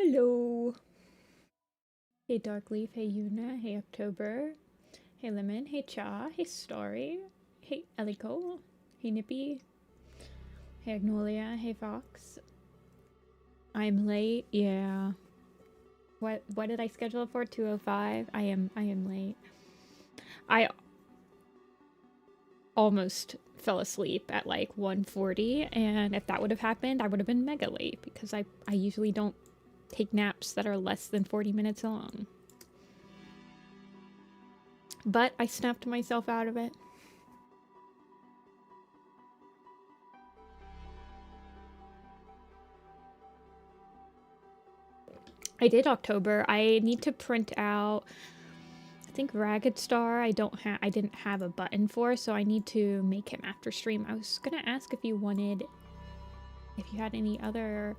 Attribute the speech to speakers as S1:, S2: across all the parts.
S1: Hello. Hey Darkleaf, hey Yuna, hey October, hey Lemon, hey Cha, hey Starry, hey Eliko, hey Nippy, hey Agnolia, hey Fox. I'm late, yeah. What did I schedule it for? 2:05? I am late. I almost fell asleep at like 1:40, and if that would have happened, I would have been mega late because I usually don't take naps that are less than 40 minutes long. But I snapped myself out of it. I did October. I need to print out, I think Ragged Star. I didn't have a button for, so I need to make him after stream. I was gonna ask if you had any other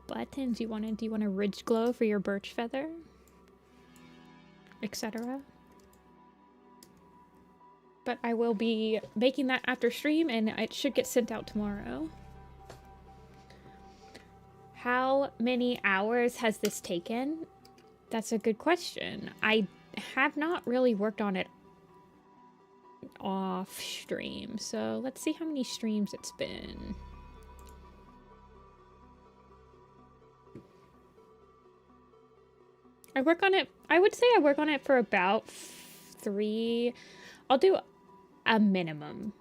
S1: buttons you wanted. Do you want a Ridge Glow for your Birch Feather? Etc. But I will be making that after stream, and it should get sent out tomorrow. How many hours has this taken? That's a good question. I have not really worked on it off stream, so let's see how many streams it's been. I work on it, I would say I work on it for about 3, I'll do a minimum,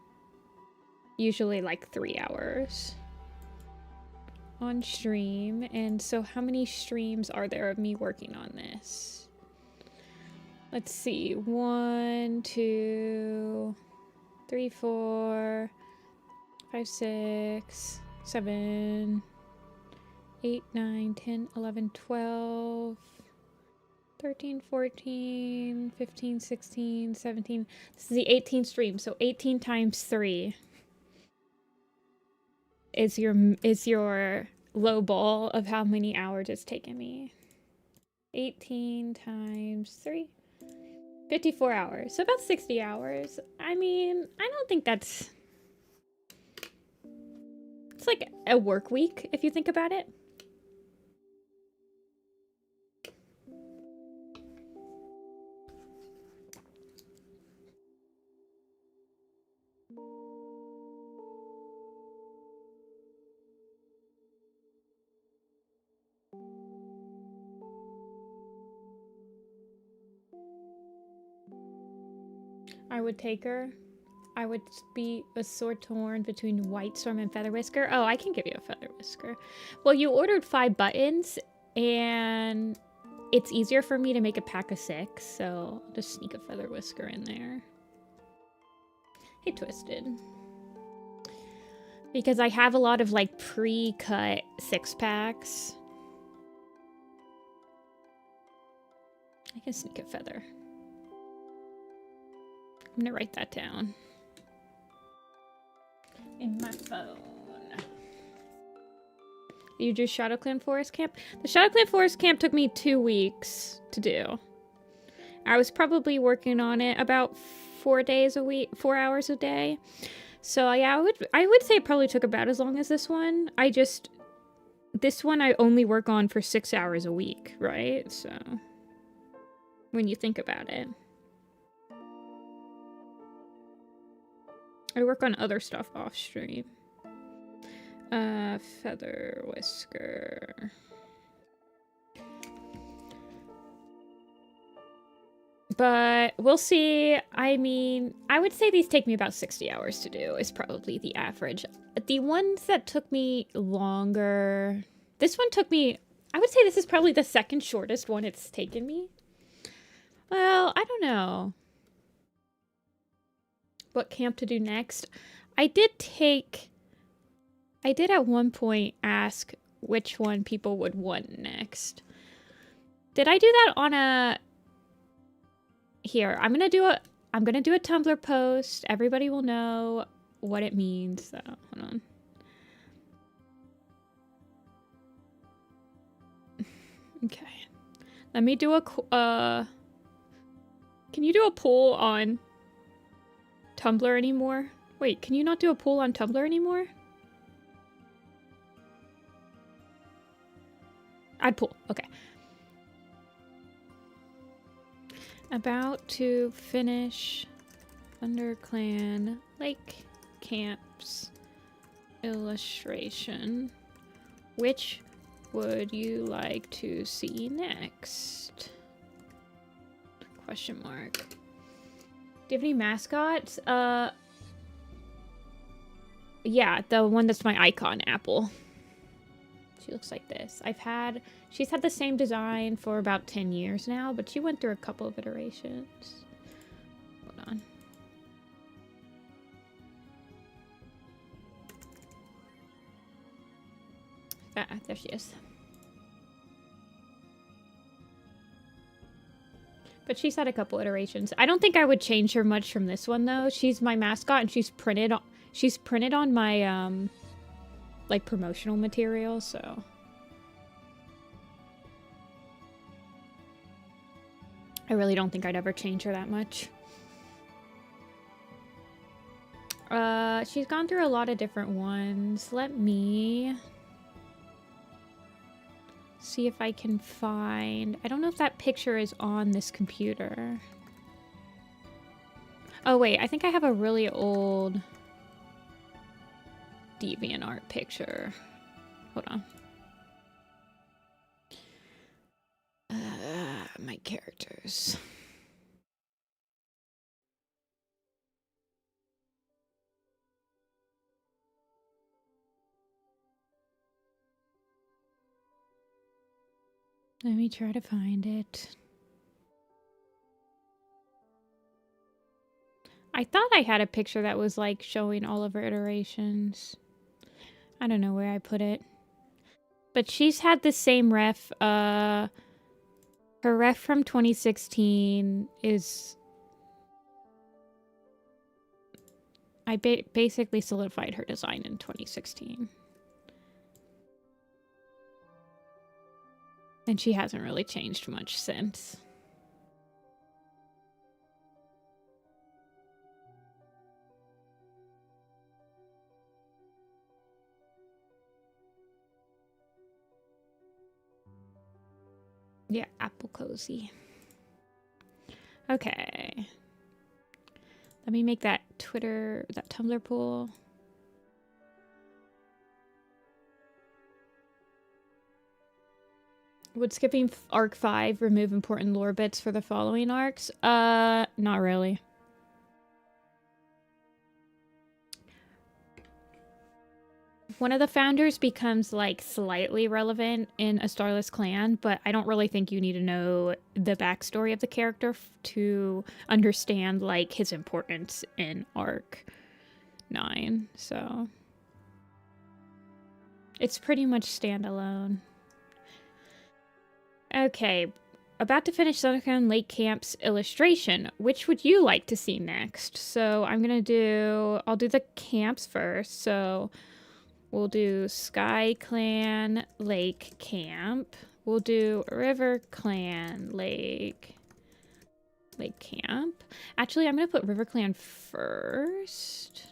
S1: usually like 3 hours on stream. And so how many streams are there of me working on this? Let's see, 1, 2, 3, 4, 5, 6, 7, 8, 9, 10, 11, 12, 13, 14, 15, 16, 17. This is the 18th stream, so 18 times 3 is your low ball of how many hours it's taken me. 18 times 3. 54 hours, so about 60 hours. I mean, I don't think it's like a work week if you think about it. I would take her. I would be a sword torn between White Storm and Feather Whisker. Oh, I can give you a Feather Whisker. Well, you ordered 5 buttons, and it's easier for me to make a pack of 6, so I'll just sneak a Feather Whisker in there. Hey, Twisted. Because I have a lot of, like, pre-cut 6-packs. I can sneak a Feather. I'm gonna write that down in my phone. You do Shadow Clan Forest Camp? The Shadow Clan Forest Camp took me 2 weeks to do. I was probably working on it about 4 days a week, 4 hours a day. So yeah, I would say it probably took about as long as this one. This one I only work on for 6 hours a week, right? So when you think about it. I work on other stuff off stream. Feather Whisker. But we'll see. I mean, I would say these take me about 60 hours to do is probably the average. The ones that took me longer... This one took me... I would say this is probably the second shortest one it's taken me. Well, I don't know what camp to do next. I did at one point ask which one people would want next. Did I do that on a... Here, I'm gonna do a Tumblr post. Everybody will know what it means. So, hold on. Okay. Let me do a... Can you do a poll on Tumblr anymore? Wait, can you not do a poll on Tumblr anymore? I'd pull. Okay. About to finish ThunderClan Lake Camp's illustration. Which would you like to see next? Question mark. Do you have any mascots? Yeah, the one that's my icon, Apple. She looks like this. She's had the same design for about 10 years now, but she went through a couple of iterations. Hold on. Ah, there she is. But she's had a couple iterations. I don't think I would change her much from this one, though. She's my mascot, and she's printed on my, like, promotional material, so... I really don't think I'd ever change her that much. She's gone through a lot of different ones. Let me see if I can find... I don't know if that picture is on this computer. Oh, wait. I think I have a really old DeviantArt picture. Hold on. My characters. Let me try to find it. I thought I had a picture that was like showing all of her iterations. I don't know where I put it. But she's had the same ref. Her ref from 2016 is... I basically solidified her design in 2016. And she hasn't really changed much since. Yeah, Apple Cozy. Okay. Let me make that Tumblr pool. Would skipping arc 5 remove important lore bits for the following arcs? Not really. One of the founders becomes, like, slightly relevant in A Starless Clan, but I don't really think you need to know the backstory of the character to understand, like, his importance in Arc 9, so... It's pretty much standalone. Okay, about to finish ThunderClan Lake Camp's illustration. Which would you like to see next? So I'll do the camps first, so... We'll do Sky Clan Lake Camp. We'll do River Clan Lake Camp. Actually, I'm gonna put River Clan first.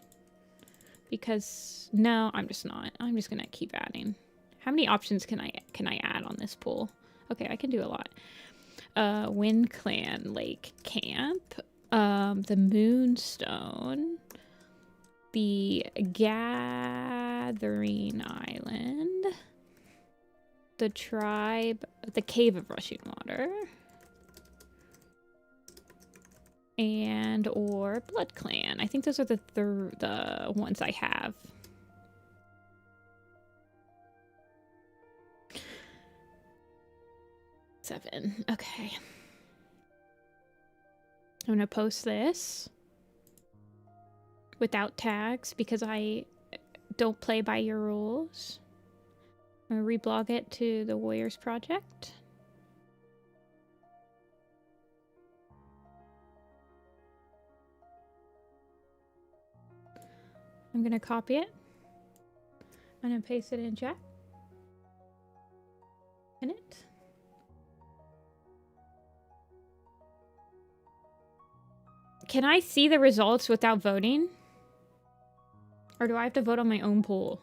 S1: Because no, I'm just not. I'm just gonna keep adding. How many options can I add on this pool? Okay, I can do a lot. Wind Clan Lake Camp. The Moonstone. The Gathering Island, the Tribe, the Cave of Rushing Water, and or Blood Clan. I think those are the ones I have. Seven. Okay. I'm gonna post this without tags because I don't play by your rules. I'm gonna reblog it to the Warriors Project. I'm gonna copy it. I'm gonna paste it in chat. In it. Can I see the results without voting? Or do I have to vote on my own pool?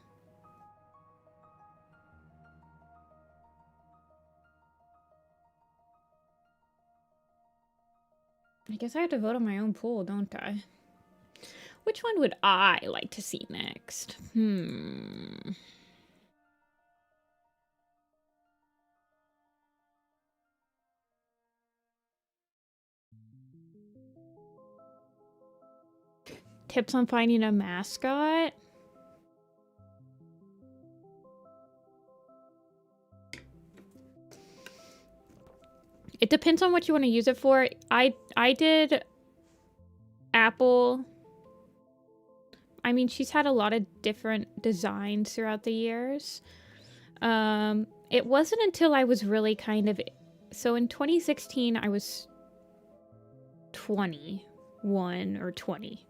S1: I guess I have to vote on my own pool, don't I? Which one would I like to see next? Tips on finding a mascot? It depends on what you want to use it for. I did Apple. I mean, she's had a lot of different designs throughout the years. It wasn't until I was really kind of... So in 2016, I was 21 or 20.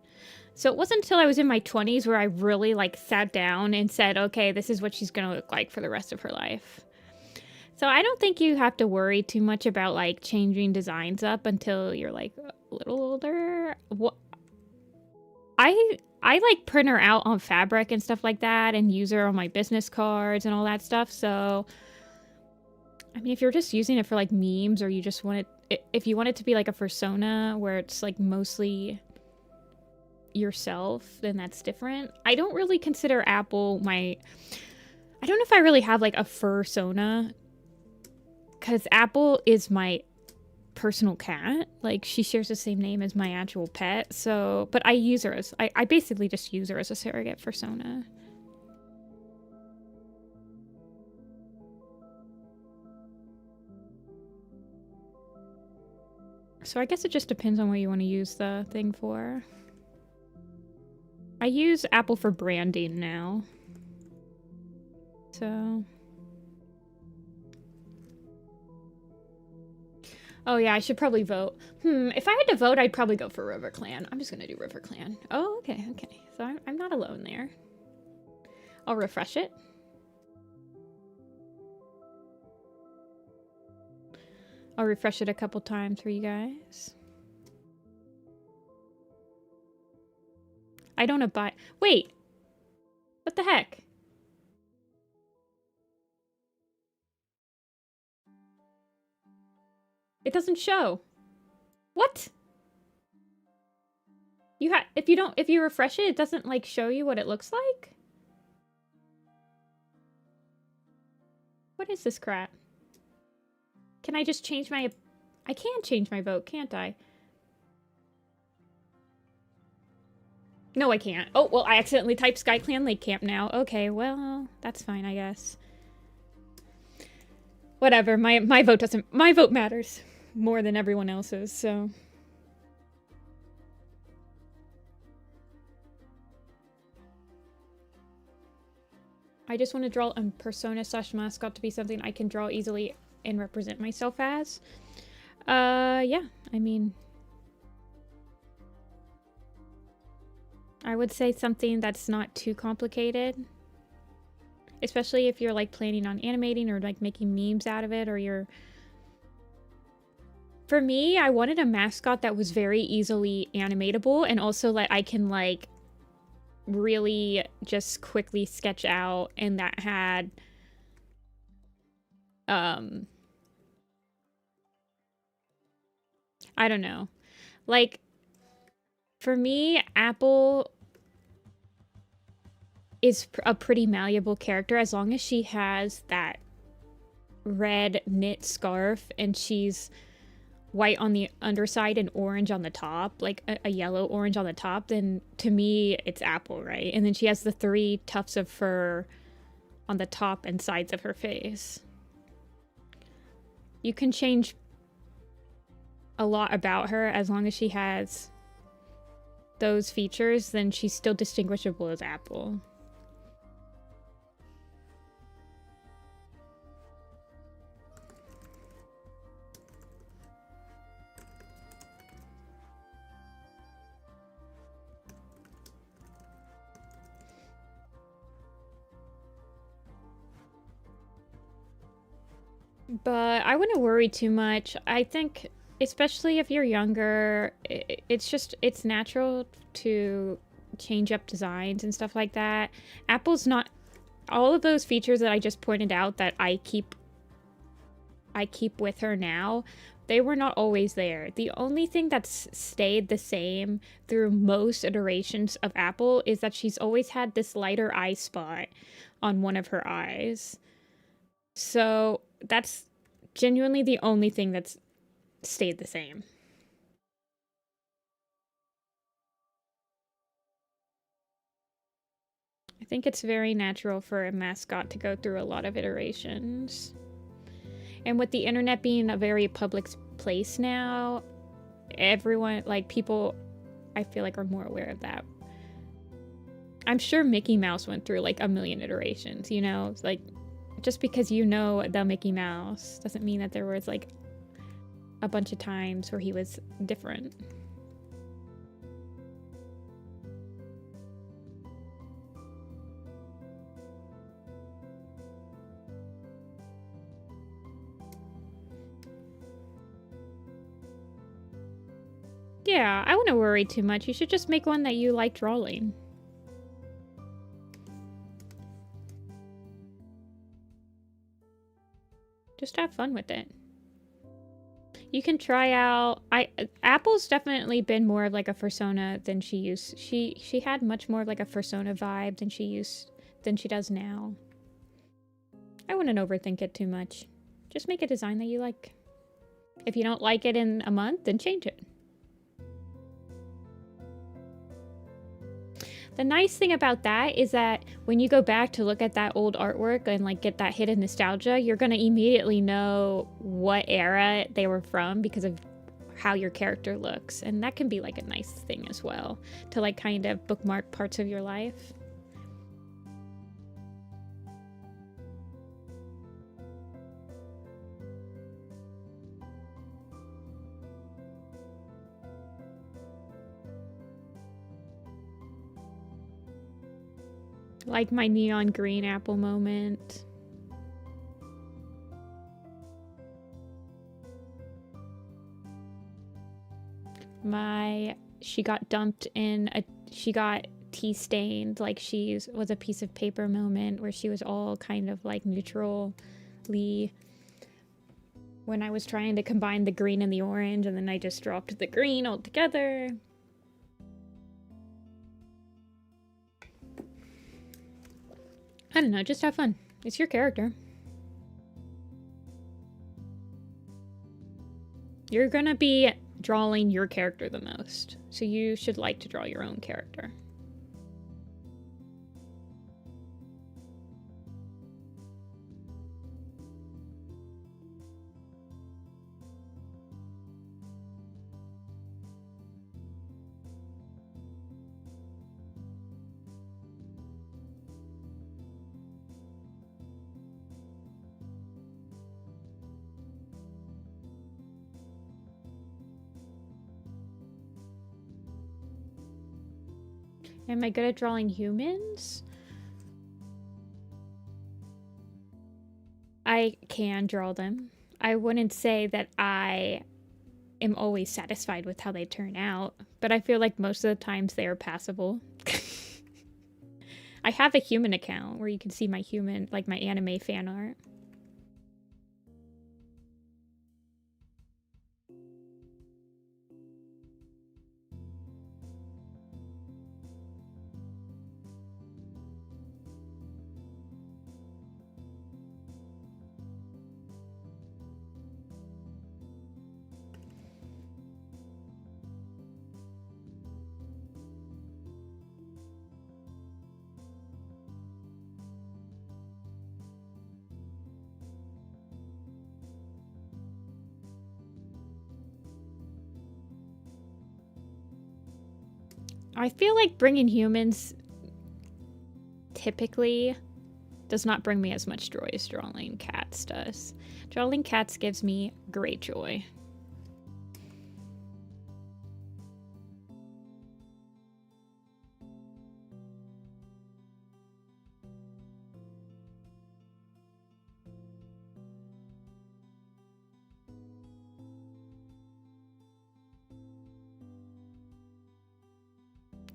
S1: So it wasn't until I was in my 20s where I really, like, sat down and said, okay, this is what she's going to look like for the rest of her life. So I don't think you have to worry too much about, like, changing designs up until you're, like, a little older. I like print her out on fabric and stuff like that and use her on my business cards and all that stuff. So, I mean, if you're just using it for, like, memes, or you just want it, if you want it to be, like, a persona where it's, like, mostly yourself, then that's different. I don't really consider Apple I don't know if I really have, like, a fursona, because Apple is my personal cat. Like, she shares the same name as my actual pet. So, but I use her as, I basically just use her as a surrogate fursona. So I guess it just depends on what you want to use the thing for. I use Apple for branding now. So... Oh yeah, I should probably vote. If I had to vote, I'd probably go for RiverClan. I'm just gonna do RiverClan. Oh, okay. So I'm not alone there. I'll refresh it. I'll refresh it a couple times for you guys. I don't abide. Wait! What the heck? It doesn't show. What? If you refresh it, it doesn't, like, show you what it looks like? What is this crap? Can I just change my... I can change my vote, can't I? No, I can't. Oh, well, I accidentally typed SkyClan Lake Camp now. Okay, well, that's fine, I guess. Whatever, my vote doesn't... My vote matters more than everyone else's, so... I just want to draw a persona / mascot to be something I can draw easily and represent myself as. Yeah, I mean... I would say something that's not too complicated. Especially if you're, like, planning on animating or, like, making memes out of it, or you're... For me, I wanted a mascot that was very easily animatable, and also that I can, like, really just quickly sketch out, and that had... I don't know. Like, for me, Apple is a pretty malleable character as long as she has that red knit scarf and she's white on the underside and orange on the top, like a yellow orange on the top, then to me it's Apple, right? And then she has the 3 tufts of fur on the top and sides of her face. You can change a lot about her as long as she has those features, then she's still distinguishable as Apple. But I wouldn't worry too much. I think, especially if you're younger, it's natural to change up designs and stuff like that. Apple's not... All of those features that I just pointed out that I keep with her now They were not always there. The only thing that's stayed the same through most iterations of Apple is that she's always had this lighter eye spot on one of her eyes. So that's genuinely the only thing that's stayed the same. I think it's very natural for a mascot to go through a lot of iterations. And with the internet being a very public place now, everyone, like, people, I feel like, are more aware of that. I'm sure Mickey Mouse went through like a million iterations, you know? It's like, just because you know the Mickey Mouse doesn't mean that there was like a bunch of times where he was different. Yeah, I wouldn't worry too much. You should just make one that you like drawing. Just have fun with it. You can try out... Apple's definitely been more of like a persona than she used. She had much more of like a persona vibe than she does now. I wouldn't overthink it too much. Just make a design that you like. If you don't like it in a month, then change it. The nice thing about that is that when you go back to look at that old artwork and like get that hit of nostalgia, you're gonna immediately know what era they were from because of how your character looks. And that can be like a nice thing as well, to like kind of bookmark parts of your life. Like my neon green apple moment. She got dumped in she got tea stained, like she was a piece of paper moment where she was all kind of like neutrally, when I was trying to combine the green and the orange, and then I just dropped the green altogether. I don't know, just have fun. It's your character. You're gonna be drawing your character the most, so you should like to draw your own character. Am I good at drawing humans? I can draw them. I wouldn't say that I am always satisfied with how they turn out, but I feel like most of the times they are passable. I have a human account where you can see my human, like my anime fan art. I feel like bringing humans typically does not bring me as much joy as drawing cats does. Drawing cats gives me great joy.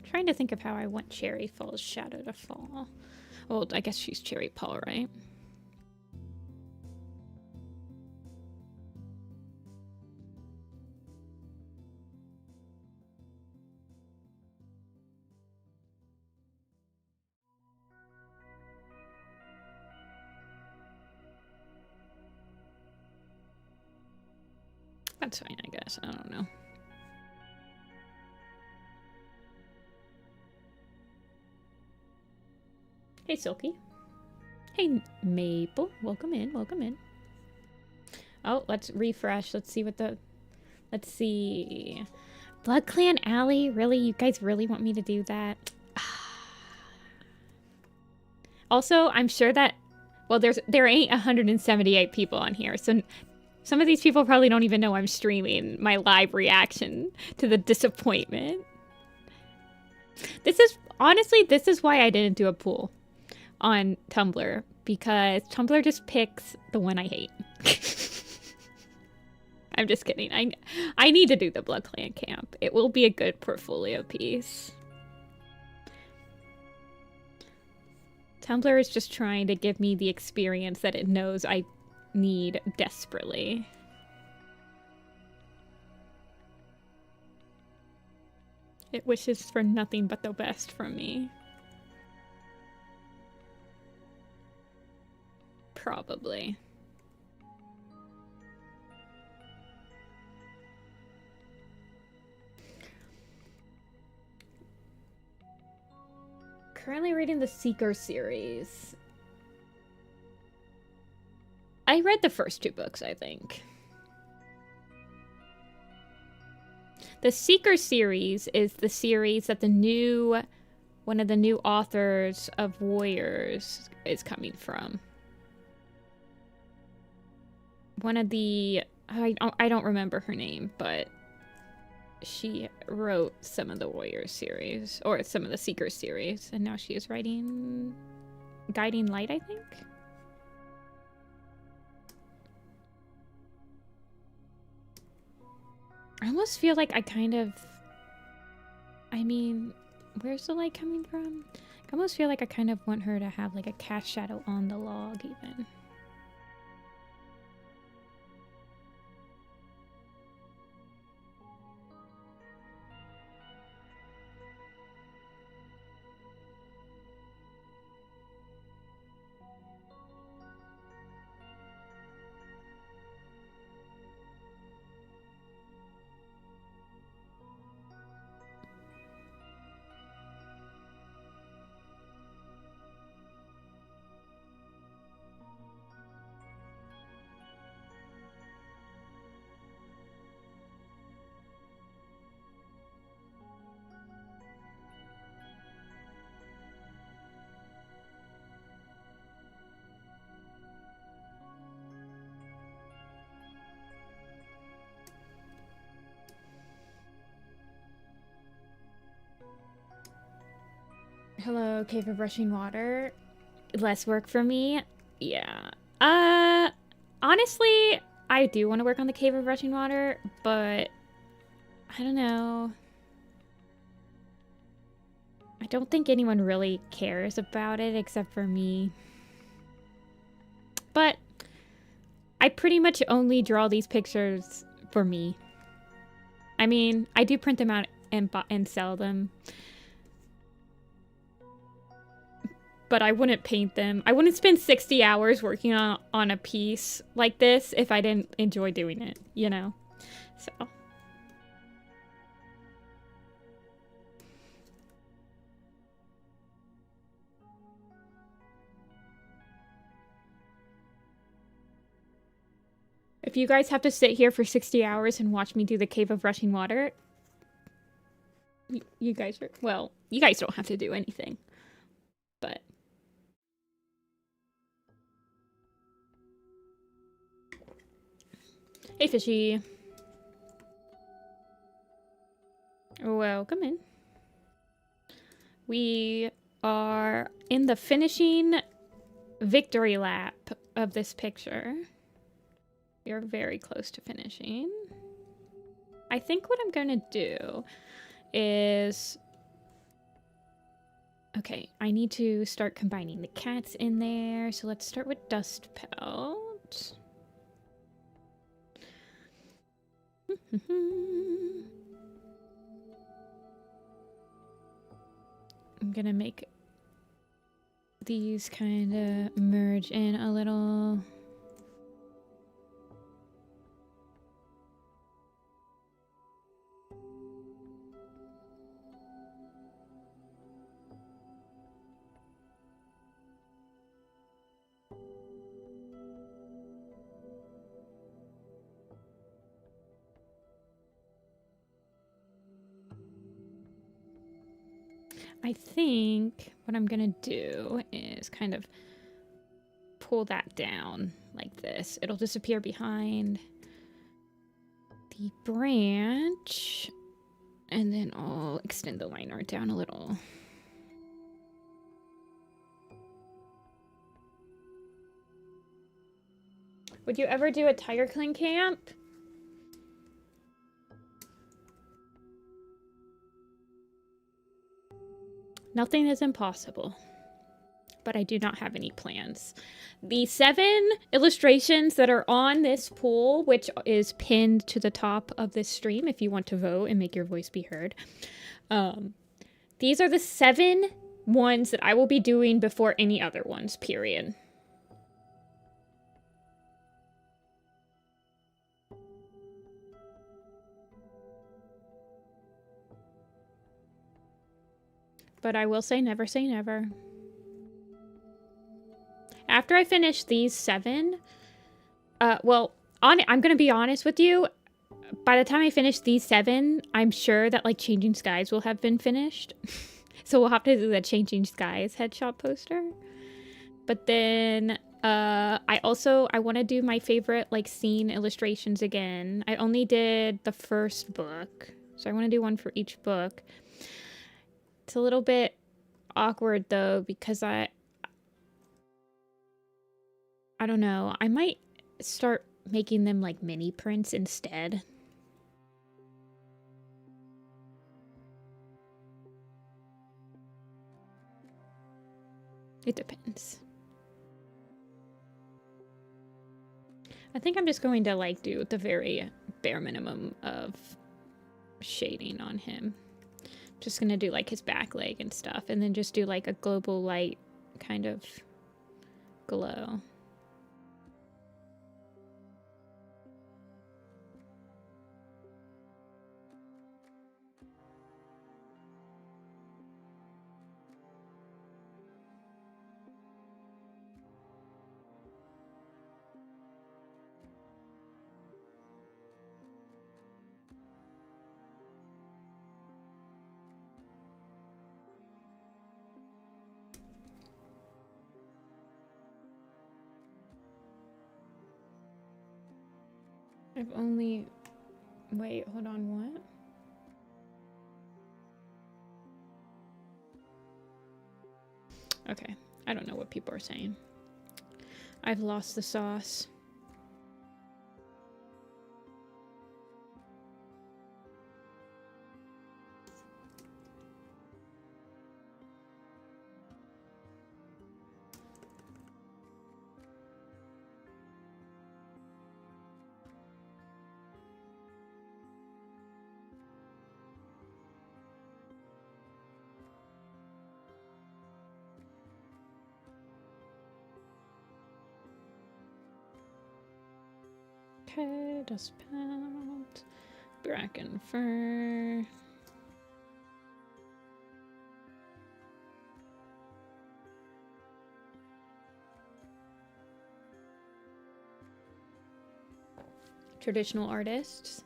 S1: Trying to think of how I want Cherry Fall's shadow to fall. Well, I guess she's Cherry Paul, right? that's fine, I guess. I don't know. Hey, Silky. Hey, Maple. Welcome in, welcome in. Oh, let's refresh. Let's see what the... Let's see. Blood Clan Alley? Really? You guys really want me to do that? Also, I'm sure that... Well, there ain't 178 people on here, so some of these people probably don't even know I'm streaming my live reaction to the disappointment. This is... Honestly, this is why I didn't do a poll on Tumblr, because Tumblr just picks the one I hate. I'm just kidding. I need to do the Blood Clan camp. It will be a good portfolio piece. Tumblr is just trying to give me the experience that it knows I need desperately. It wishes for nothing but the best from me. Probably. Currently reading the Seeker series. I read the first 2 books, I think. The Seeker series is the series that one of the new authors of Warriors is coming from. One of the... I don't remember her name, but she wrote some of the Warriors series, or some of the Seeker series, and now she is writing Guiding Light, I think? I almost feel like I kind of... I mean, where's the light coming from? I almost feel like I kind of want her to have like a cast shadow on the log, even. Hello, Cave of Rushing Water. Less work for me? Yeah. Honestly, I do want to work on the Cave of Rushing Water, but I don't know. I don't think anyone really cares about it except for me. But I pretty much only draw these pictures for me. I mean, I do print them out and sell them. But I wouldn't paint them. I wouldn't spend 60 hours working on a piece like this if I didn't enjoy doing it, you know? So. If you guys have to sit here for 60 hours and watch me do the Cave of Rushing Water, you guys are, well, you guys don't have to do anything. But... Hey, Fishy. Welcome in. We are in the finishing victory lap of this picture. You're very close to finishing. I think what I'm gonna do is... Okay, I need to start combining the cats in there. So let's start with Dust Pelt. I'm gonna make these kind of merge in a little. I think what I'm gonna do is kind of pull that down like this. It'll disappear behind the branch, and then I'll extend the line art down a little. Would you ever do a ThunderClan camp? Nothing is impossible, but I do not have any plans. The 7 illustrations that are on this poll, which is pinned to the top of this stream if you want to vote and make your voice be heard, these are the 7 ones that I will be doing before any other ones, period. But I will say never say never. After I finish these 7, well, I'm going to be honest with you. By the time I finish these 7, I'm sure that, like, Changing Skies will have been finished. So we'll have to do the Changing Skies headshot poster. But then, I want to do my favorite, like, scene illustrations again. I only did the first book, so I want to do one for each book. It's a little bit awkward, though, because I don't know. I might start making them like mini prints instead. It depends. I think I'm just going to like do the very bare minimum of shading on him. Just gonna do like his back leg and stuff, and then just do like a global light kind of glow. I've only... Wait, hold on, what? Okay, I don't know what people are saying. I've lost the sauce. Okay, dust pound, bracken fur. Traditional artists,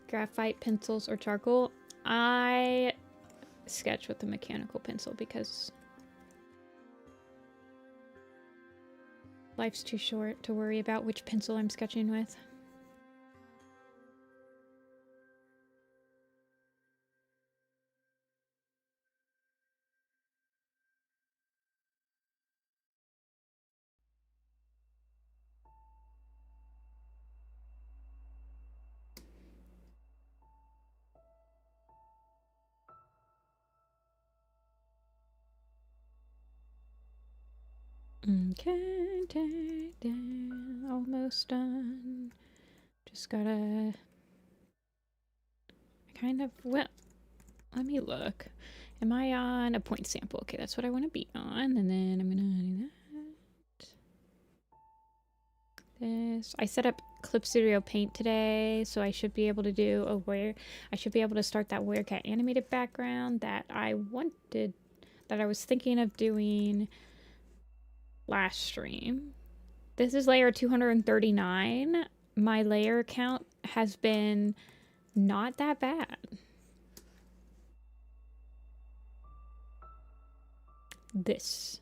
S1: graphite, pencils, or charcoal. I sketch with a mechanical pencil because life's too short to worry about which pencil I'm sketching with. Okay, almost done. Just gotta kind of, well, let me look. Am I on a point sample? Okay, that's what I want to be on. And then I'm gonna do that. This. I set up Clip Studio Paint today, so I should be able to do I should be able to start that Werecat animated background that I was thinking of doing last stream. This is layer 239. My layer count has been not that bad. this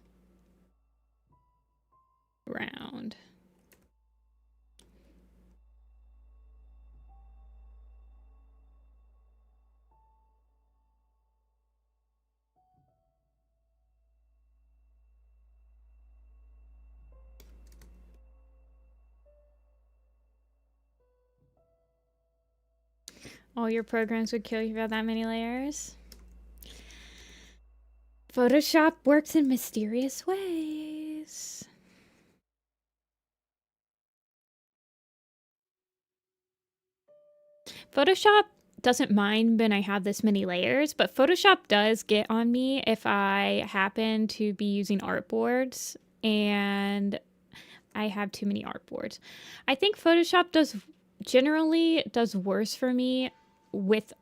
S1: round. All your programs would kill you if you had that many layers. Photoshop works in mysterious ways. Photoshop doesn't mind when I have this many layers, but Photoshop does get on me if I happen to be using artboards and I have too many artboards. I think Photoshop generally does worse for me with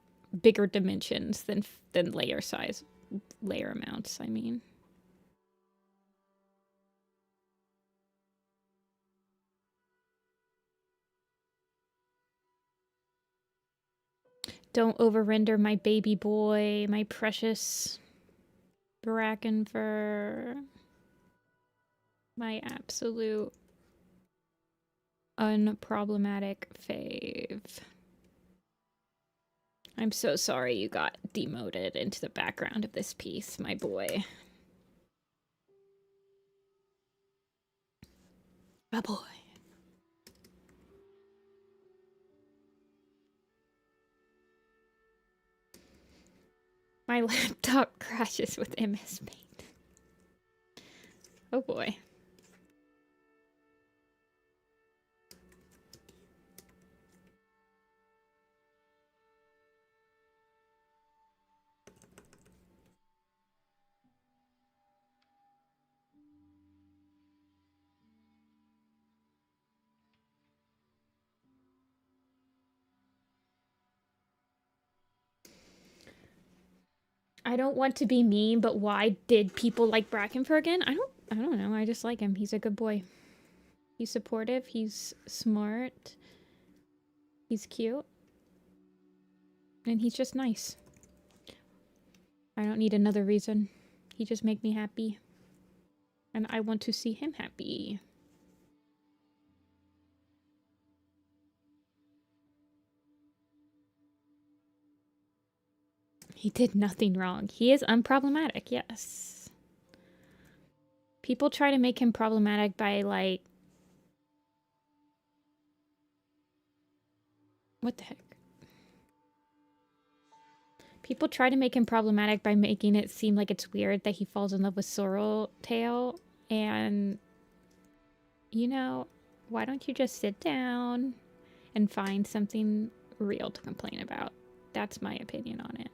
S1: bigger dimensions than layer amounts, I mean. Don't over-render my baby boy, my precious bracken fur. My absolute unproblematic fave. I'm so sorry you got demoted into the background of this piece, my boy. My boy. My laptop crashes with MS Paint. Oh boy. I don't want to be mean, but why did people like Brackenfur again? I don't know. I just like him. He's a good boy. He's supportive. He's smart. He's cute. And he's just nice. I don't need another reason. He just makes me happy. And I want to see him happy. He did nothing wrong. He is unproblematic, yes. People try to make him problematic by, like... What the heck? People try to make him problematic by making it seem like it's weird that he falls in love with Sorreltail. And, you know, why don't you just sit down and find something real to complain about? That's my opinion on it.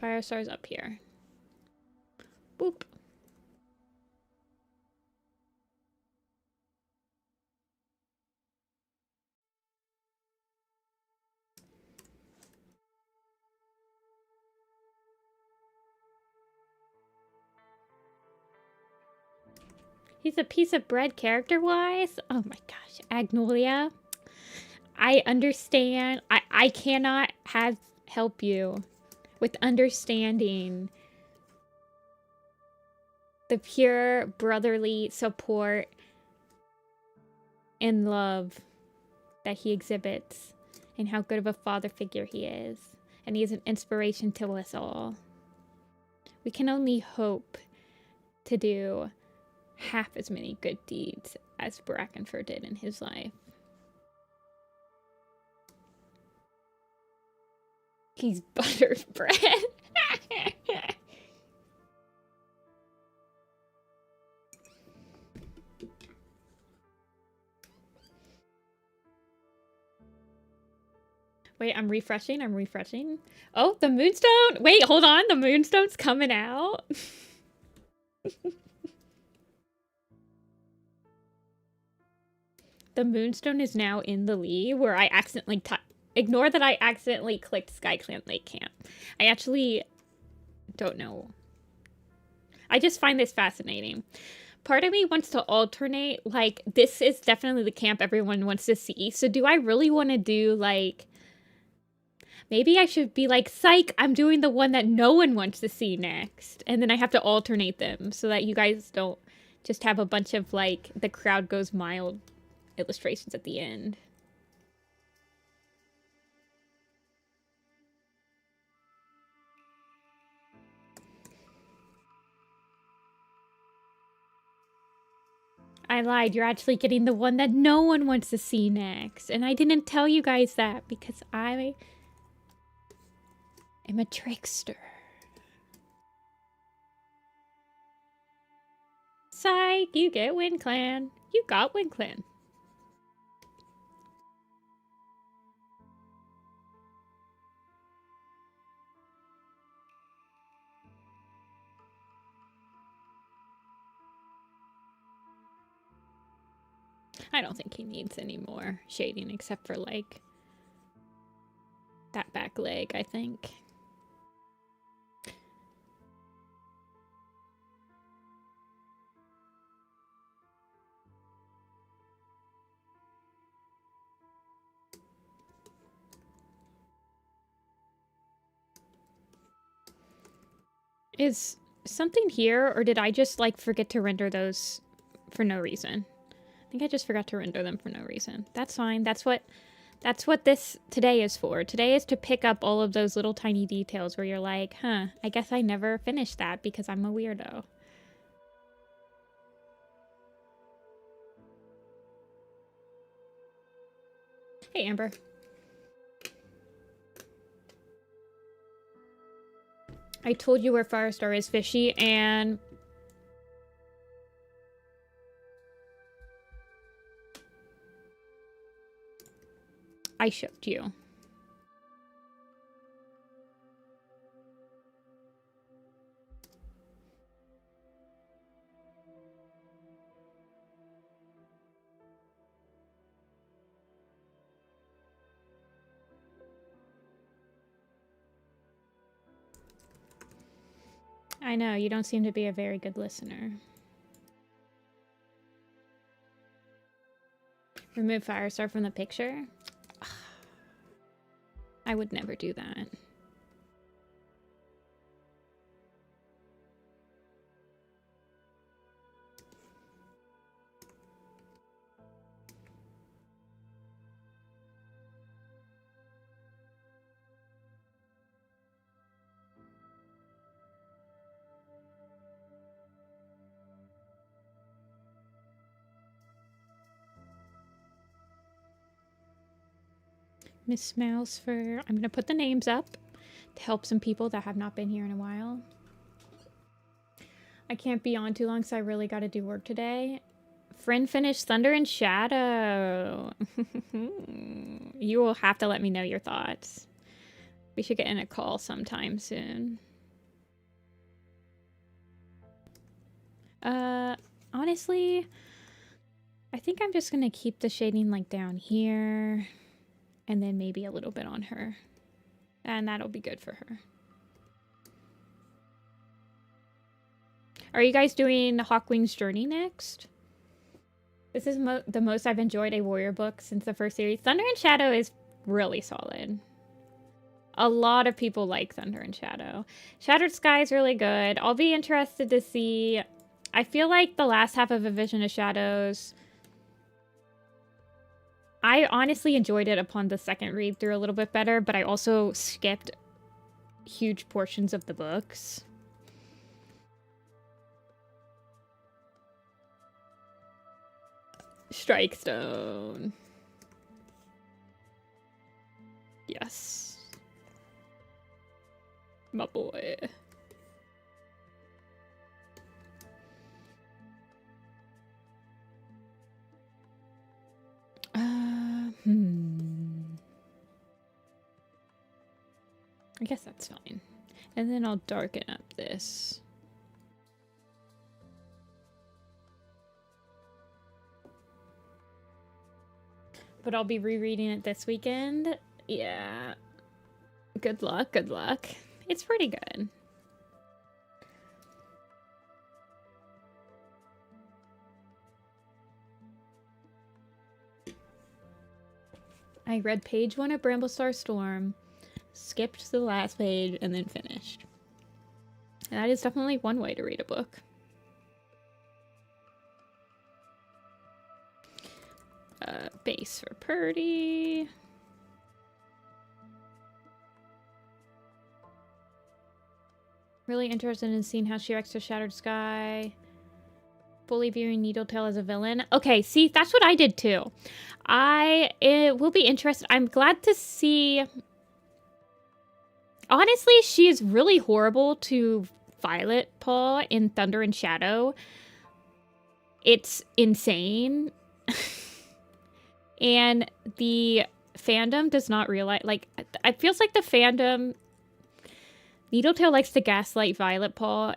S1: Firestar's up here. Boop. He's a piece of bread character-wise. Oh my gosh. Agnolia. I understand. I cannot help you with understanding the pure brotherly support and love that he exhibits and how good of a father figure he is. And he is an inspiration to us all. We can only hope to do half as many good deeds as Brackenfur did in his life. He's buttered bread. Wait, I'm refreshing. Oh, the moonstone. Wait, hold on. The moonstone's coming out. The moonstone is now in the Lee where I accidentally ignore that I accidentally clicked SkyClan Lake Camp. I actually don't know. I just find this fascinating. part of me wants to alternate. Like, this is definitely the camp everyone wants to see. So do I really want to do, like... Maybe I should be like, psych, I'm doing the one that no one wants to see next. And then I have to alternate them so that you guys don't just have a bunch of, like, the crowd goes mild illustrations at the end. I lied. You're actually getting the one that no one wants to see next. And I didn't tell you guys that because I am a trickster. Psych, you get WinClan. You got WinClan. I don't think he needs any more shading except for, like, that back leg, I think. Is something here, or did I just, like, forget to render those for no reason? I think I just forgot to render them for no reason. That's fine. That's what this today is for. Today is to pick up all of those little tiny details where you're like, huh, I guess I never finished that because I'm a weirdo. Hey, Amber. I told you where Firestar is, Fishy, and... I shipped you. I know, you don't seem to be a very good listener. Remove Firestar from the picture? I would never do that. Miss Mousefur. I'm going to put the names up to help some people that have not been here in a while. I can't be on too long, so I really got to do work today. Friend finished Thunder and Shadow. You will have to let me know your thoughts. We should get in a call sometime soon. Honestly, I think I'm just going to keep the shading like down here. And then maybe a little bit on her. And that'll be good for her. Are you guys doing Hawkwing's Journey next? This is the most I've enjoyed a warrior book since the first series. Thunder and Shadow is really solid. A lot of people like Thunder and Shadow. Shattered Sky is really good. I'll be interested to see... I feel like the last half of A Vision of Shadows... I honestly enjoyed it upon the second read through a little bit better, but I also skipped huge portions of the books. Strike Stone. Yes. My boy. I guess that's fine. And then I'll darken up this. But I'll be rereading it this weekend. Yeah. Good luck, good luck. It's pretty good. I read page 1 of Bramblestar Storm, skipped the last page, and then finished. And that is definitely one way to read a book. Base for Purdy. Really interested in seeing how she reacts to Shattered Sky. Fully viewing Needletail as a villain. Okay, see, that's what I did too. It will be interesting. I'm glad to see... Honestly, she is really horrible to Violet Paw in Thunder and Shadow. It's insane. And the fandom does not realize... Like, it feels like the fandom... Needletail likes to gaslight Violet Paw,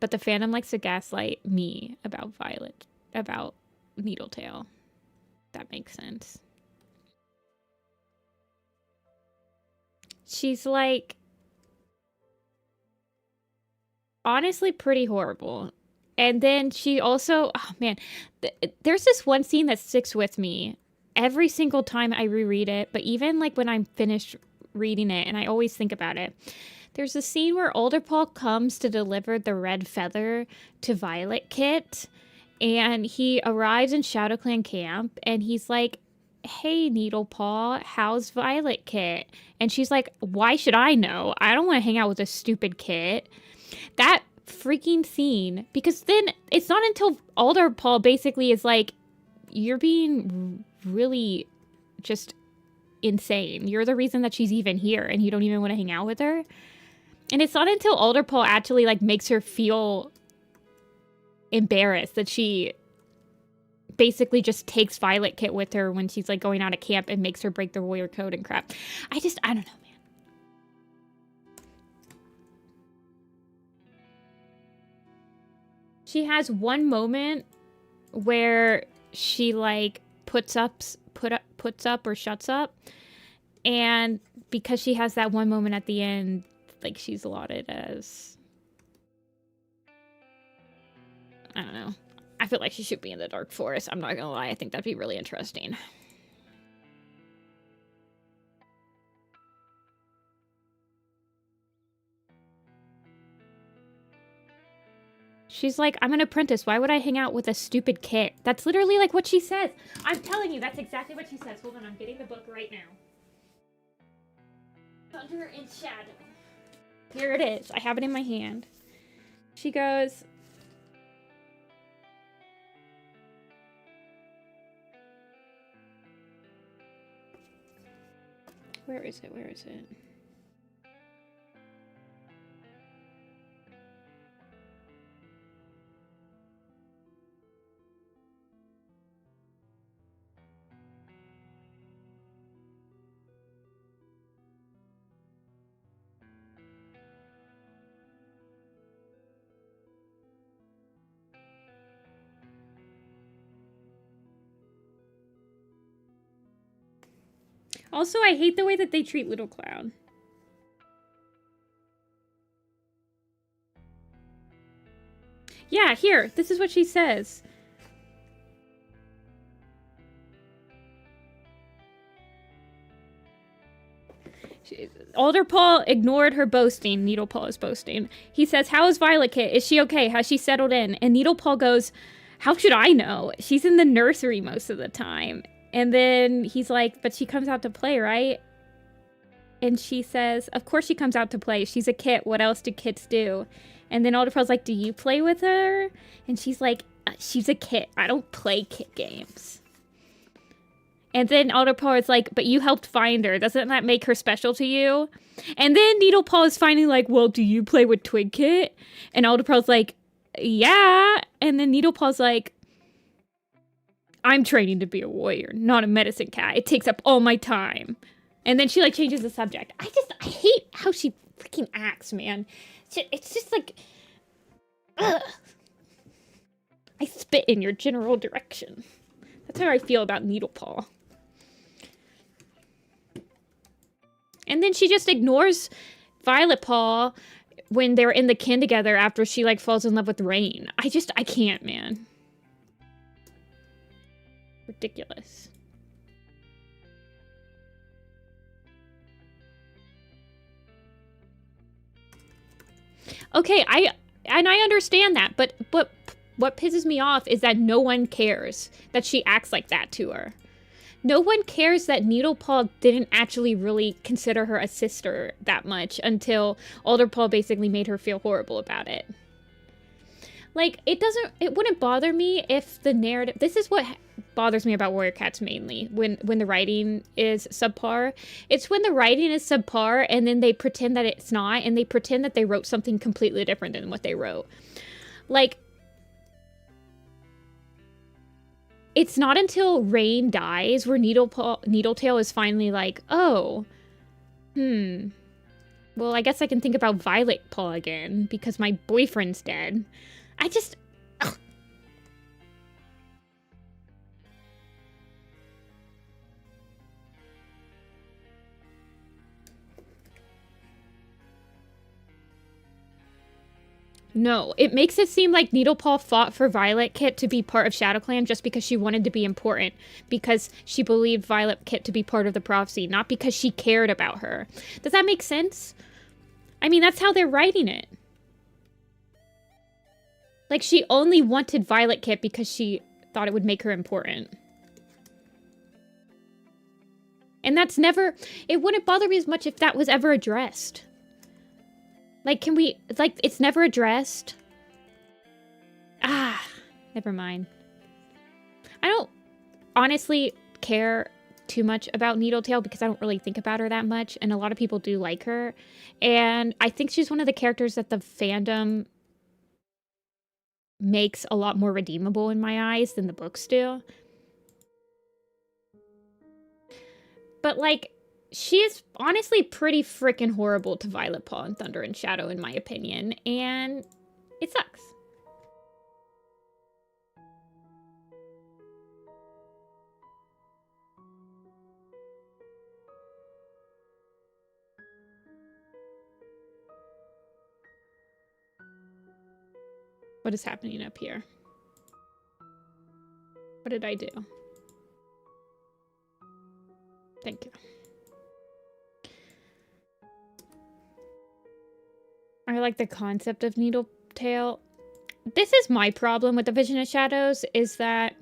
S1: but the fandom likes to gaslight me about Needletail. That makes sense. She's like... honestly pretty horrible. And then she also... oh man, there's this one scene that sticks with me every single time I reread it, but even like when I'm finished reading it, and I always think about it. There's a scene where Alderpaul comes to deliver the red feather to Violet Kit, and he arrives in ShadowClan camp, and he's like, hey, Needlepaw, how's Violet Kit? And she's like, why should I know? I don't want to hang out with a stupid Kit. That freaking scene, because then it's not until Alderpaul basically is like, you're being really just insane. You're the reason that she's even here, and you don't even want to hang out with her. And it's not until Alderpaul actually, like, makes her feel embarrassed that she basically just takes Violet Kit with her when she's, like, going out of camp and makes her break the warrior code and crap. I don't know, man. She has one moment where she, like, puts up or shuts up. And because she has that one moment at the end, like, she's allotted as... I don't know. I feel like she should be in the Dark Forest. I'm not gonna lie. I think that'd be really interesting. She's like, I'm an apprentice. Why would I hang out with a stupid Kit? That's literally like what she says. I'm telling you, that's exactly what she says. Hold on, I'm getting the book right now. Thunder and Shadow. Here it is. I have it in my hand. She goes... Where is it? Where is it? Also, I hate the way that they treat Little Clown. Yeah, here. This is what she says. Alderpaul ignored her boasting. Needlepaw is boasting. He says, how is Violet Kit? Is she okay? Has she settled in? And Needlepaw goes, how should I know? She's in the nursery most of the time. And then he's like, but she comes out to play, right? And she says, of course she comes out to play. She's a Kit. What else do Kits do? And then Alderpaul's like, do you play with her? And she's like, she's a Kit. I don't play Kit games. And then Alderpaul is like, but you helped find her. Doesn't that make her special to you? And then Needlepaw is finally like, well, do you play with Twig Kit? And Alderpaul's like, yeah. And then Needlepaw's like, I'm training to be a warrior, not a medicine cat. It takes up all my time. And then she, like, changes the subject. I hate how she freaking acts, man. It's just like, ugh. I spit in your general direction. That's how I feel about Needlepaw. And then she just ignores Violet Paw when they're in the kin together after she, like, falls in love with Rain. I can't, man. Ridiculous. Okay, I understand that, but what pisses me off is that no one cares that she acts like that to her. No one cares that Needlepaw didn't actually really consider her a sister that much until Alderpaw basically made her feel horrible about it. Like, it wouldn't bother me if the narrative... This is what bothers me about Warrior Cats mainly, when the writing is subpar. It's when the writing is subpar and then they pretend that it's not, and they pretend that they wrote something completely different than what they wrote. Like, it's not until Rain dies where Needletail is finally like, oh, well, I guess I can think about Violet Paw again because my boyfriend's dead. I just... Ugh. No, it makes it seem like Needlepaw fought for Violet Kit to be part of ShadowClan just because she wanted to be important, because she believed Violet Kit to be part of the prophecy, not because she cared about her. Does that make sense? I mean, that's how they're writing it. Like, she only wanted Violet Kit because she thought it would make her important. And that's never... It wouldn't bother me as much if that was ever addressed. Like, can we... Like, it's never addressed. Ah, never mind. I don't honestly care too much about Needletail because I don't really think about her that much. And a lot of people do like her. And I think she's one of the characters that the fandom makes a lot more redeemable in my eyes than the books do. But, like... She is honestly pretty freaking horrible to Violet Paw and Thunder and Shadow, in my opinion, and it sucks. What is happening up here? What did I do? Thank you. I like the concept of Needletail. This is my problem with the Vision of Shadows, is that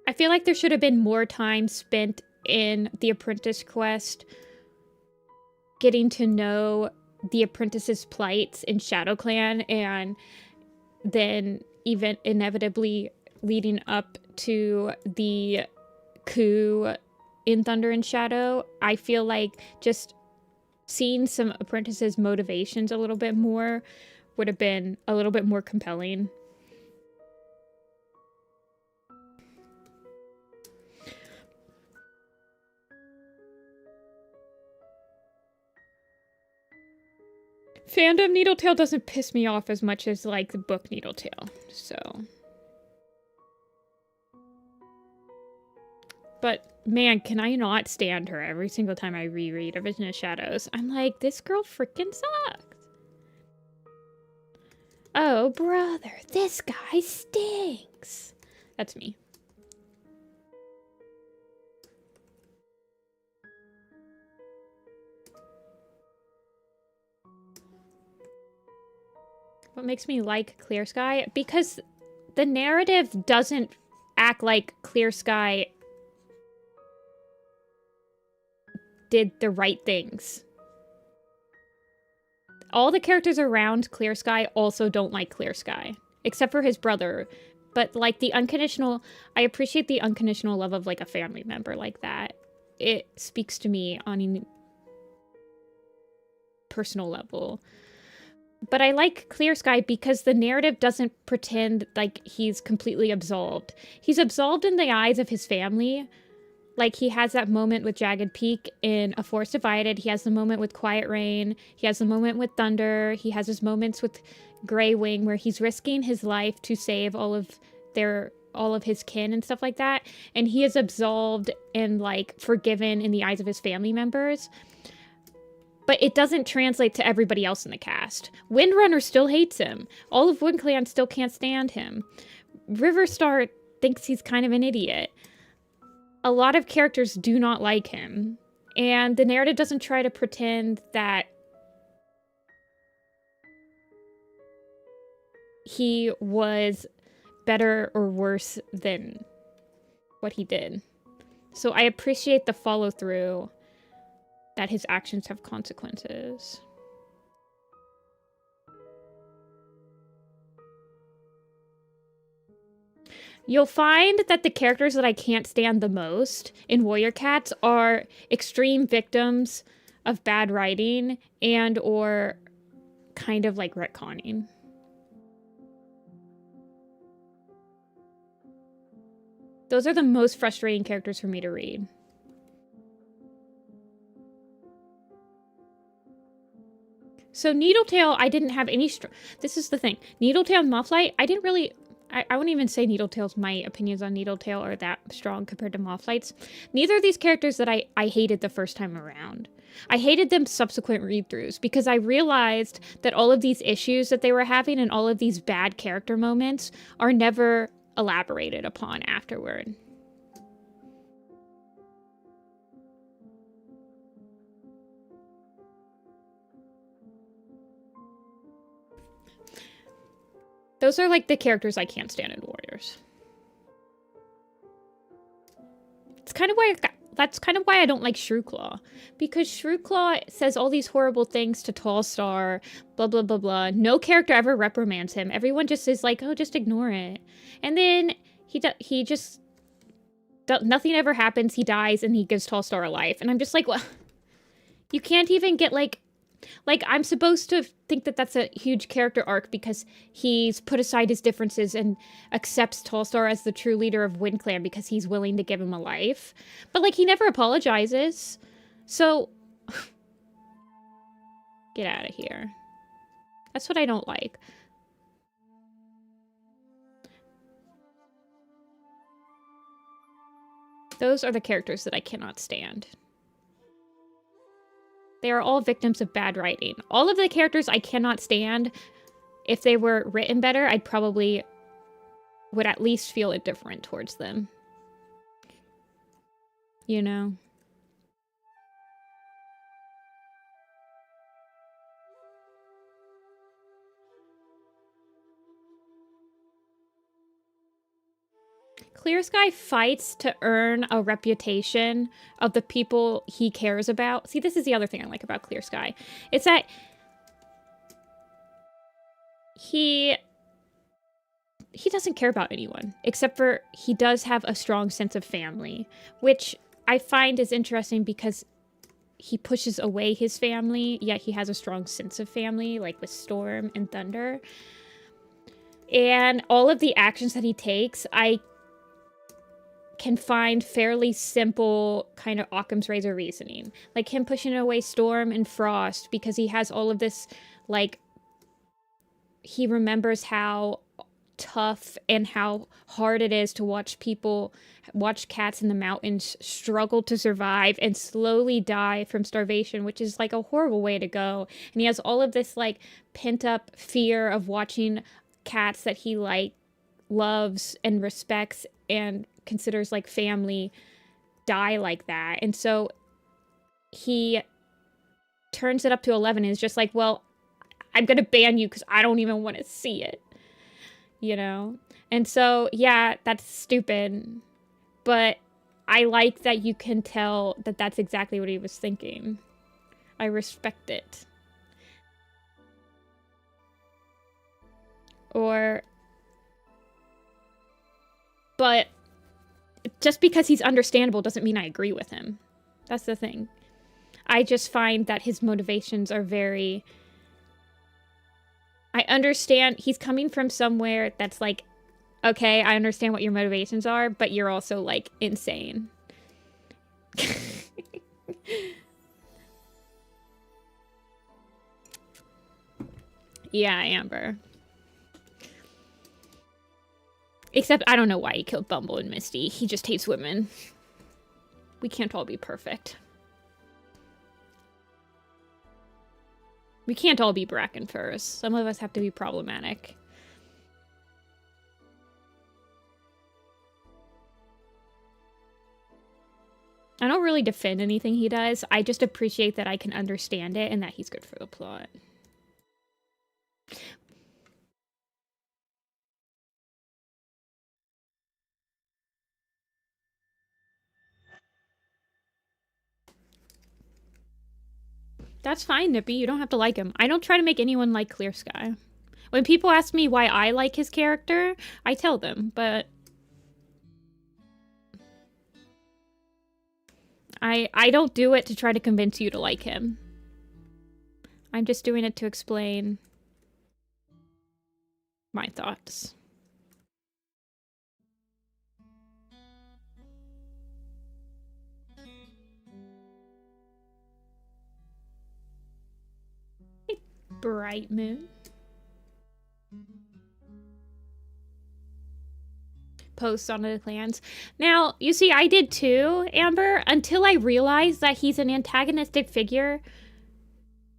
S1: I feel like there should have been more time spent in the apprentice quest getting to know the apprentice's plights in ShadowClan, and then even inevitably leading up to the coup in Thunder and Shadow. I feel like just seeing some apprentices' motivations a little bit more would have been a little bit more compelling. Fandom Needletail doesn't piss me off as much as, like, the book Needletail, so... But, man, can I not stand her every single time I reread A Vision of Shadows? I'm like, this girl freaking sucks. Oh, brother, this guy stinks. That's me. What makes me like Clear Sky? Because the narrative doesn't act like Clear Sky did the right things. All the characters around Clear Sky also don't like Clear Sky, except for his brother. But, like, the unconditional... I appreciate the unconditional love of, like, a family member like that. It speaks to me on a personal level. But I like Clear Sky because the narrative doesn't pretend like he's completely absolved. He's absolved in the eyes of his family. Like, he has that moment with Jagged Peak in A Force Divided. He has the moment with Quiet Rain. He has the moment with Thunder. He has his moments with Grey Wing where he's risking his life to save all of his kin and stuff like that. And he is absolved and, like, forgiven in the eyes of his family members. But it doesn't translate to everybody else in the cast. Windrunner still hates him. All of WindClan still can't stand him. Riverstar thinks he's kind of an idiot. A lot of characters do not like him. And the narrative doesn't try to pretend that he was better or worse than what he did. So I appreciate the follow-through that his actions have consequences. You'll find that the characters that I can't stand the most in Warrior Cats are extreme victims of bad writing and or kind of like retconning. Those are the most frustrating characters for me to read. So Needletail, I didn't have any... This is the thing. Needletail and Mothlight, I didn't really... I wouldn't even say Needletail's... My opinions on Needletail are that strong compared to Mothlight's. Neither of these characters that I hated the first time around. I hated them subsequent read-throughs because I realized that all of these issues that they were having and all of these bad character moments are never elaborated upon afterward. Those are like the characters I can't stand in Warriors. It's kind of why that's kind of why I don't like Shrewclaw. Because Shrewclaw says all these horrible things to Tallstar, blah, blah, blah, blah. No character ever reprimands him. Everyone just is like, oh, just ignore it. And then he just... Nothing ever happens. He dies and he gives Tallstar a life. And I'm just like, well... You can't even get like... Like, I'm supposed to think that that's a huge character arc because he's put aside his differences and accepts Tallstar as the true leader of Wind Clan because he's willing to give him a life. But, like, he never apologizes. So, get out of here. That's what I don't like. Those are the characters that I cannot stand. They are all victims of bad writing. All of the characters I cannot stand, if they were written better, I'd probably would at least feel indifferent towards them. You know? Clear Sky fights to earn a reputation of the people he cares about. See, this is the other thing I like about Clear Sky. It's that he doesn't care about anyone, except for he does have a strong sense of family, which I find is interesting because he pushes away his family, yet he has a strong sense of family, like with Storm and Thunder. And all of the actions that he takes, I can find fairly simple kind of Occam's razor reasoning. Like him pushing away Storm and Frost because he has all of this, like, he remembers how tough and how hard it is to watch cats in the mountains struggle to survive and slowly die from starvation, which is like a horrible way to go. And he has all of this like pent up fear of watching cats that he like loves and respects and considers like family die like that. And so he turns it up to 11 and is just like, well, I'm gonna ban you because I don't even want to see it, you know? And so, yeah, that's stupid, but I like that you can tell that that's exactly what he was thinking. I respect it. But just because he's understandable doesn't mean I agree with him. That's the thing. I just find that his motivations are very... I understand he's coming from somewhere that's like, okay, I understand what your motivations are, but you're also like insane. Yeah, Amber. Except I don't know why he killed Bumble and Misty. He just hates women. We can't all be perfect. We can't all be Brackenfurs. Some of us have to be problematic. I don't really defend anything he does. I just appreciate that I can understand it and that he's good for the plot. That's fine, Nippy. You don't have to like him. I don't try to make anyone like Clear Sky. When people ask me why I like his character, I tell them, but I don't do it to try to convince you to like him. I'm just doing it to explain my thoughts. Bright moon. Posts on the clans. Now, you see, I did too, Amber, until I realized that he's an antagonistic figure.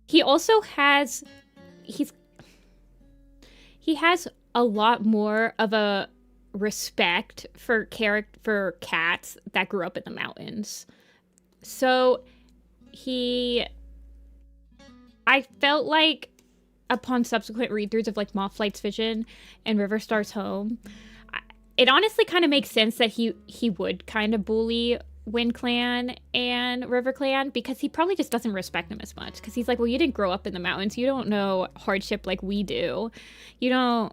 S1: He also has... He has a lot more of a respect for cats that grew up in the mountains. So, I felt like upon subsequent read-throughs of like Mothlight's Vision and Riverstar's Home, it honestly kind of makes sense that he would kind of bully Wind Clan and River Clan because he probably just doesn't respect them as much. Because he's like, well, you didn't grow up in the mountains. You don't know hardship like we do. You don't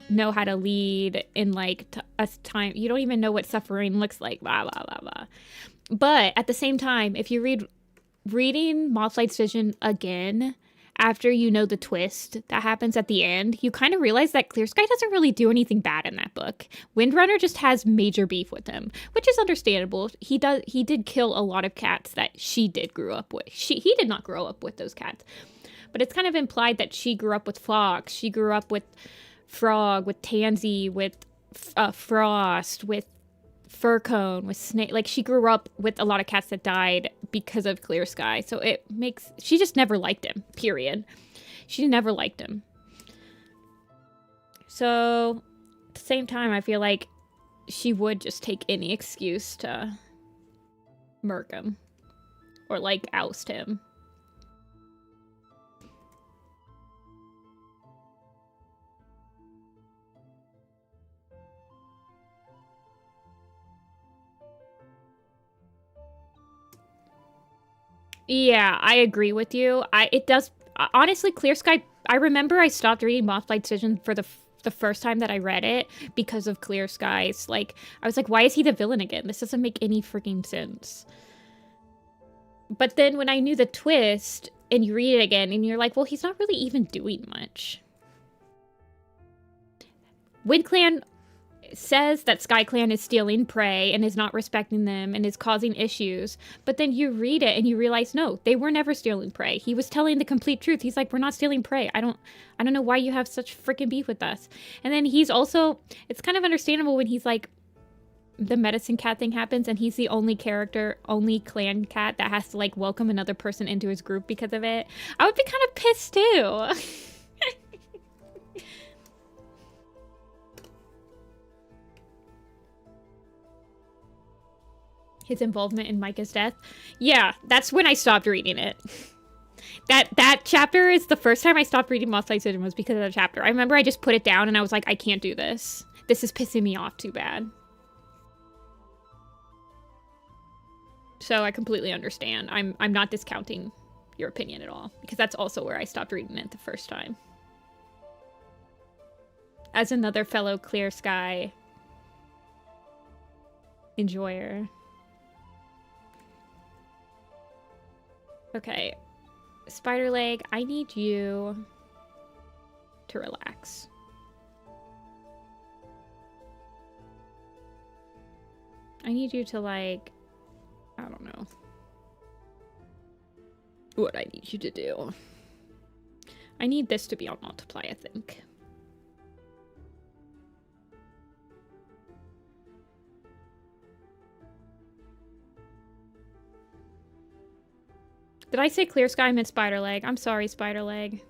S1: know how to lead in like a time. You don't even know what suffering looks like. Blah, blah, blah, blah. But at the same time, if you're reading Mothlight's Vision again, after you know the twist that happens at the end, you kind of realize that Clear Sky doesn't really do anything bad in that book. Windrunner just has major beef with him, which is understandable. He did kill a lot of cats that she did grow up with. He did not grow up with those cats. But it's kind of implied that she grew up with Fox, she grew up with Frog, with Tansy, with Frost, with Furcone, with Snake. Like, she grew up with a lot of cats that died because of Clear Sky. So it makes... She just never liked him, period. She never liked him. So, at the same time, I feel like she would just take any excuse to murk him. Or, like, oust him. Yeah, I agree with you. It does... Honestly, Clear Sky... I remember I stopped reading Mothlight's Vision for the first time that I read it because of Clear Skies. Like, I was like, why is he the villain again? This doesn't make any freaking sense. But then when I knew the twist, and you read it again, and you're like, well, he's not really even doing much. Wind Clan says that Sky Clan is stealing prey and is not respecting them and is causing issues. But then you read it and you realize, no, they were never stealing prey. He was telling the complete truth. He's like, we're not stealing prey. I don't know why you have such freaking beef with us. And then he's also, it's kind of understandable when he's like, the medicine cat thing happens and he's the only clan cat that has to like welcome another person into his group because of it. I would be kind of pissed too. His involvement in Micah's death. Yeah, that's when I stopped reading it. That chapter is the first time I stopped reading Mothlight's Vision was because of that chapter. I remember I just put it down and I was like, I can't do this. This is pissing me off too bad. So I completely understand. I'm not discounting your opinion at all because that's also where I stopped reading it the first time. As another fellow Clear Sky enjoyer. Okay, Spiderleg, I need you to relax. I need you to, like, I don't know what I need you to do. I need this to be on multiply, I think. Did I say Clear Sky? I meant Spiderleg. I'm sorry, Spiderleg.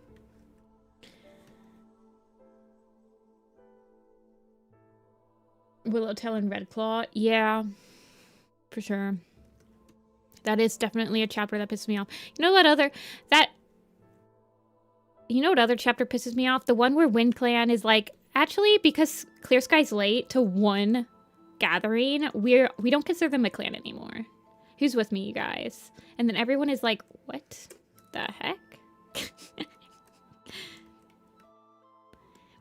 S1: Willowtail and Redclaw? Yeah, for sure. That is definitely a chapter that pisses me off. You know what other chapter pisses me off? The one where Wind Clan is like, actually, because Clear Sky's late to one gathering, we don't consider them a clan anymore. Who's with me, you guys? And then everyone is like, what the heck?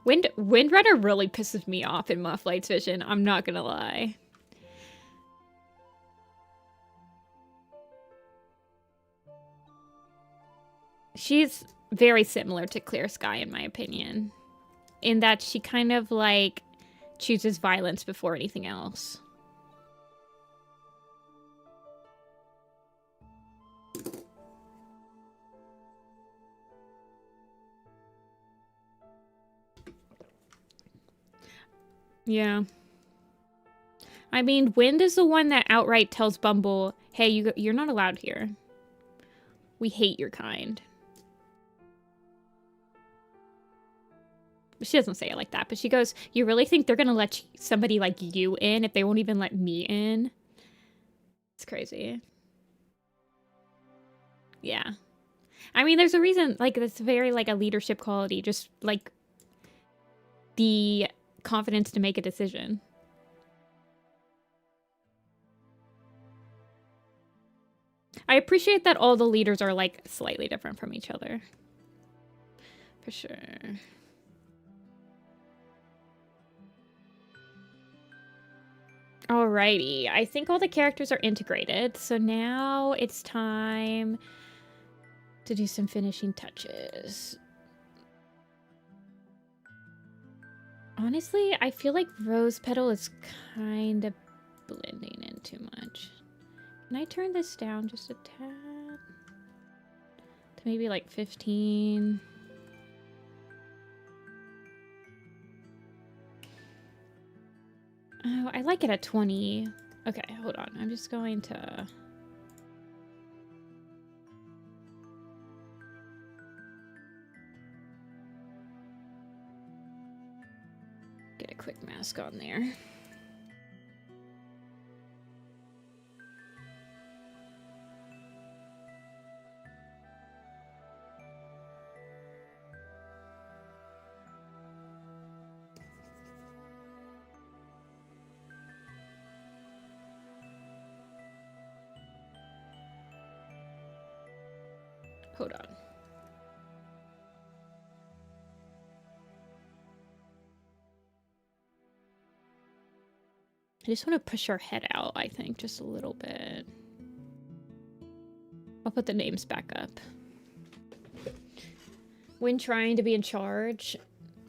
S1: Windrunner really pisses me off in Mufflight's vision. I'm not gonna lie. She's very similar to Clear Sky, in my opinion, in that she kind of like chooses violence before anything else. Yeah. I mean, Wind is the one that outright tells Bumble, hey, you're not allowed here. We hate your kind. She doesn't say it like that, but she goes, you really think they're gonna let somebody like you in if they won't even let me in? It's crazy. Yeah. I mean, there's a reason, like, that's very, like, a leadership quality. Just, like, the confidence to make a decision. I appreciate that all the leaders are, like, slightly different from each other. For sure. Alrighty, I think all the characters are integrated, so now it's time to do some finishing touches. Honestly, I feel like Rose Petal is kind of blending in too much. Can I turn this down just a tad? To maybe like 15. Oh, I like it at 20. Okay, hold on. I'm just going to... get a quick mask on there. Hold on. I just want to push her head out, I think, just a little bit. I'll put the names back up. When trying to be in charge,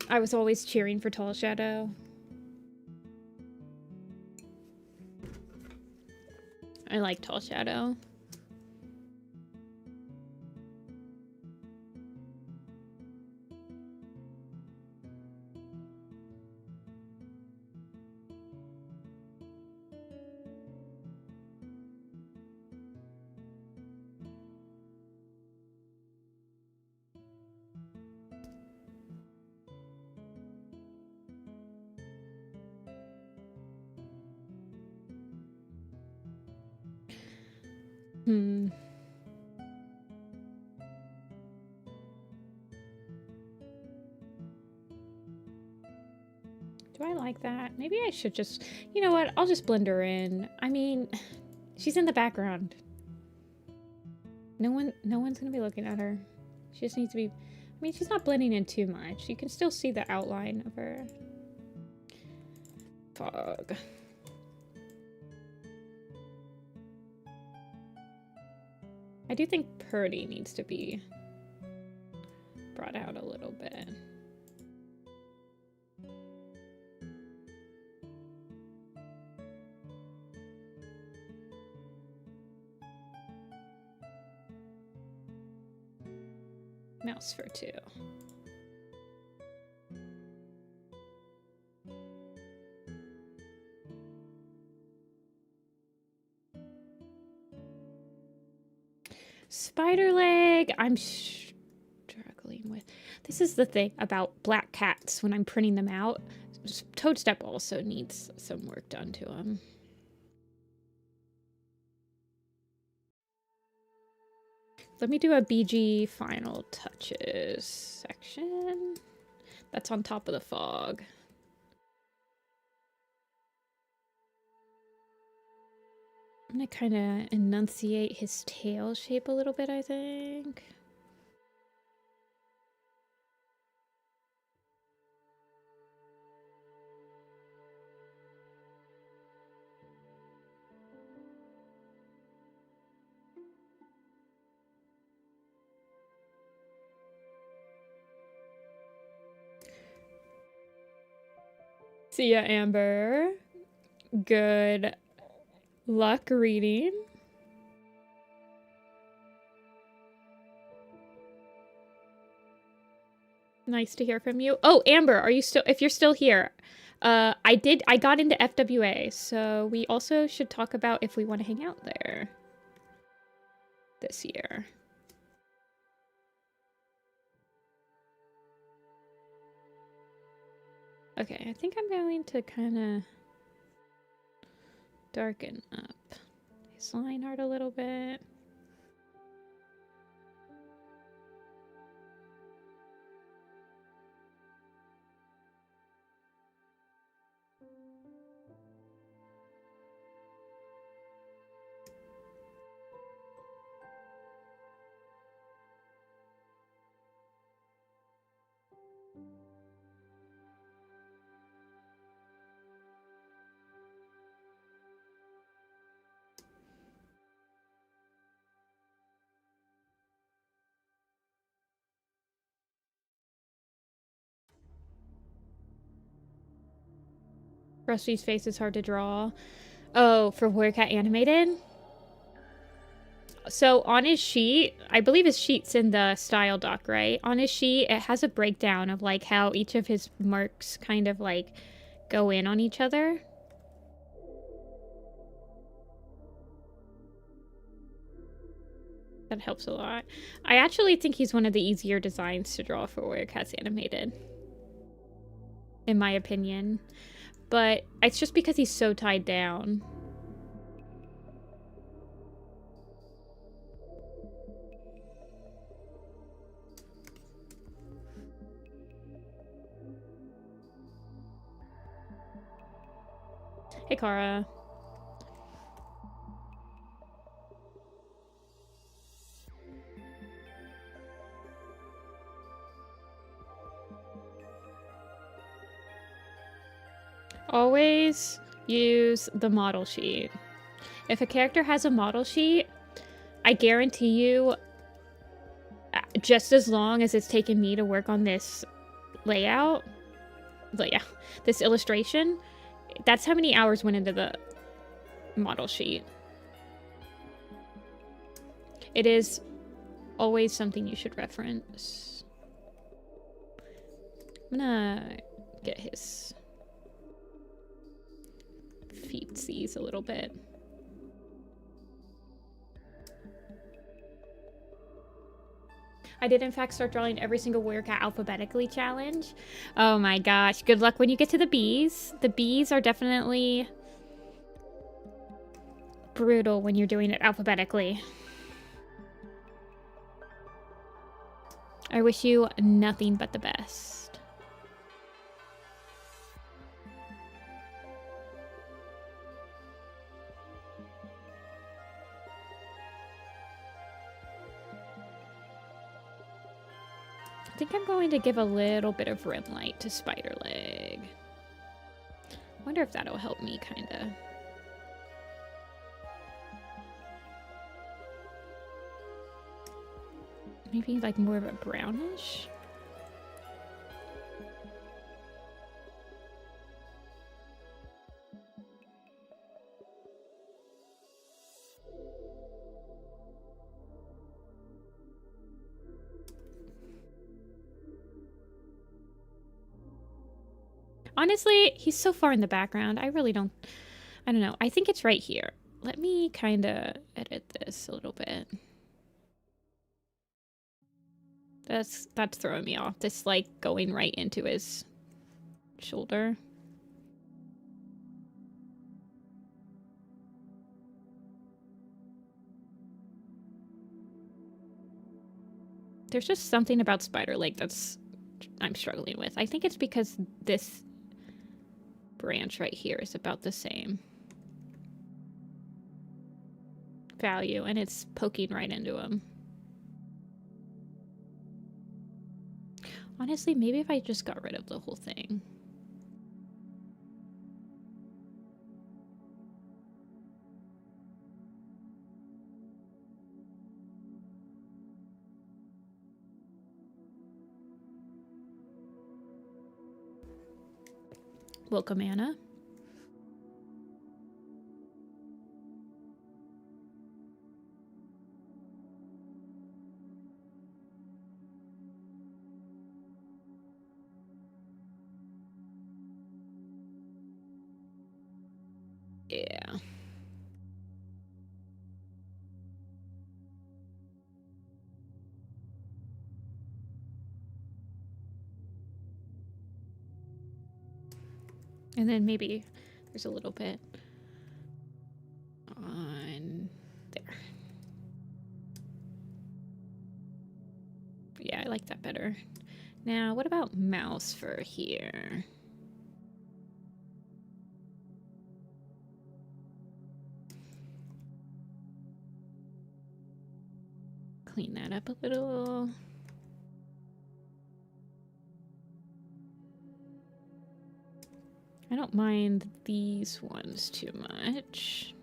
S1: I was always cheering for Tall Shadow. I like Tall Shadow. Do I like that? Maybe I should just... You know what? I'll just blend her in. I mean, she's in the background. No one's gonna be looking at her. She just needs to be... I mean, she's not blending in too much. You can still see the outline of her. Fog. I do think Purdy needs to be brought out a little bit. Mouse for 2. Spider leg, I'm struggling with. This is the thing about black cats when I'm printing them out. Toadstep also needs some work done to them. Let me do a BG final touches section. That's on top of the fog. I'm gonna kind of enunciate his tail shape a little bit, I think. See ya, Amber. Good luck reading. Nice to hear from you. Oh, Amber, are you still, if you're still here, I got into FWA, so we also should talk about if we want to hang out there this year. Okay, I think I'm going to kind of darken up his line art a little bit. Rusty's face is hard to draw. Oh, for Warrior Animated? So on his sheet, I believe his sheet's in the style doc, right? On his sheet, it has a breakdown of like how each of his marks kind of like go in on each other. That helps a lot. I actually think he's one of the easier designs to draw for Warrior Cats Animated, in my opinion. But it's just because he's so tied down. Hey, Kara. Always use the model sheet. If a character has a model sheet, I guarantee you, just as long as it's taken me to work on this layout, this illustration, that's how many hours went into the model sheet. It is always something you should reference. I'm gonna get his feetsies a little bit. I did in fact start drawing every single Warrior Cat alphabetically challenge. Oh my gosh, good luck when you get to the bees. The bees are definitely brutal when you're doing it alphabetically. I wish you nothing but the best. I think I'm going to give a little bit of rim light to Spider Leg. Wonder if that'll help me, kinda. Maybe like more of a brownish? Honestly, he's so far in the background. I don't know. I think it's right here. Let me kind of edit this a little bit. That's throwing me off. This like going right into his shoulder. There's just something about Spider Lake I'm struggling with. I think it's because this branch right here is about the same value, and it's poking right into him. Honestly, maybe if I just got rid of the whole thing. Welcome, Anna. Yeah. And then maybe there's a little bit on there. Yeah, I like that better. Now, what about mouse for here? Clean that up a little. I don't mind these ones too much.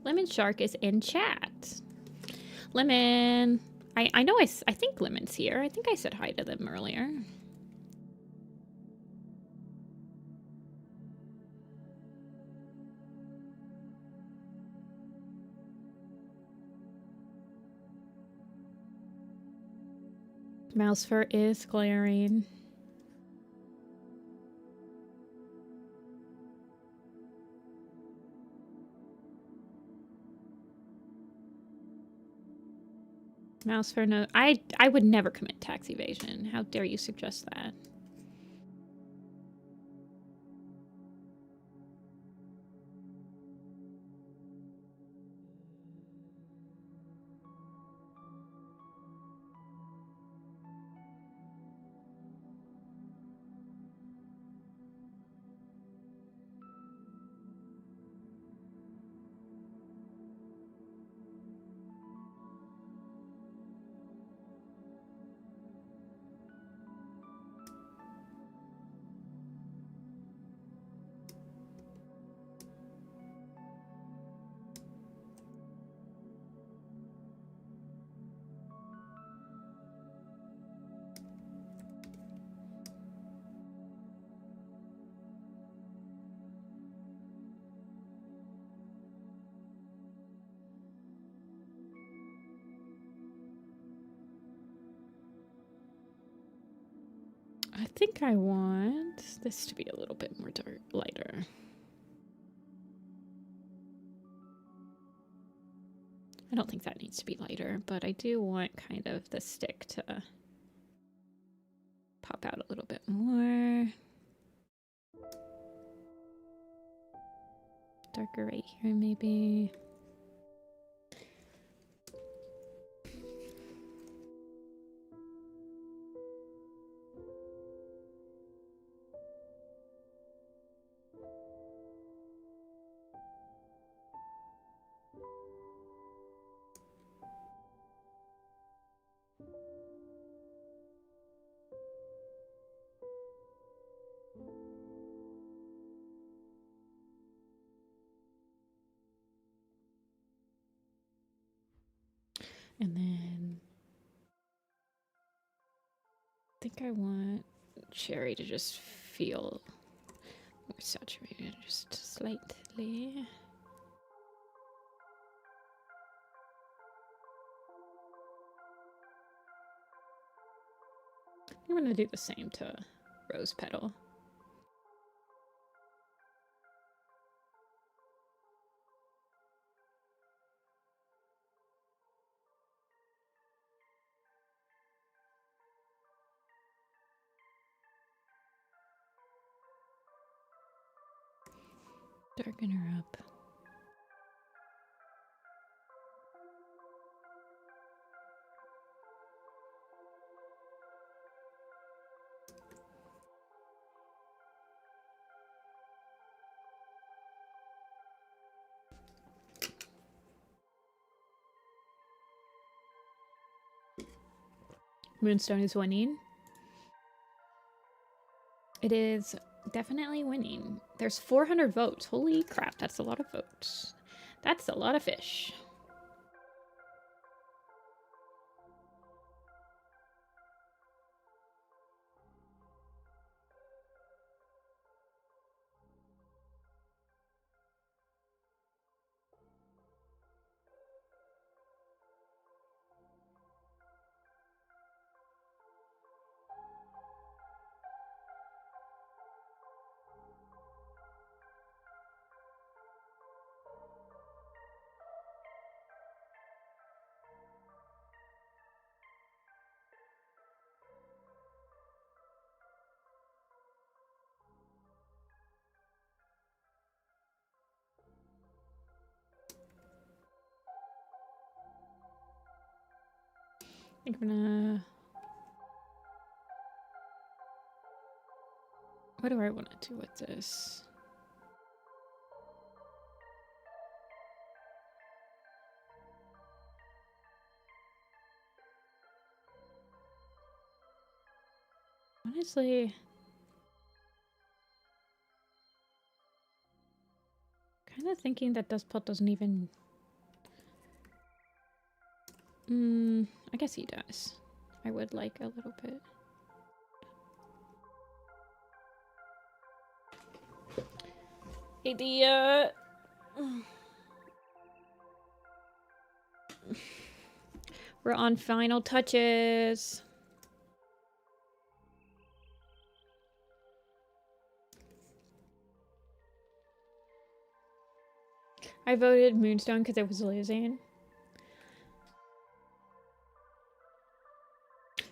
S1: Lemon Shark is in chat. Lemon. I know I think Lemon's here. I think I said hi to them earlier. Mouse fur is glaring. Mouse fur no. I would never commit tax evasion. How dare you suggest that? I think I want this to be a little bit more lighter. I don't think that needs to be lighter, but I do want kind of the stick to pop out a little bit more. Darker right here, maybe. And then I think I want cherry to just feel more saturated, just slightly. I'm gonna do the same to rose petal. Darken her up. Moonstone is winning. It is definitely winning. There's 400 votes. Holy crap, that's a lot of votes. That's a lot of fish. I think I'm gonna... What do I want to do with this? Honestly, kind of thinking that Dust Pot doesn't even... I guess he does. I would like a little bit. Hey, we're on final touches. I voted Moonstone because it was losing.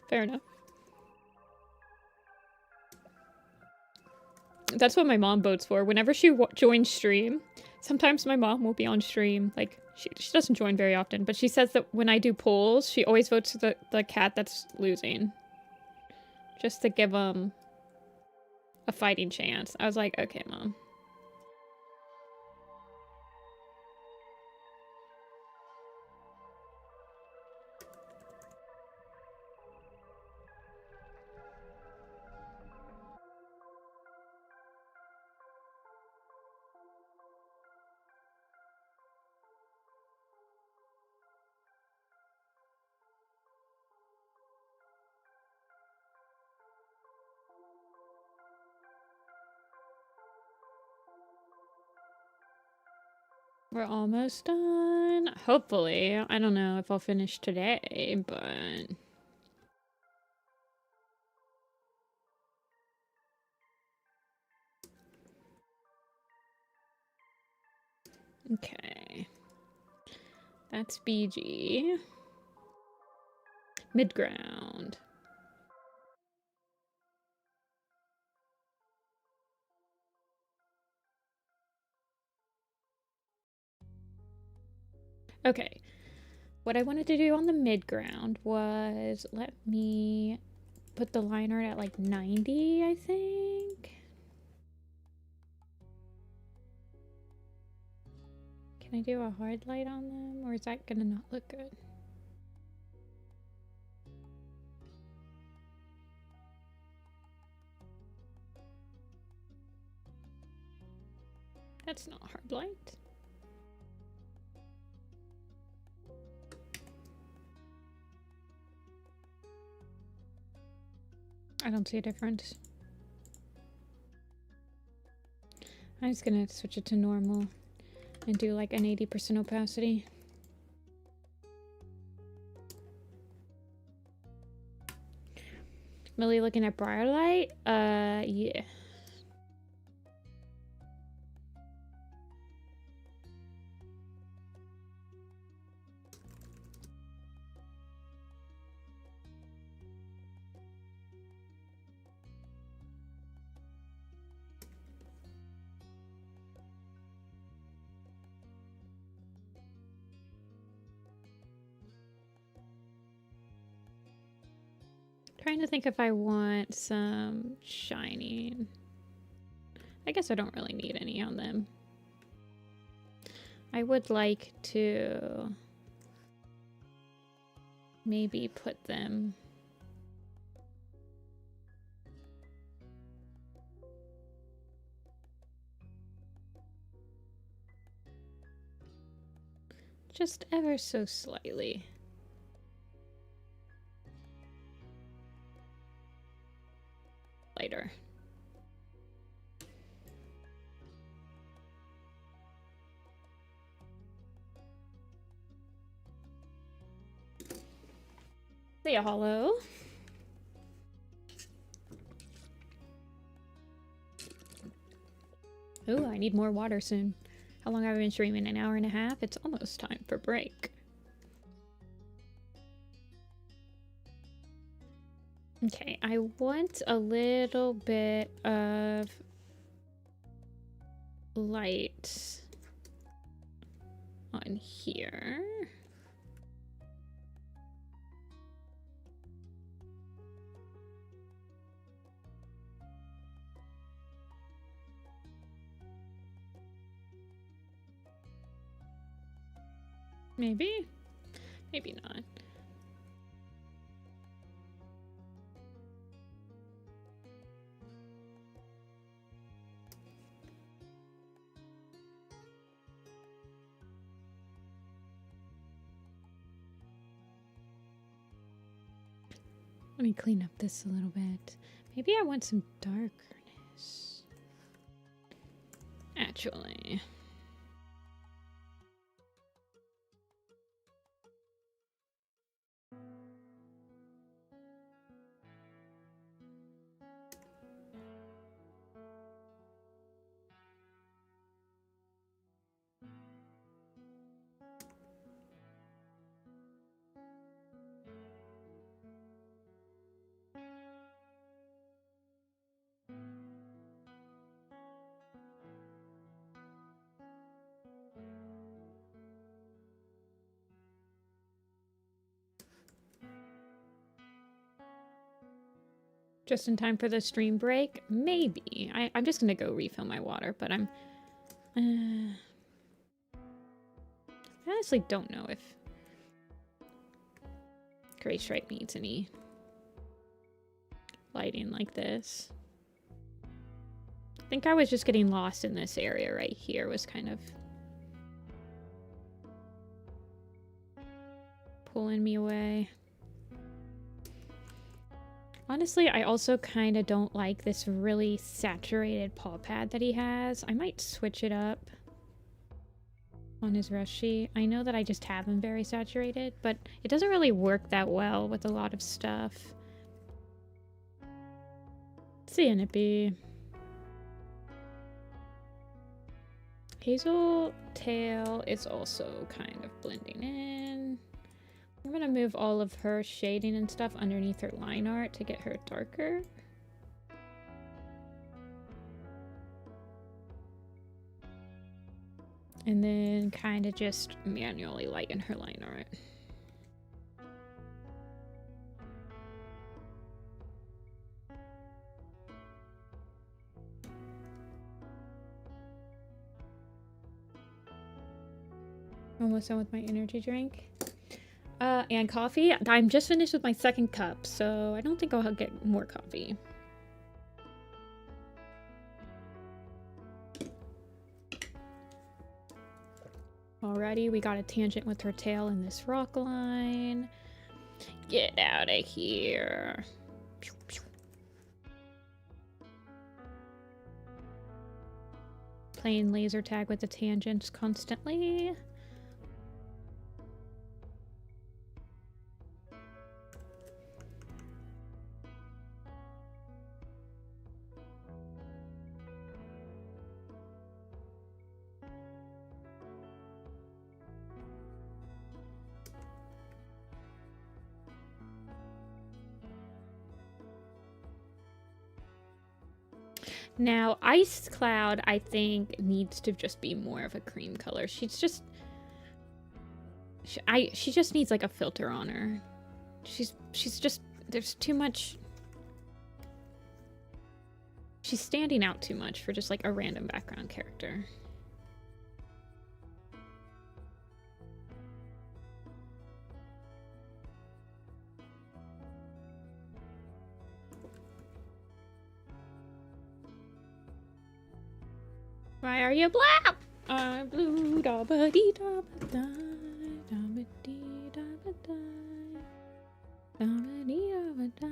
S1: Fair enough. That's what my mom votes for. Whenever she joins stream, sometimes my mom will be on stream. Like, she doesn't join very often, but she says that when I do polls, she always votes for the cat that's losing. Just to give them a fighting chance. I was like, okay, Mom. We're almost done. Hopefully. I don't know if I'll finish today, but... Okay. That's BG. Mid-ground. Okay. What I wanted to do on the mid-ground was let me put the line art at like 90, I think. Can I do a hard light on them, or is that gonna not look good? That's not hard light. I don't see a difference. I'm just gonna switch it to normal and do like an 80% opacity. Millie looking at Briarlight? Yeah. Trying to think if I want some shining. I guess I don't really need any on them. I would like to maybe put them just ever so slightly. Lighter. Say a hello. Oh, I need more water soon. How long have I been streaming? An hour and a half? It's almost time for break. Okay, I want a little bit of light on here. Maybe? Maybe not. Let me clean up this a little bit. Maybe I want some darkness. Actually. Just in time for the stream break? Maybe. I'm just gonna go refill my water, but I'm... I honestly don't know if Gray Stripe needs any lighting like this. I think I was just getting lost in this area right here, was kind of pulling me away. Honestly, I also kind of don't like this really saturated paw pad that he has. I might switch it up on his rush sheet. I know that I just have him very saturated, but it doesn't really work that well with a lot of stuff. See ya, Nippy. Hazel tail is also kind of blending in. I'm gonna move all of her shading and stuff underneath her line art to get her darker. And then kind of just manually lighten her line art. Almost done with my energy drink. And coffee. I'm just finished with my second cup, so I don't think I'll get more coffee. Alrighty, we got a tangent with her tail in this rock line. Get out of here. Pew, pew. Playing laser tag with the tangents constantly. Now, Ice Cloud, I think, needs to just be more of a cream color. She's just... She just needs, like, a filter on her. She's just There's too much. She's standing out too much for just like a random background character. Why are you black? I'm blue, da ba dee da ba da, da ba dee da ba da, da ba dee da ba da.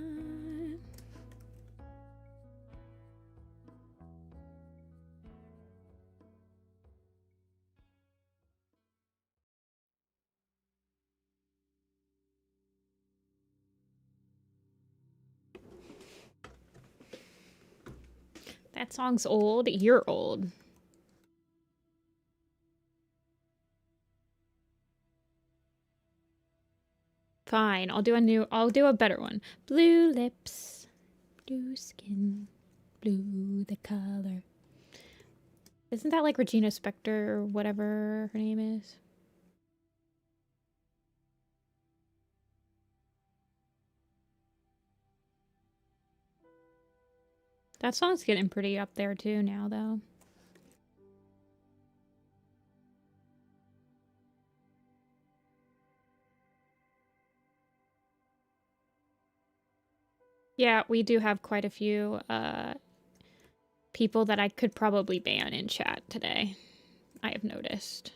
S1: That song's old. You're old. Fine, I'll do a better one. Blue lips, blue skin, blue the color. Isn't that like Regina Spektor or whatever her name is? That song's getting pretty up there too now, though. Yeah, we do have quite a few people that I could probably ban in chat today. I have noticed.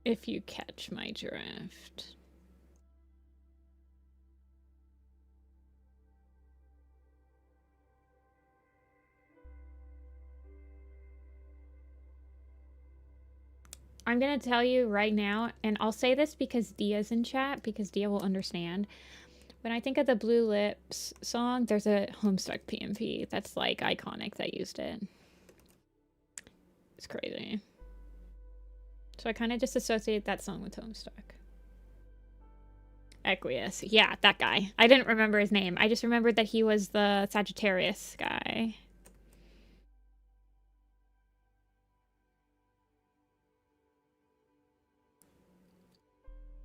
S1: If you catch my drift. I'm gonna tell you right now, and I'll say this because Dia's in chat, because Dia will understand. When I think of the Blue Lips song, there's a Homestuck PMP that's like iconic that used it. It's crazy. So I kind of just associate that song with Homestuck. Equius. Yeah, that guy. I didn't remember his name. I just remembered that he was the Sagittarius guy.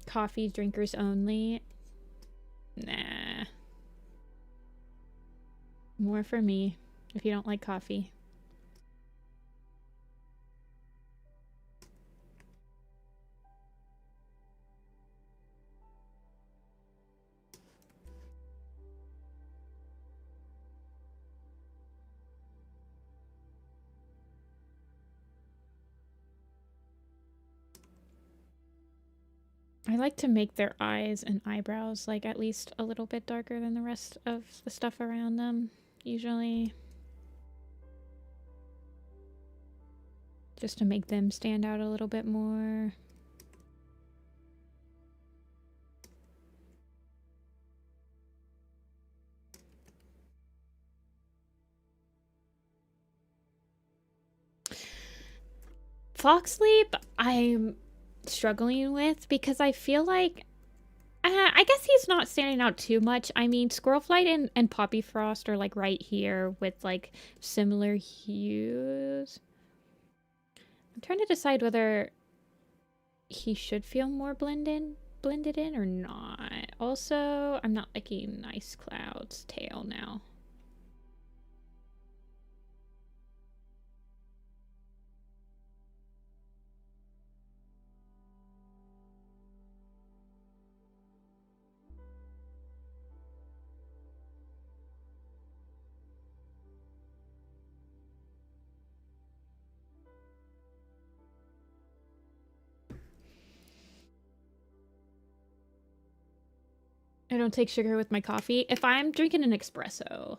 S1: Coffee drinkers only. Nah. More for me if you don't like coffee. I like to make their eyes and eyebrows like at least a little bit darker than the rest of the stuff around them, usually. Just to make them stand out a little bit more. Fox Sleep, I'm struggling with because I feel like I guess he's not standing out too much. I mean, Squirrel Flight and Poppy Frost are like right here with like similar hues. I'm trying to decide whether he should feel more blended in or not. Also, I'm not liking Nice Cloud's tail now. I don't take sugar with my coffee. If I'm drinking an espresso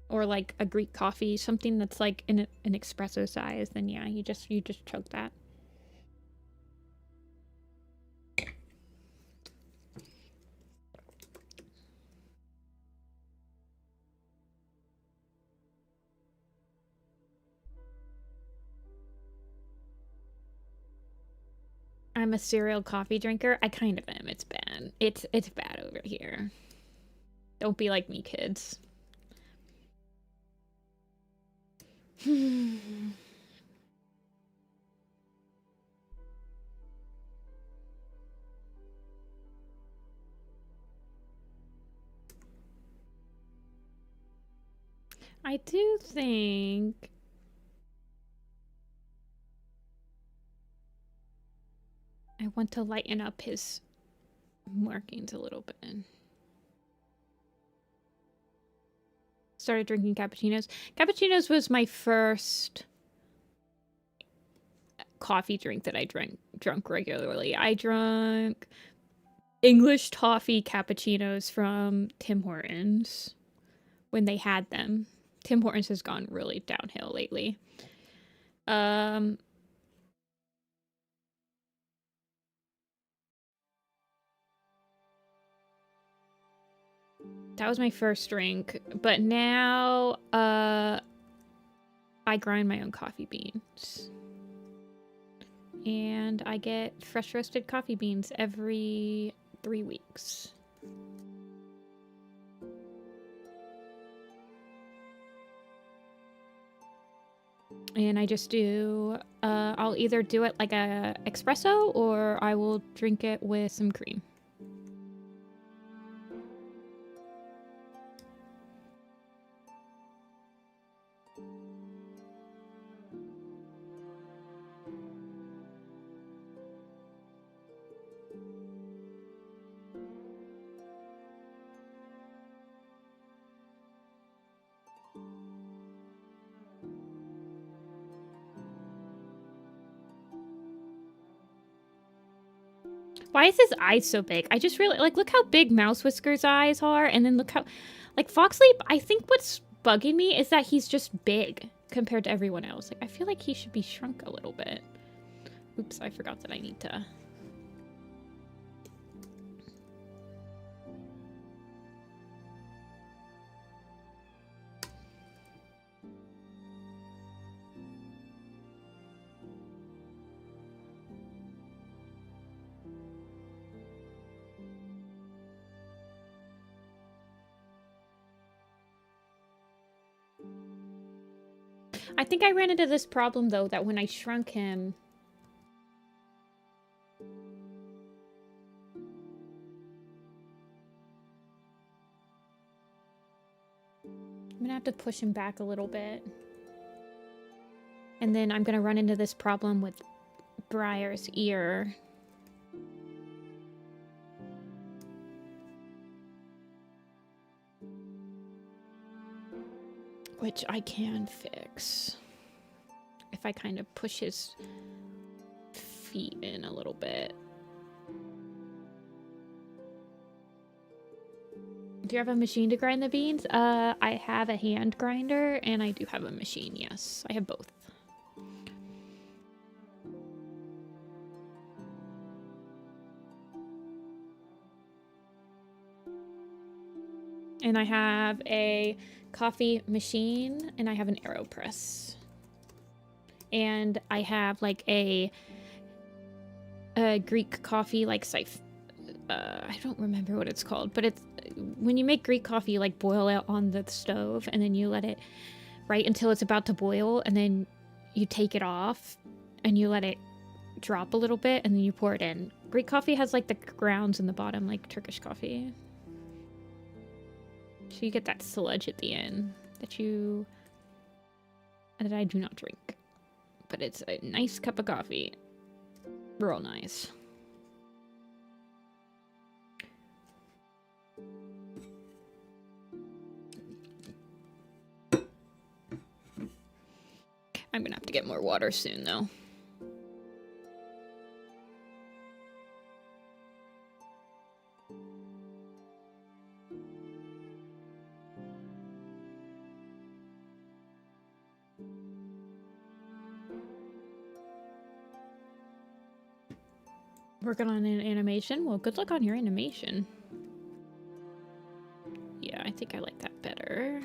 S1: or like a Greek coffee, something that's like an espresso size, then yeah, you just chug that. I'm a serial coffee drinker. I kind of am. It's bad. It's bad over here. Don't be like me, kids. I do think I want to lighten up his markings a little bit. Started drinking cappuccinos. Cappuccinos was my first coffee drink that I drunk regularly. I drank English toffee cappuccinos from Tim Hortons when they had them. Tim Hortons has gone really downhill lately. That was my first drink, but now I grind my own coffee beans. And I get fresh roasted coffee beans every 3 weeks. And I just do, I'll either do it like a espresso or I will drink it with some cream. Why is his eyes so big? I just really, like, look how big Mouse Whisker's eyes are, and then look how, like, Foxleap, I think what's bugging me is that he's just big compared to everyone else. Like, I feel like he should be shrunk a little bit. Oops, I forgot that I need to... I think I ran into this problem, though, that when I shrunk him... I'm gonna have to push him back a little bit. And then I'm gonna run into this problem with Briar's ear. Which I can fix. If I kind of push his feet in a little bit. Do you have a machine to grind the beans? I have a hand grinder and I do have a machine, yes. I have both. And I have a coffee machine and I have an AeroPress. And I have like a Greek coffee like siphon. I don't remember what it's called, but it's when you make Greek coffee, you like boil it on the stove and then you let it right until it's about to boil and then you take it off and you let it drop a little bit and then you pour it in. Greek coffee has like the grounds in the bottom like Turkish coffee. So you get that sludge at the end that I do not drink. But it's a nice cup of coffee. Real nice. I'm gonna have to get more water soon, though. Working on an animation? Well, good luck on your animation. Yeah, I think I like that better.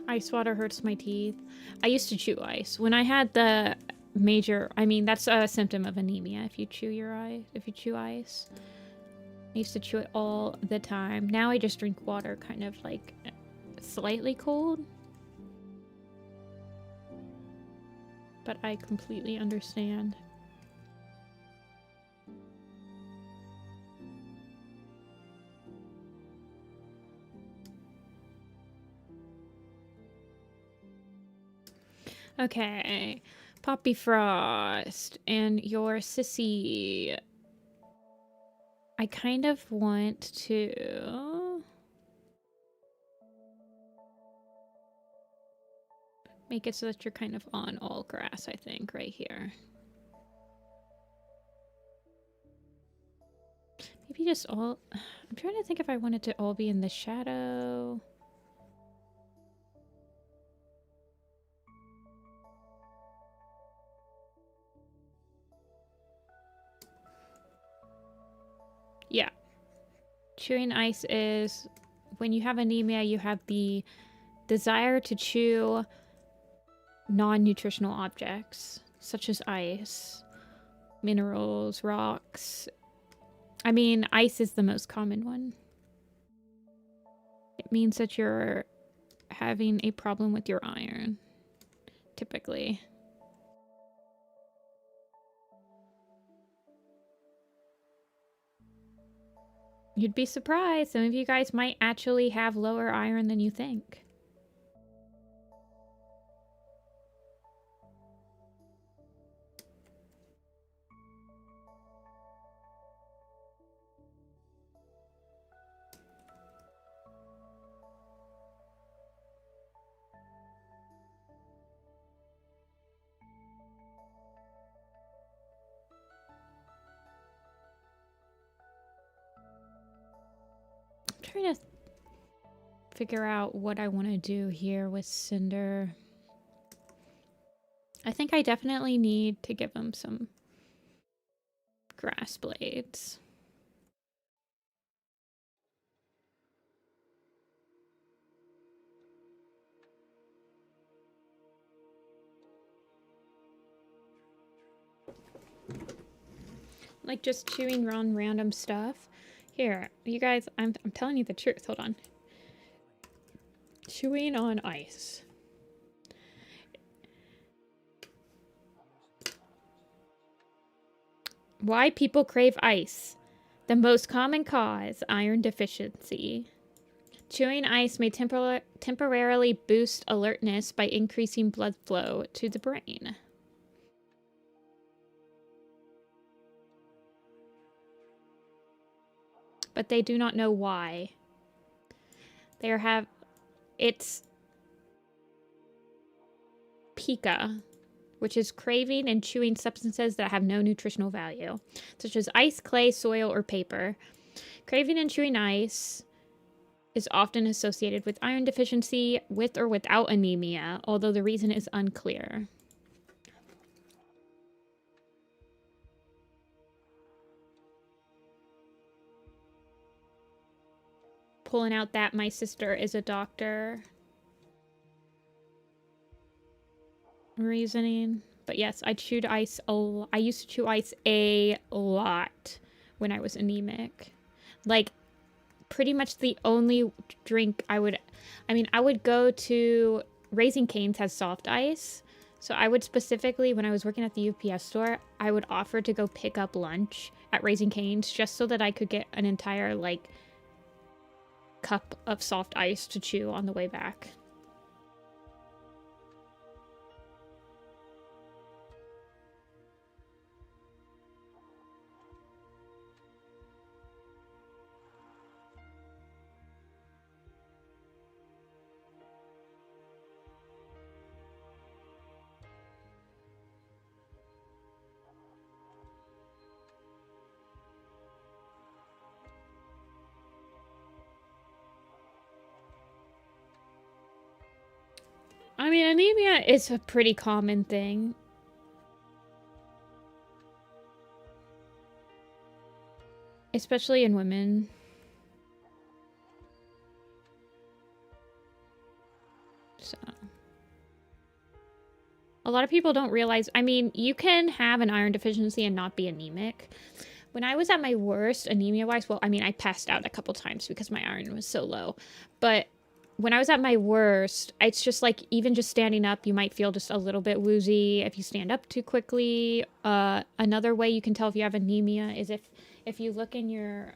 S1: Ice water hurts my teeth. I used to chew ice. When I had the major, I mean, that's a symptom of anemia if you chew your ice, if you chew ice. I used to chew it all the time. Now I just drink water kind of like slightly cold. But I completely understand. Okay, Poppy Frost and your sissy. I kind of want to make it so that you're kind of on all grass, I think, right here. Maybe just all... I'm trying to think if I wanted to all be in the shadow. Yeah. Chewing ice is when you have anemia, you have the desire to chew non-nutritional objects, such as ice, minerals, rocks. I mean, ice is the most common one. It means that you're having a problem with your iron, typically. You'd be surprised. Some of you guys might actually have lower iron than you think. I'm trying to figure out what I want to do here with Cinder. I think I definitely need to give him some grass blades. Like just chewing on random stuff. Here, you guys, I'm telling you the truth. Hold on. Chewing on ice. Why people crave ice. The most common cause, iron deficiency. Chewing ice may temporarily boost alertness by increasing blood flow to the brain. But they do not know why. It's pica, which is craving and chewing substances that have no nutritional value, such as ice, clay, soil, or paper. Craving and chewing ice is often associated with iron deficiency with or without anemia, although the reason is unclear. Pulling out that my sister is a doctor reasoning. But yes, I chewed ice I used to chew ice a lot when I was anemic. Like, pretty much the only drink I would go to Raising Cane's has soft ice. So I would specifically, when I was working at the UPS store, I would offer to go pick up lunch at Raising Cane's just so that I could get an entire, like, cup of soft ice to chew on the way back. I mean, anemia is a pretty common thing. Especially in women. So a lot of people don't realize, I mean, you can have an iron deficiency and not be anemic. When I was at my worst anemia-wise, well, I mean, I passed out a couple times because my iron was so low. But when I was at my worst, it's just like, even just standing up, you might feel just a little bit woozy if you stand up too quickly. Another way you can tell if you have anemia is if you look in your,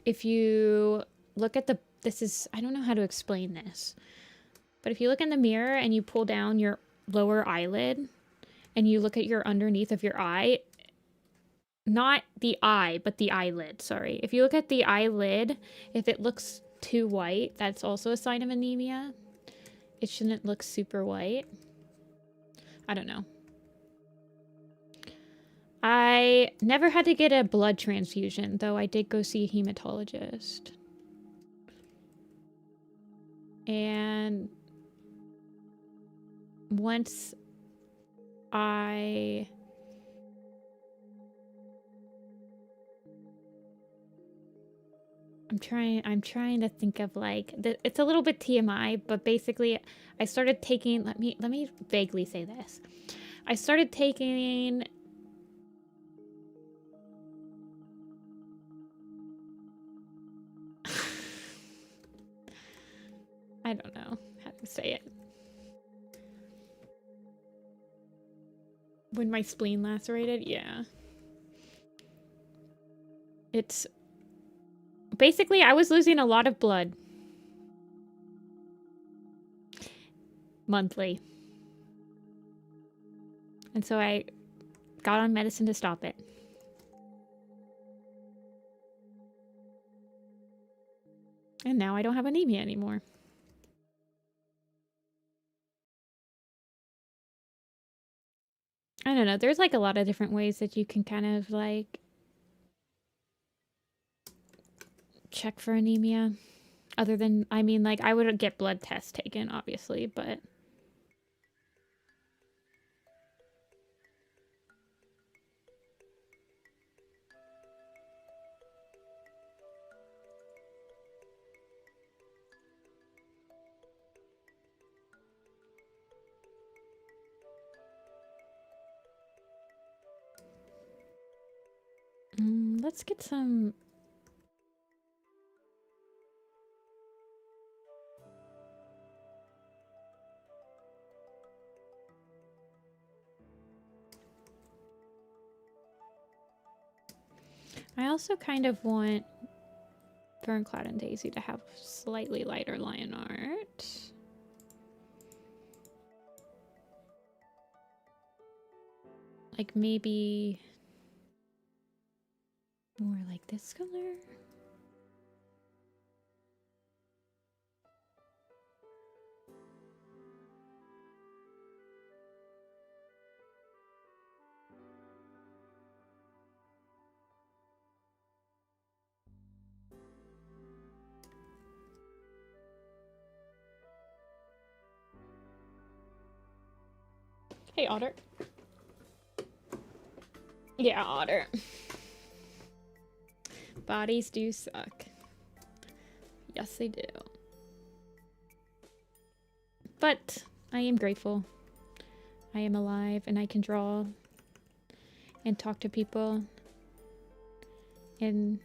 S1: if you look at the, this is, I don't know how to explain this. But if you look in the mirror and you pull down your lower eyelid and you look at your underneath of your eye, not the eye, but the eyelid, sorry. If you look at the eyelid, if it looks too white, that's also a sign of anemia. It shouldn't look super white. I don't know. I never had to get a blood transfusion, though I did go see a hematologist. And once I'm trying to think of like it's a little bit TMI, but basically I started taking, let me vaguely say this. I started taking I don't know how to say it. When my spleen lacerated, yeah. It's basically, I was losing a lot of blood. Monthly. And so I got on medicine to stop it. And now I don't have anemia anymore. I don't know. There's like a lot of different ways that you can kind of like check for anemia. Other than, I mean, like I would get blood tests taken, obviously, but let's get some. I also kind of want Ferncloud and Daisy to have slightly lighter lion art. Like maybe more like this color. Hey, Otter. Yeah, Otter. Bodies do suck. Yes, they do. But I am grateful. I am alive and I can draw and talk to people. And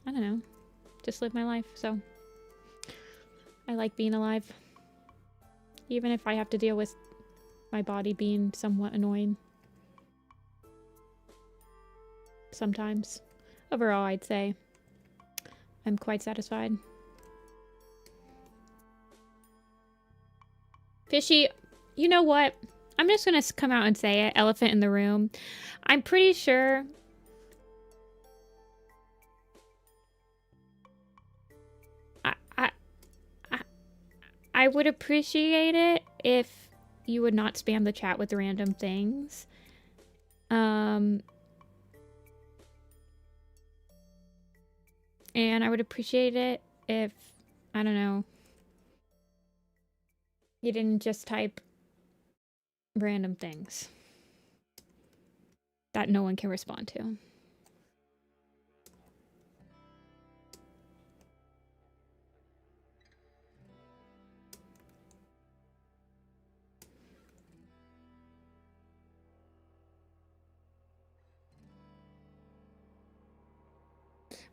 S1: I don't know, just live my life. So I like being alive. Even if I have to deal with my body being somewhat annoying. Sometimes. Overall, I'd say I'm quite satisfied. Fishy, you know what? I'm just gonna come out and say it. Elephant in the room. I'm pretty sure I would appreciate it if you would not spam the chat with random things. And I would appreciate it if, I don't know, you didn't just type random things that no one can respond to.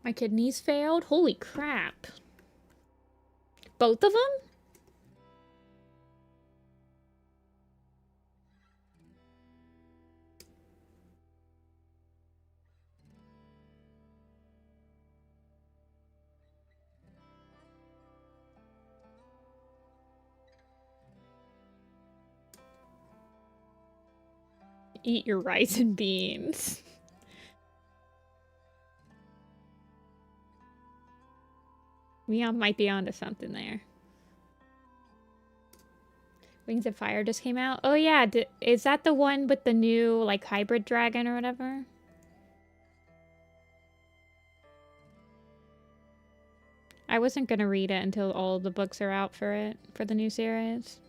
S1: My kidneys failed? Holy crap. Both of them? Eat your rice and beans. We might be onto something there. Wings of Fire just came out. Oh yeah, is that the one with the new like hybrid dragon or whatever? I wasn't gonna read it until all the books are out for it, for the new series.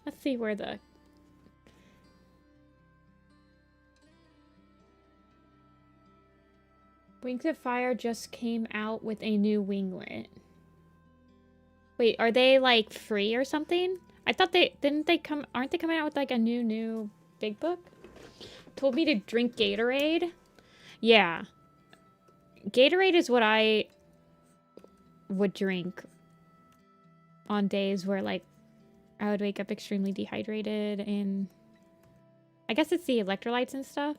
S1: Let's see where the... Wings of Fire just came out with a new winglet. Wait, are they like free or something? I thought aren't they coming out with like a new big book? Told me to drink Gatorade. Yeah. Gatorade is what I would drink on days where like I would wake up extremely dehydrated, and I guess it's the electrolytes and stuff.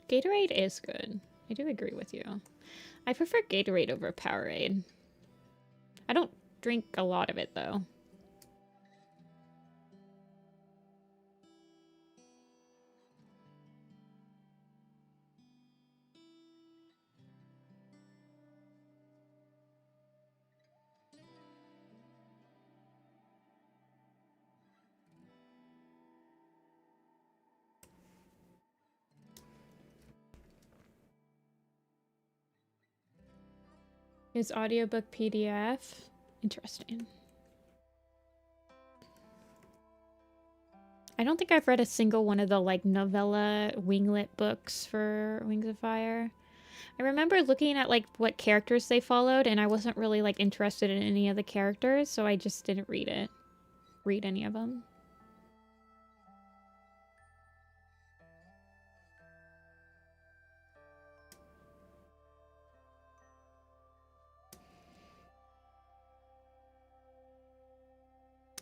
S1: Gatorade is good. I do agree with you. I prefer Gatorade over Powerade. I don't drink a lot of it though. Is audiobook PDF? Interesting. I don't think I've read a single one of the like novella winglet books for Wings of Fire. I remember looking at like what characters they followed, and I wasn't really like interested in any of the characters, so I just didn't read any of them.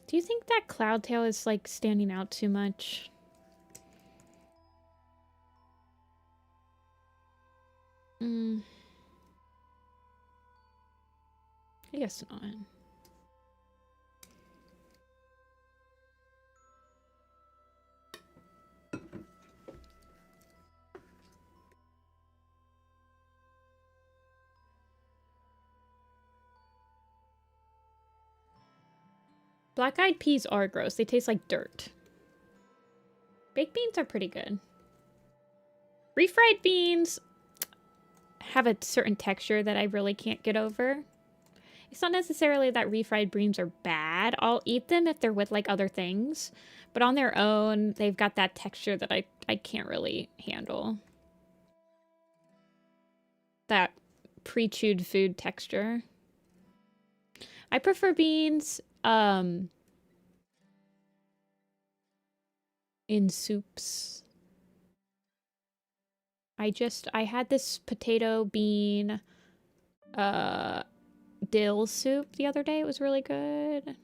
S1: Do you think that Cloudtail is like standing out too much? I guess not. Black-eyed peas are gross. They taste like dirt. Baked beans are pretty good. Refried beans have a certain texture that I really can't get over. It's not necessarily that refried beans are bad. I'll eat them if they're with like other things. But on their own, they've got that texture that I can't really handle. That pre-chewed food texture. I prefer beans in soups. I had this potato bean dill soup the other day. It was really good.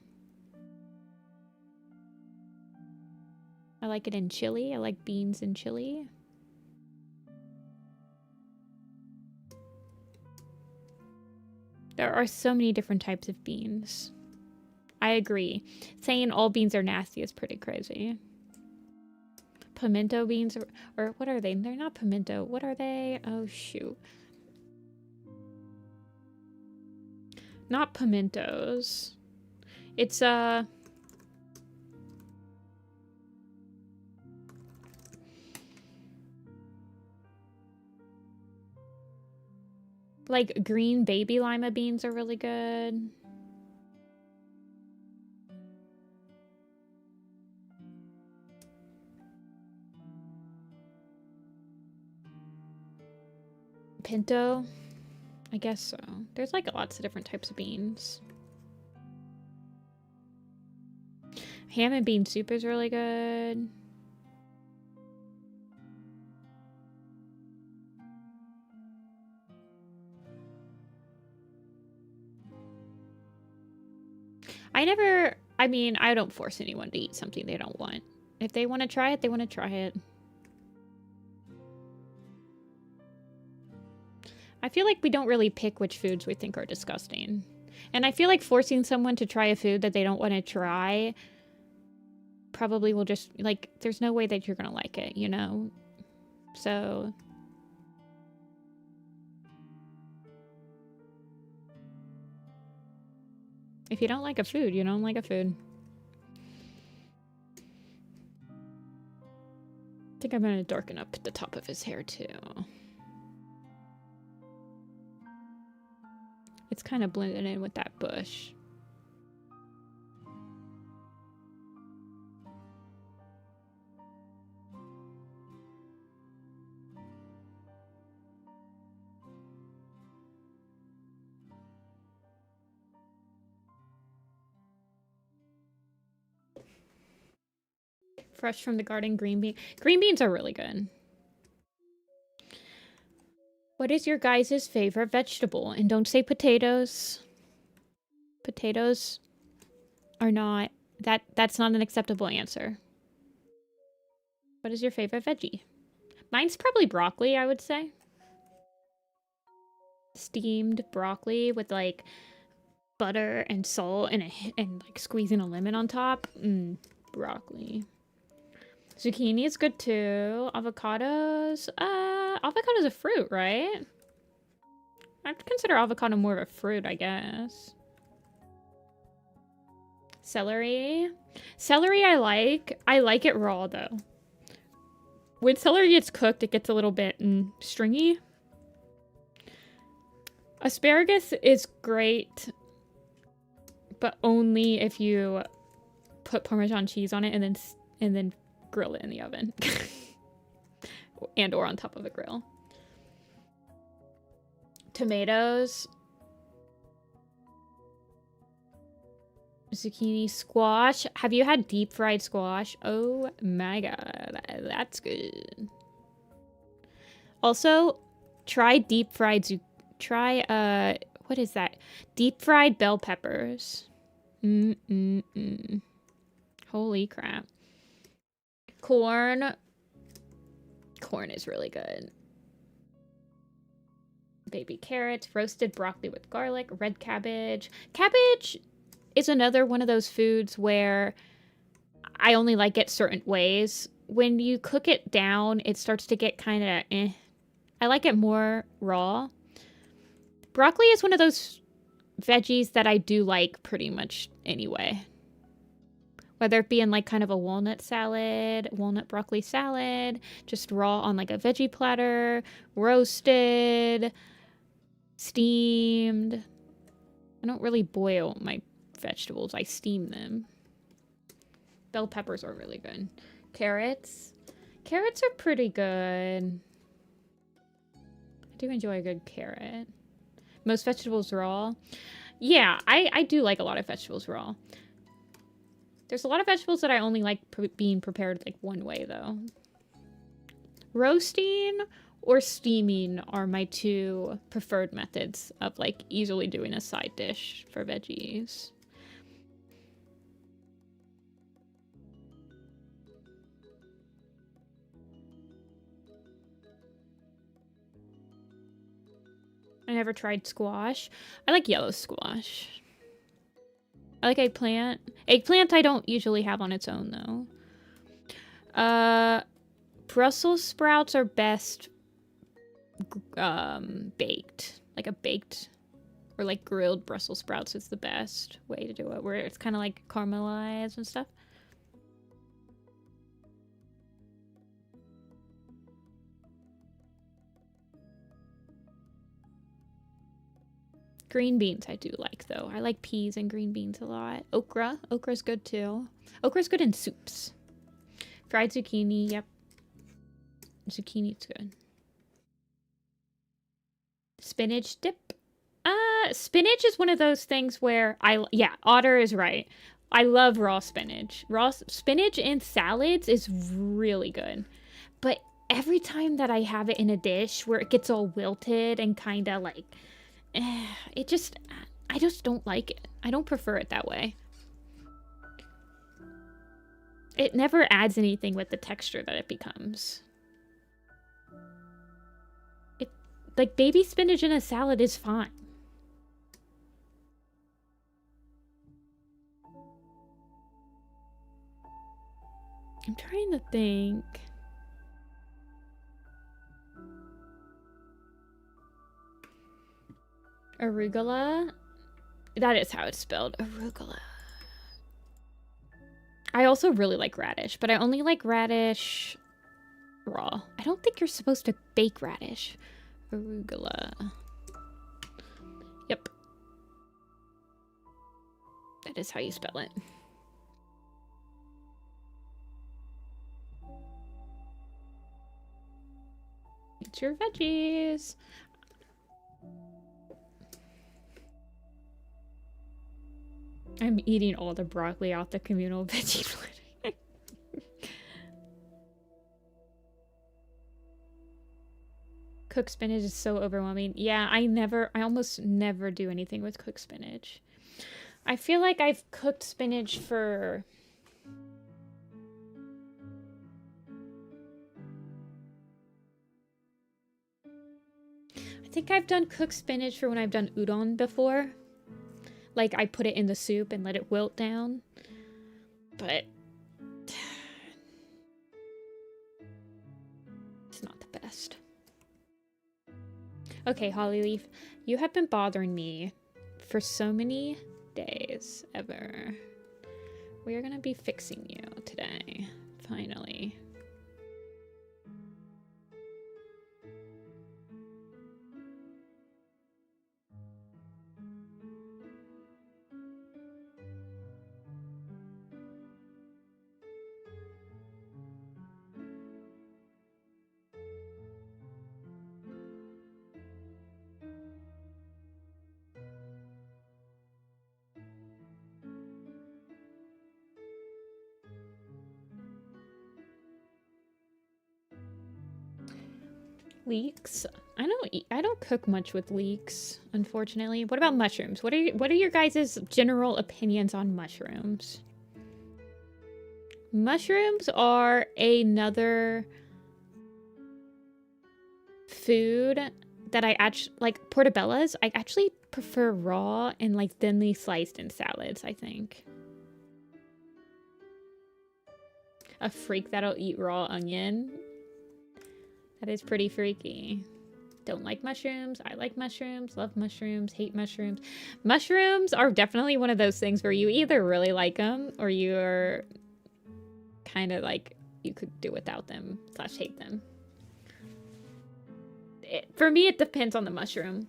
S1: I like it in chili. I like beans in chili. There are so many different types of beans. I agree. Saying all beans are nasty is pretty crazy. Pimento beans, or what are they? They're not pimento. What are they? Oh, shoot. Not pimentos. It's, like green baby lima beans are really good. Pinto? I guess so. There's like lots of different types of beans. Ham and bean soup is really good. I mean, I don't force anyone to eat something they don't want. If they want to try it, they want to try it. I feel like we don't really pick which foods we think are disgusting. And I feel like forcing someone to try a food that they don't want to try probably will just, like, there's no way that you're going to like it, you know? So... if you don't like a food, you don't like a food. I think I'm going to darken up the top of his hair, too. It's kind of blended in with that bush. Fresh from the garden green bean. Green beans are really good. What is your guys' favorite vegetable? And don't say potatoes. Potatoes are not... That's not an acceptable answer. What is your favorite veggie? Mine's probably broccoli, I would say. Steamed broccoli with, like, butter and salt and like squeezing a lemon on top. Broccoli. Zucchini is good too. Avocados. Avocado's a fruit, right? I'd consider avocado more of a fruit, I guess. Celery. Celery I like. I like it raw though. When celery gets cooked, it gets a little bit stringy. Asparagus is great, but only if you put Parmesan cheese on it and then grill it in the oven. And or on top of a grill. Tomatoes. Zucchini, squash. Have you had deep fried squash? Oh my god, that's good. Also, try deep fried what is that? Deep fried bell peppers. Holy crap. Corn. Corn is really good. Baby carrots, roasted broccoli with garlic, red cabbage. Cabbage is another one of those foods where I only like it certain ways. When you cook it down, it starts to get kind of eh. I like it more raw. Broccoli is one of those veggies that I do like pretty much anyway. Whether it be in like kind of a walnut salad, walnut broccoli salad, just raw on like a veggie platter, roasted, steamed. I don't really boil my vegetables, I steam them. Bell peppers are really good. Carrots. Carrots are pretty good. I do enjoy a good carrot. Most vegetables raw. Yeah, I do like a lot of vegetables raw. There's a lot of vegetables that I only like being prepared like one way though. Roasting or steaming are my two preferred methods of like easily doing a side dish for veggies. I never tried squash. I like yellow squash. I like eggplant. Eggplant I don't usually have on its own, though. Brussels sprouts are best baked. Like a baked or like grilled Brussels sprouts is the best way to do it, where it's kind of like caramelized and stuff. Green beans I do like, though. I like peas and green beans a lot. Okra. Okra's good, too. Okra's good in soups. Fried zucchini, yep. Zucchini's good. Spinach dip. Spinach is one of those things where yeah, Otter is right. I love raw spinach. Raw spinach in salads is really good. But every time that I have it in a dish where it gets all wilted and kind of like, I just don't like it. I don't prefer it that way. It never adds anything with the texture that it becomes. Like, baby spinach in a salad is fine. I'm trying to think. Arugula? That is how it's spelled. Arugula. I also really like radish, but I only like radish raw. I don't think you're supposed to bake radish. Arugula. Yep. That is how you spell it. It's your veggies. I'm eating all the broccoli out the communal veggie pudding. Cooked spinach is so overwhelming. Yeah, I almost never do anything with cooked spinach. I feel like I've cooked spinach for... I think I've done cooked spinach for when I've done udon before. Like, I put it in the soup and let it wilt down. But... it's not the best. Okay, Hollyleaf. You have been bothering me for so many days ever. We are gonna be fixing you today. Finally. Leeks? I don't cook much with leeks, unfortunately. What about mushrooms? What are your guys' general opinions on mushrooms? Mushrooms are another food that I actually like. Portobellos, I actually prefer raw and like thinly sliced in salads, I think. A freak that'll eat raw onion. That is pretty freaky. Don't like mushrooms. I like mushrooms. Love mushrooms. Hate mushrooms. Mushrooms are definitely one of those things where you either really like them or you're kind of like you could do without them / hate them. For me, it depends on the mushroom.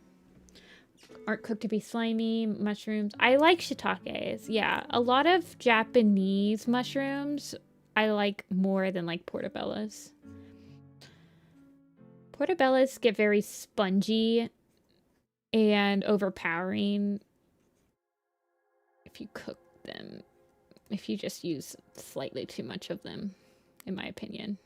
S1: Aren't cooked to be slimy. Mushrooms. I like shiitakes. Yeah, a lot of Japanese mushrooms I like more than like portobellos. Portobellos get very spongy and overpowering if you cook them, if you just use slightly too much of them, in my opinion.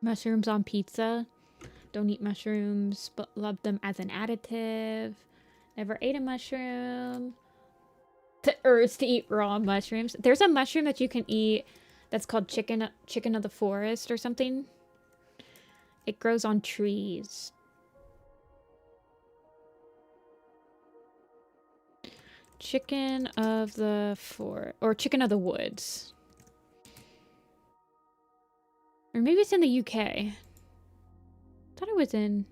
S1: Mushrooms on pizza. Don't eat mushrooms, but love them as an additive. Never ate a mushroom. To urge to eat raw mushrooms. There's a mushroom that you can eat that's called chicken of the forest or something. It grows on trees. Chicken of the or chicken of the woods. Or maybe it's in the UK. Thought it was in...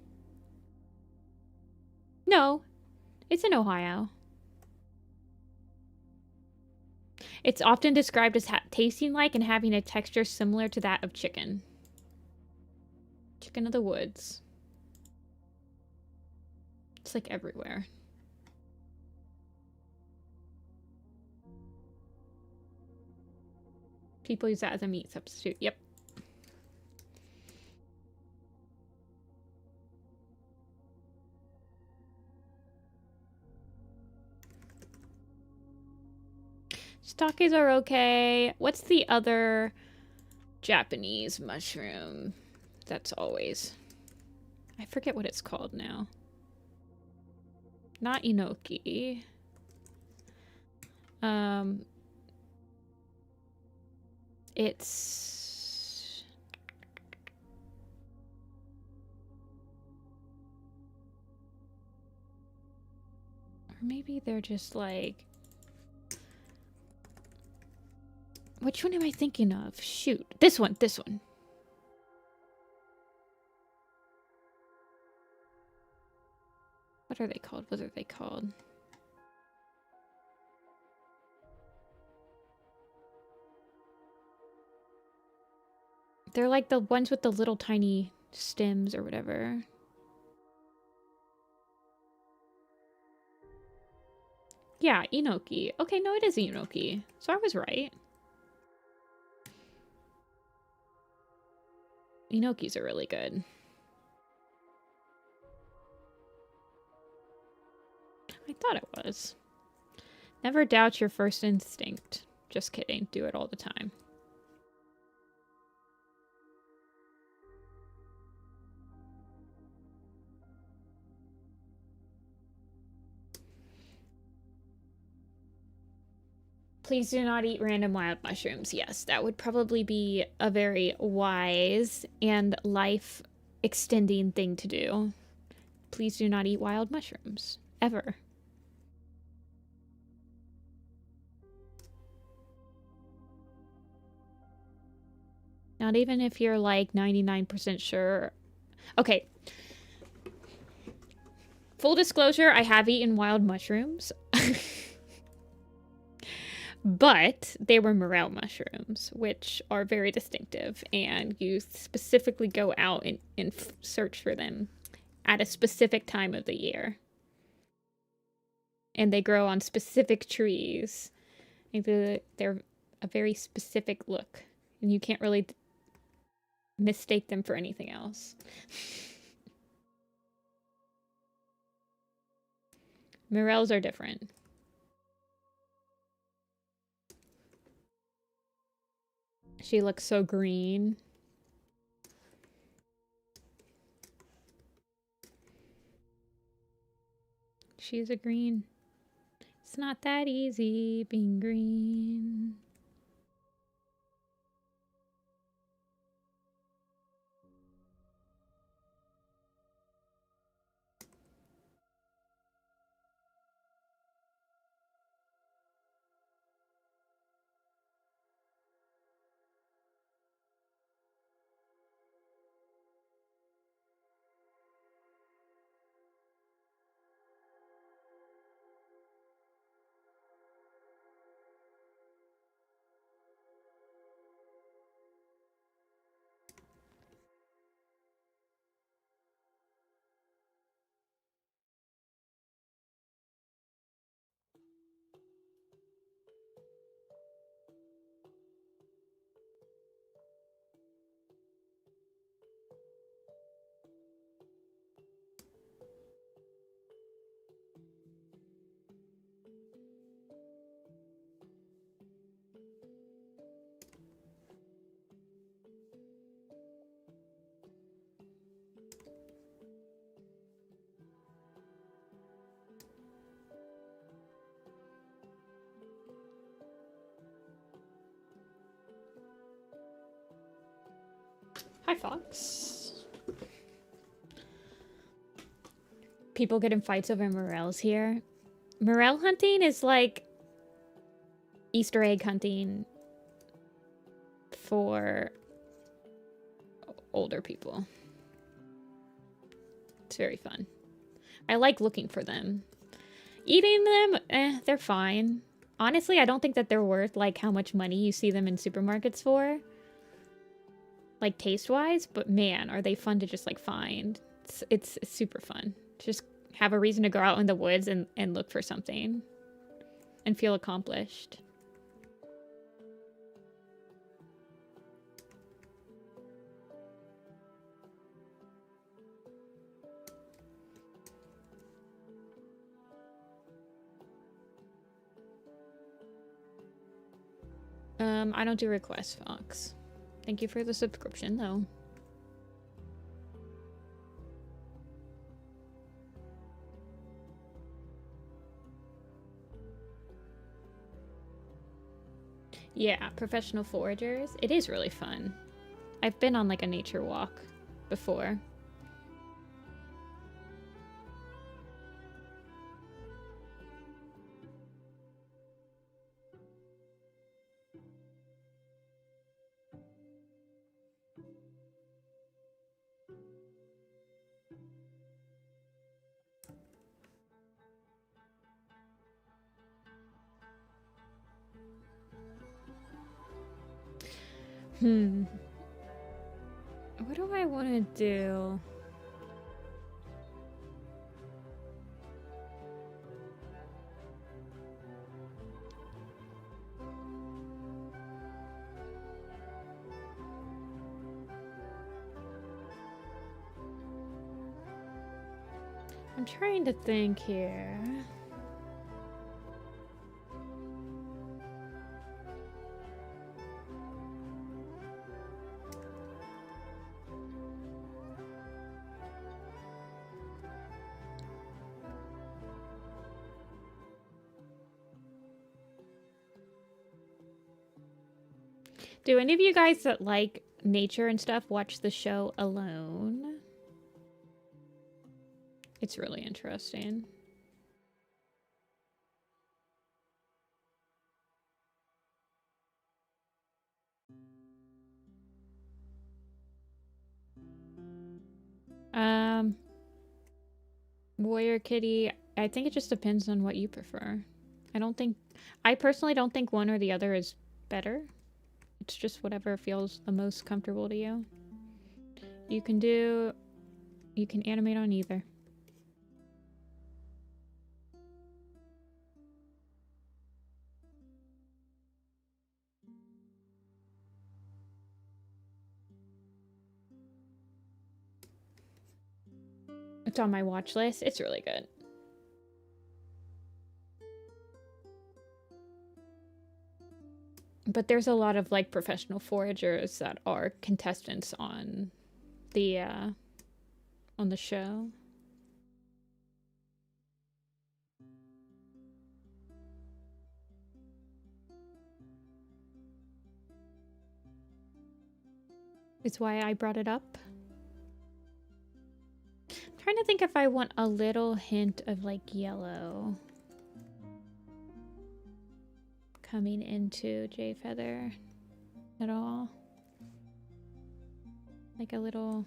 S1: No, it's in Ohio. It's often described as tasting like and having a texture similar to that of chicken. Chicken of the woods. It's like everywhere. People use that as a meat substitute. Yep. Shiitakes are okay. What's the other Japanese mushroom that's always... I forget what it's called now. Not enoki. It's... Or maybe they're just like... Which one am I thinking of? Shoot. This one. This one. What are they called? What are they called? They're like the ones with the little tiny stems or whatever. Yeah, enoki. Okay, no, it is enoki. So I was right. Enokis are really good. I thought it was. Never doubt your first instinct. Just kidding. Do it all the time. Please do not eat random wild mushrooms. Yes, that would probably be a very wise and life-extending thing to do. Please do not eat wild mushrooms. Ever. Not even if you're like 99% sure. Okay. Full disclosure, I have eaten wild mushrooms. But they were morel mushrooms, which are very distinctive, and you specifically go out and search for them at a specific time of the year. And they grow on specific trees. They're a very specific look, and you can't really mistake them for anything else. Morels are different. She looks so green. She's a green. It's not that easy being green. Hi, Fox. People get in fights over morels here. Morel hunting is like Easter egg hunting for older people. It's very fun. I like looking for them. Eating them, they're fine. Honestly, I don't think that they're worth, like, how much money you see them in supermarkets for. Like, taste-wise, but man, are they fun to just, like, find. It's super fun. Just have a reason to go out in the woods and look for something. And feel accomplished. I don't do requests, Fox. Thank you for the subscription, though. Yeah, professional foragers. It is really fun. I've been on, like, a nature walk before. What do I want to do? I'm trying to think here. Do any of you guys that like nature and stuff watch the show Alone? It's really interesting. Warrior Kitty, I think it just depends on what you prefer. I personally don't think one or the other is better. It's just whatever feels the most comfortable to you. You can animate on either. It's on my watch list. It's really good. But there's a lot of, like, professional foragers that are contestants on the show. It's why I brought it up. I'm trying to think if I want a little hint of, like, yellow coming into Jay Feather at all. Like a little...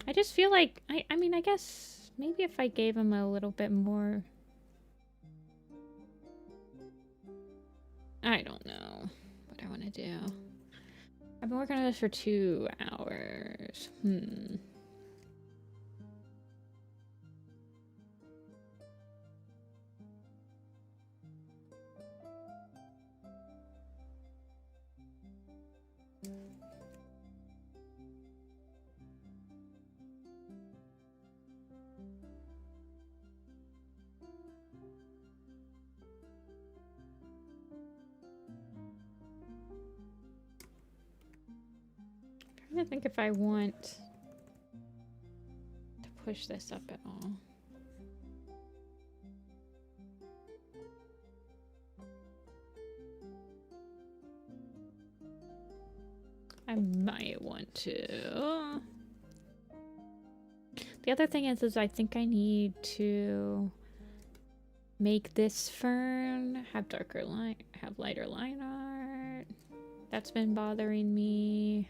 S1: I just feel like, I mean, I guess maybe if I gave him a little bit more... I don't know what I want to do. I've been working on this for 2 hours. I think if I want to push this up at all. I might want to The other thing is I think I need to make this fern have darker line, have lighter line art. That's been bothering me,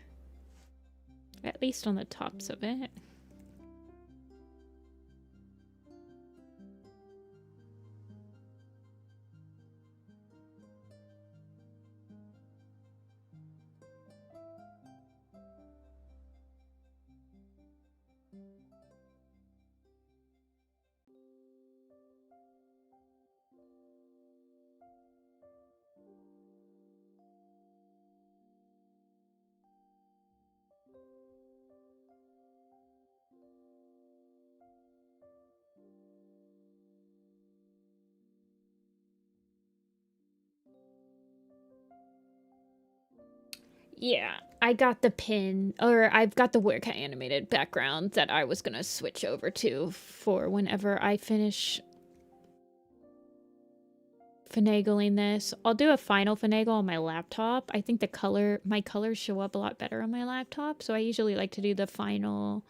S1: at least on the tops of it. Yeah, I got the pin, or I've got the Werecat animated background that I was gonna switch over to for whenever I finish finagling this. I'll do a final finagle on my laptop. I think my colors show up a lot better on my laptop, so I usually like to do the final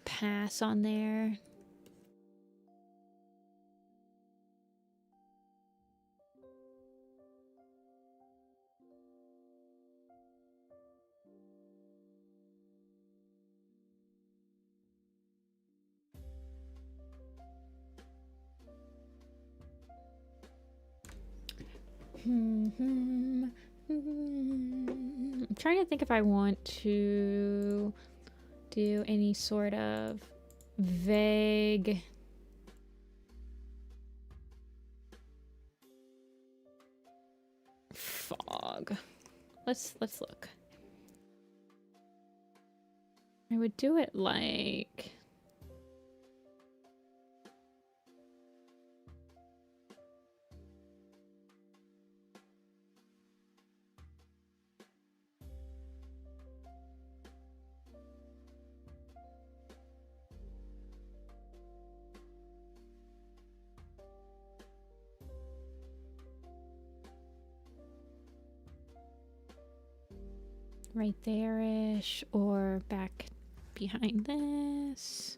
S1: pass on there. I'm trying to think if I want to do any sort of vague fog. Let's look. I would do it like right there-ish, or back behind this.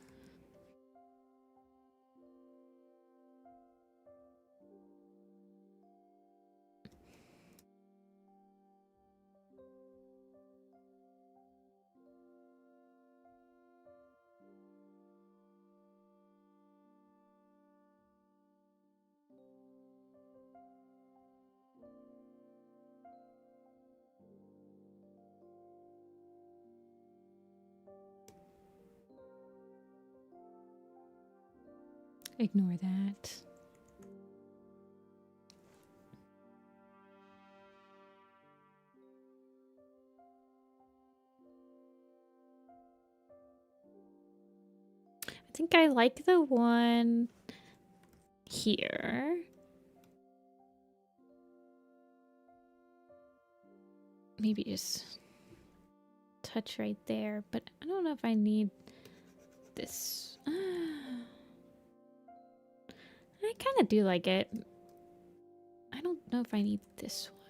S1: Ignore that. I think I like the one here. Maybe just touch right there, but I don't know if I need this. I kind of do like it. I don't know if I need this one.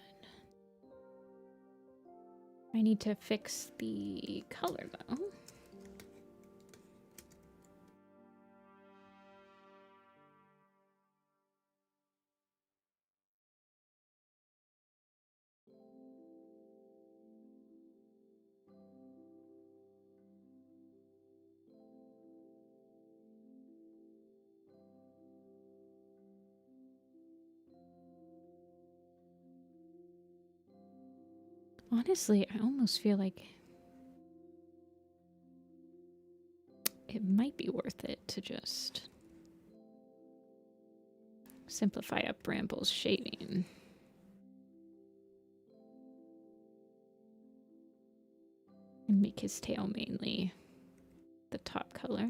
S1: I need to fix the color though. Honestly, I almost feel like it might be worth it to just simplify up Bramble's shading. And make his tail mainly the top color.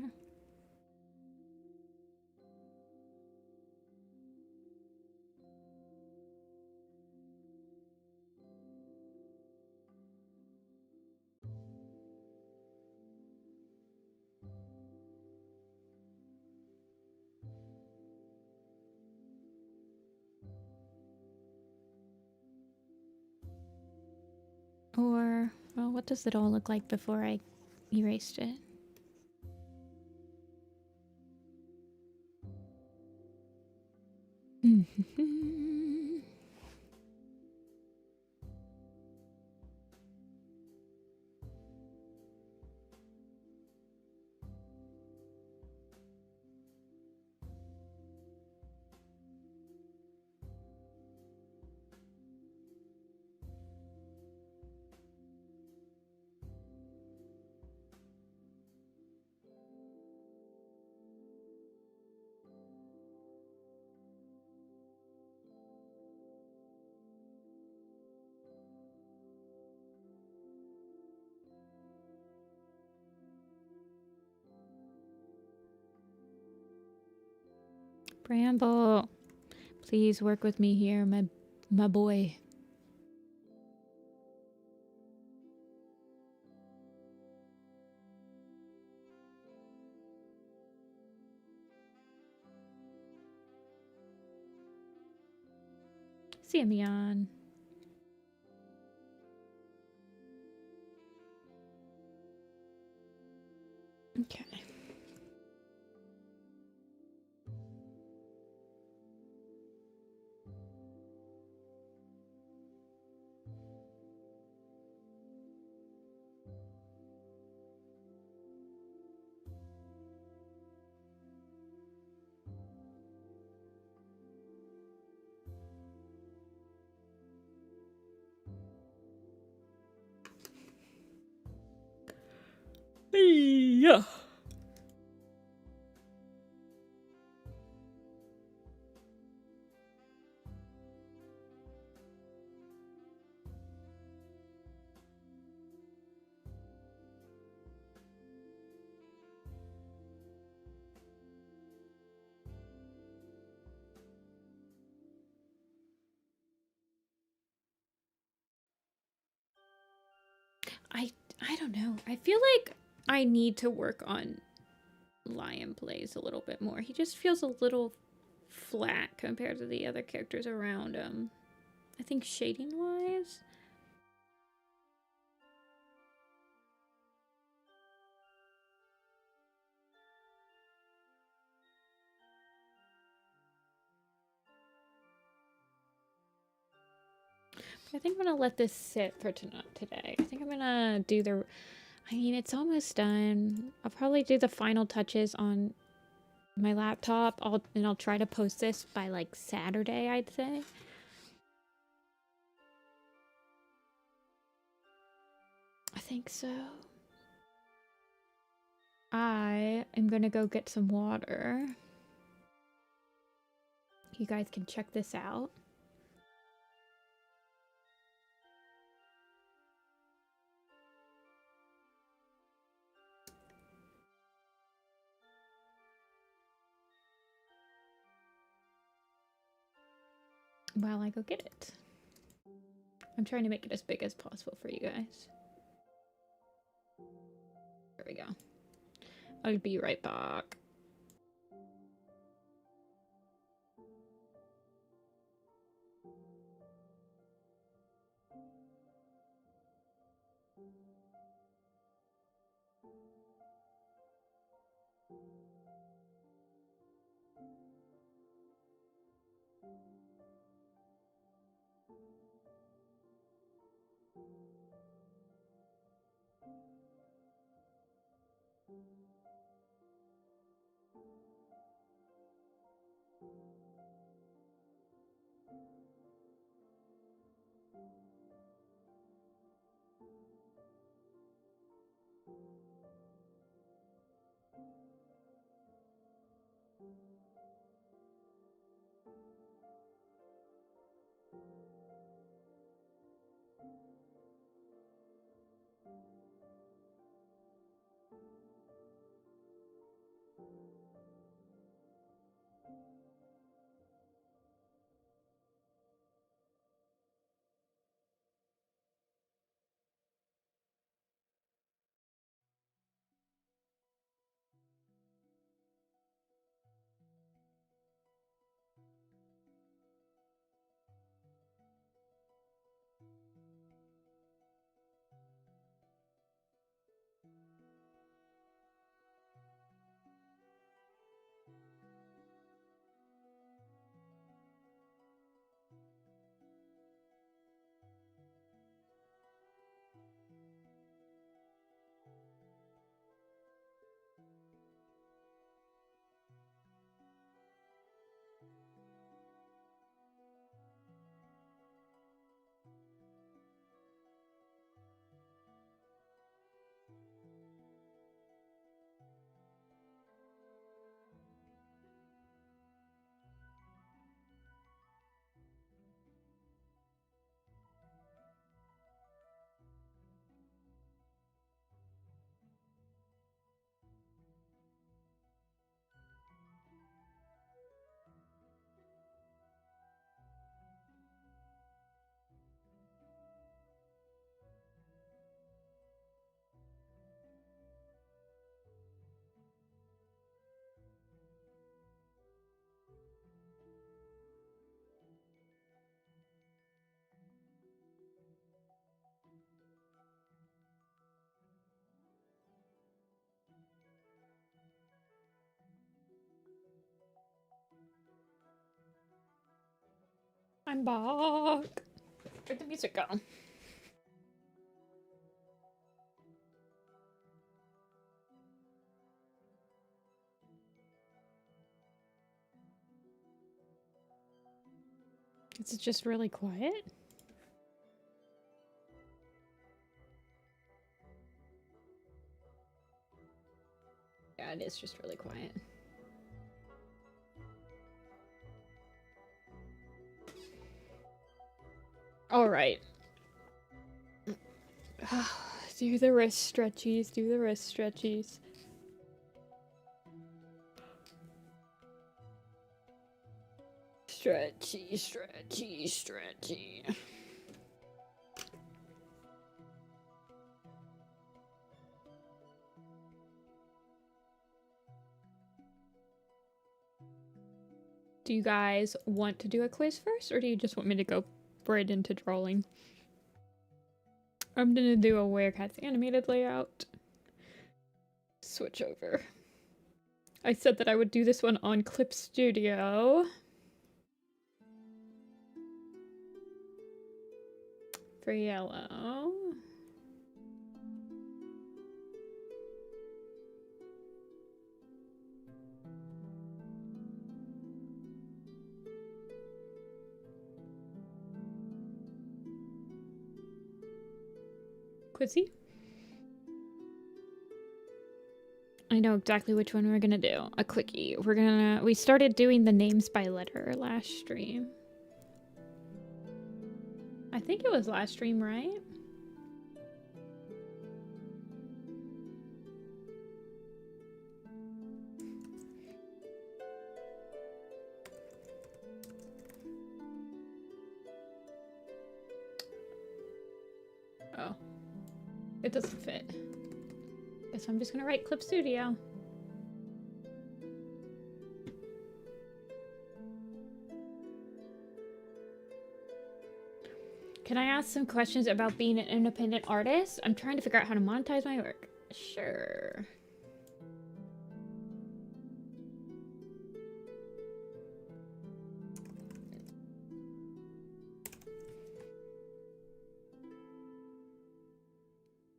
S1: Or, well, what does it all look like before I erased it? Bramble, please work with me here, my boy. Simeon. Okay. Yeah. I don't know. I feel like I need to work on Lion Plays a little bit more. He just feels a little flat compared to the other characters around him. I think shading wise. I think I'm gonna let this sit for today. I think I'm gonna do the, I mean, it's almost done. I'll probably do the final touches on my laptop. I'll try to post this by like Saturday, I'd say. I think so. I am gonna go get some water. You guys can check this out. While I go get it. I'm trying to make it as big as possible for you guys. There we go. I'll be right back. I'm back. Where'd the music go? Is it just really quiet? Yeah, it is just really quiet. All right. Do the wrist stretchies. Do the wrist stretchies. Stretchy, stretchy, stretchy. Do you guys want to do a quiz first, or do you just want me to go right into drawing? I'm gonna do a Werecats animated layout. Switch over. I said that I would do this one on Clip Studio. For yellow. Quizzy? I know exactly which one we're gonna do. A quickie. We started doing the names by letter last stream. I think it was last stream, right? Oh. It doesn't fit. Guess I'm just gonna write Clip Studio. Can I ask some questions about being an independent artist? I'm trying to figure out how to monetize my work. Sure.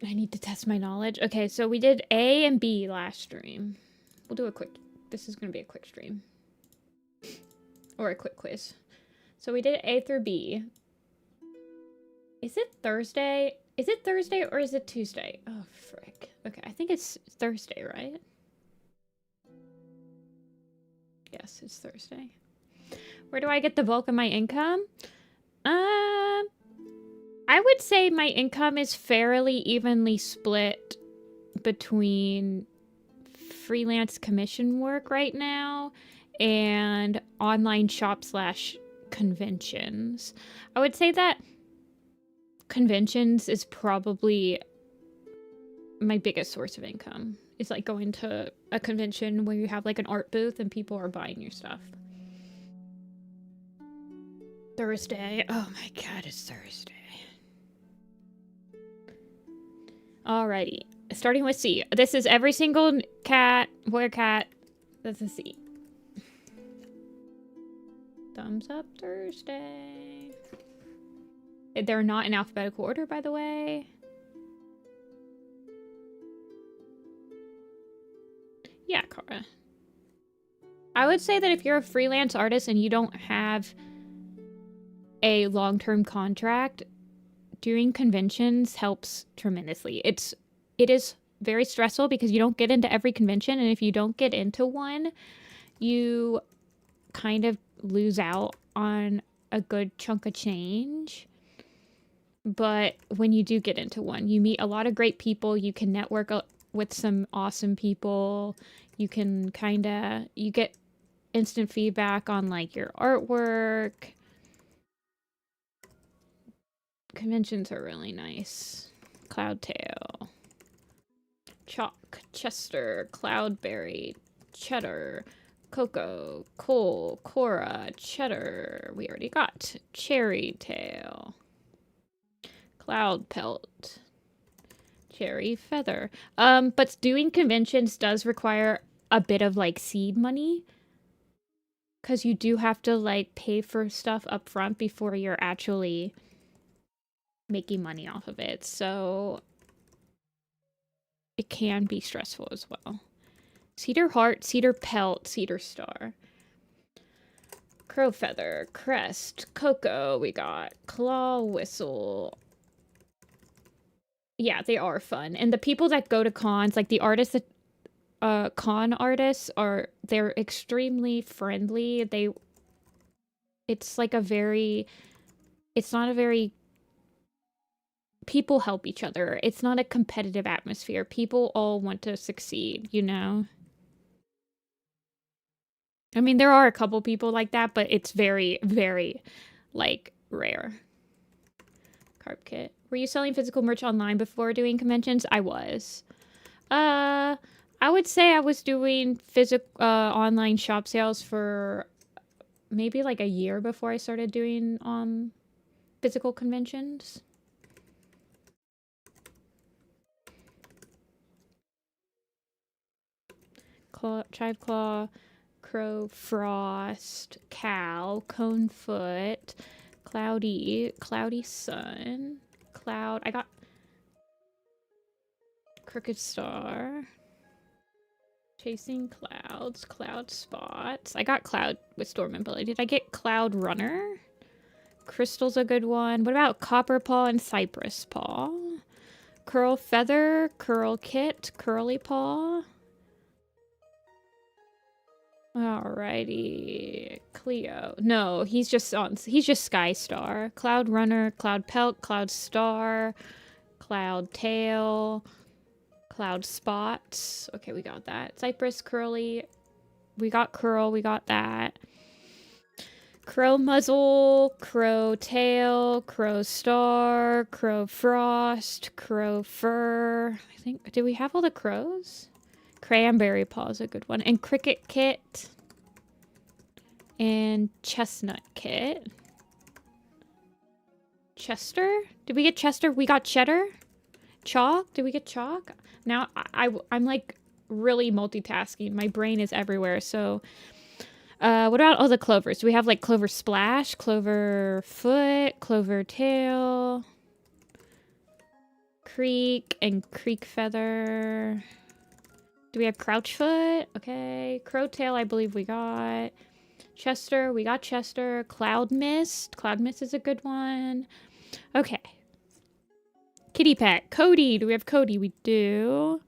S1: I need to test my knowledge. Okay, so we did A and B last stream. We'll do a quick... This is going to be a quick stream. Or a quick quiz. So we did A through B. Is it Thursday? Is it Thursday or is it Tuesday? Oh, frick. Okay, I think it's Thursday, right? Yes, it's Thursday. Where do I get the bulk of my income? I would say my income is fairly evenly split between freelance commission work right now and online shop / conventions. I would say that conventions is probably my biggest source of income. It's like going to a convention where you have like an art booth and people are buying your stuff. Thursday. Oh my god, it's Thursday. Alrighty. Starting with C. This is every single cat, Werecat. That's a C. Thumbs up Thursday. They're not in alphabetical order, by the way. Yeah, Cara. I would say that if you're a freelance artist and you don't have a long-term contract, doing conventions helps tremendously. It is very stressful because you don't get into every convention, and if you don't get into one, you kind of lose out on a good chunk of change. But when you do get into one, you meet a lot of great people. You can network with some awesome people. You can you get instant feedback on like your artwork. Conventions are really nice. Cloudtail. Chalk. Chester. Cloudberry. Cheddar. Cocoa. Cole. Cora. Cheddar. We already got. Cherry Tail. Cloud Pelt. Cherry Feather. But doing conventions does require a bit of like seed money. Because you do have to, like, pay for stuff up front before you're actually making money off of it. So it can be stressful as well. Cedar Heart, Cedar Pelt, Cedar Star. Crow Feather, Crest, Cocoa, we got Claw Whistle. Yeah, they are fun. And the people that go to cons, like the artists that con artists they're extremely friendly. It's like it's not a very people help each other. It's not a competitive atmosphere. People all want to succeed, you know? I mean, there are a couple people like that, but it's very, very, like, rare. Carb kit. Were you selling physical merch online before doing conventions? I was. I would say I was doing online shop sales for maybe like a year before I started doing physical conventions. Chive Claw, Crow, Frost, Cow, Conefoot, Cloudy Sun, Cloud. I got Crooked Star, Chasing Clouds, Cloud Spots. I got Cloud with Storm Ability. Did I get Cloud Runner? Crystal's a good one. What about Copper Paw and Cypress Paw? Curl Feather, Curl Kit, Curly Paw. Alrighty. Cleo. No, he's just Sky Star. Cloud Runner, Cloud Pelt, Cloud Star, Cloud Tail, Cloud Spots. Okay, we got that. Cypress, Curly. We got Curl, we got that. Crow Muzzle, Crow Tail, Crow Star, Crow Frost, Crow Fur. I think, did we have all the crows? Cranberry Paw is a good one. And Cricket Kit. And Chestnut Kit. Chester? Did we get Chester? We got Cheddar? Chalk? Did we get Chalk? Now, I'm like really multitasking. My brain is everywhere, so... what about all the clovers? Do we have like Clover Splash, Clover Foot, Clover Tail, Creek, and Creek Feather? Do we have Crouchfoot? Okay. Crowtail, I believe we got. Chester, we got Chester. Cloud Mist. Cloud Mist is a good one. Okay. Kitty Pet. Cody. Do we have Cody? We do.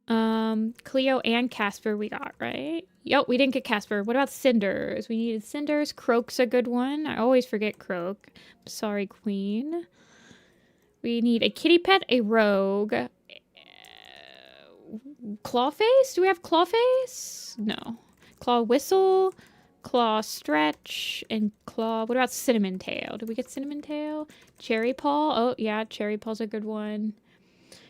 S1: Cleo and Casper we got, right? Yep, we didn't get Casper. What about Cinders? We needed Cinders. Croak's a good one. I always forget Croak. Sorry, Queen. We need a kitty pet, a rogue. Clawface? Do we have Clawface? No. Claw Whistle, Claw Stretch, and Claw... What about Cinnamon Tail? Did we get Cinnamon Tail? Cherry Paw? Oh, yeah, Cherry Paw's a good one.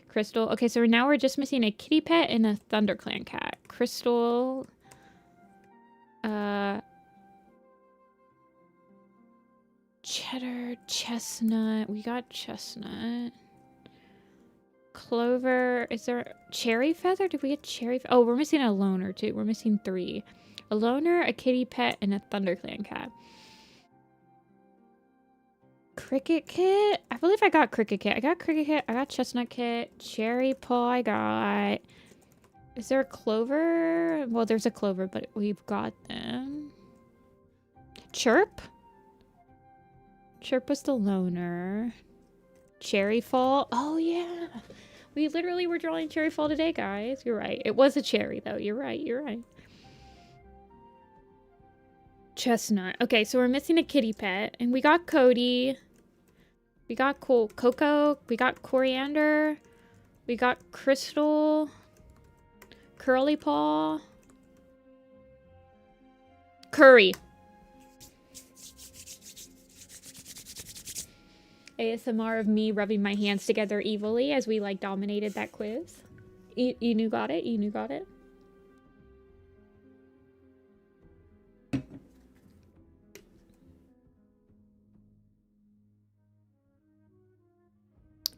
S1: Crystal. Okay, so now we're just missing a kitty pet and a ThunderClan cat. Crystal. Cheddar, Chestnut. We got Chestnut. Clover. Is there Cherry Feather? Did we get Cherry? Oh, we're missing a loner too. We're missing 3. A loner, a kitty pet, and a ThunderClan cat. Cricket Kit? I believe I got Cricket Kit. I got Cricket Kit. I got Chestnut Kit. Cherry Paw I got. Is there a Clover? Well, there's a Clover, but we've got them. Chirp? Chirp was the loner. Cherry Fall? Oh, yeah. We literally were drawing Cherry Fall today, guys. You're right. It was a cherry, though. You're right. You're right. Chestnut. Okay, so we're missing a kitty pet. And we got Cody. We got Cocoa. We got Coriander. We got Crystal. Curly Paw. Curry. ASMR of me rubbing my hands together evilly as we like dominated that quiz. Enu got it? Enu got it?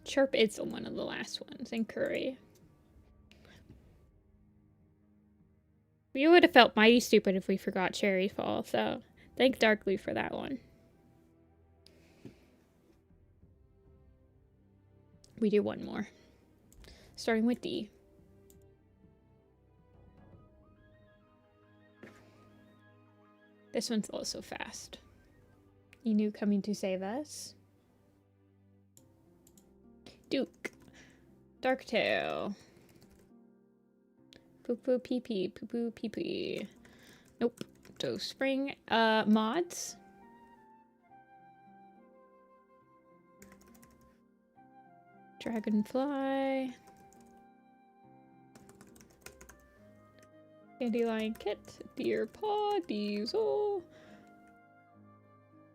S1: Chirp is one of the last ones, and Curry. We would have felt mighty stupid if we forgot Cherry Fall, so thank Darkly for that one. We do one more. Starting with D. This one's also fast. Inu coming to save us. Duke. Darktail. Poo poo pee pee. Poo poo pee pee. Nope. So spring. Mods. Dragonfly. Dandelion Kit. Deer Paw. Diesel.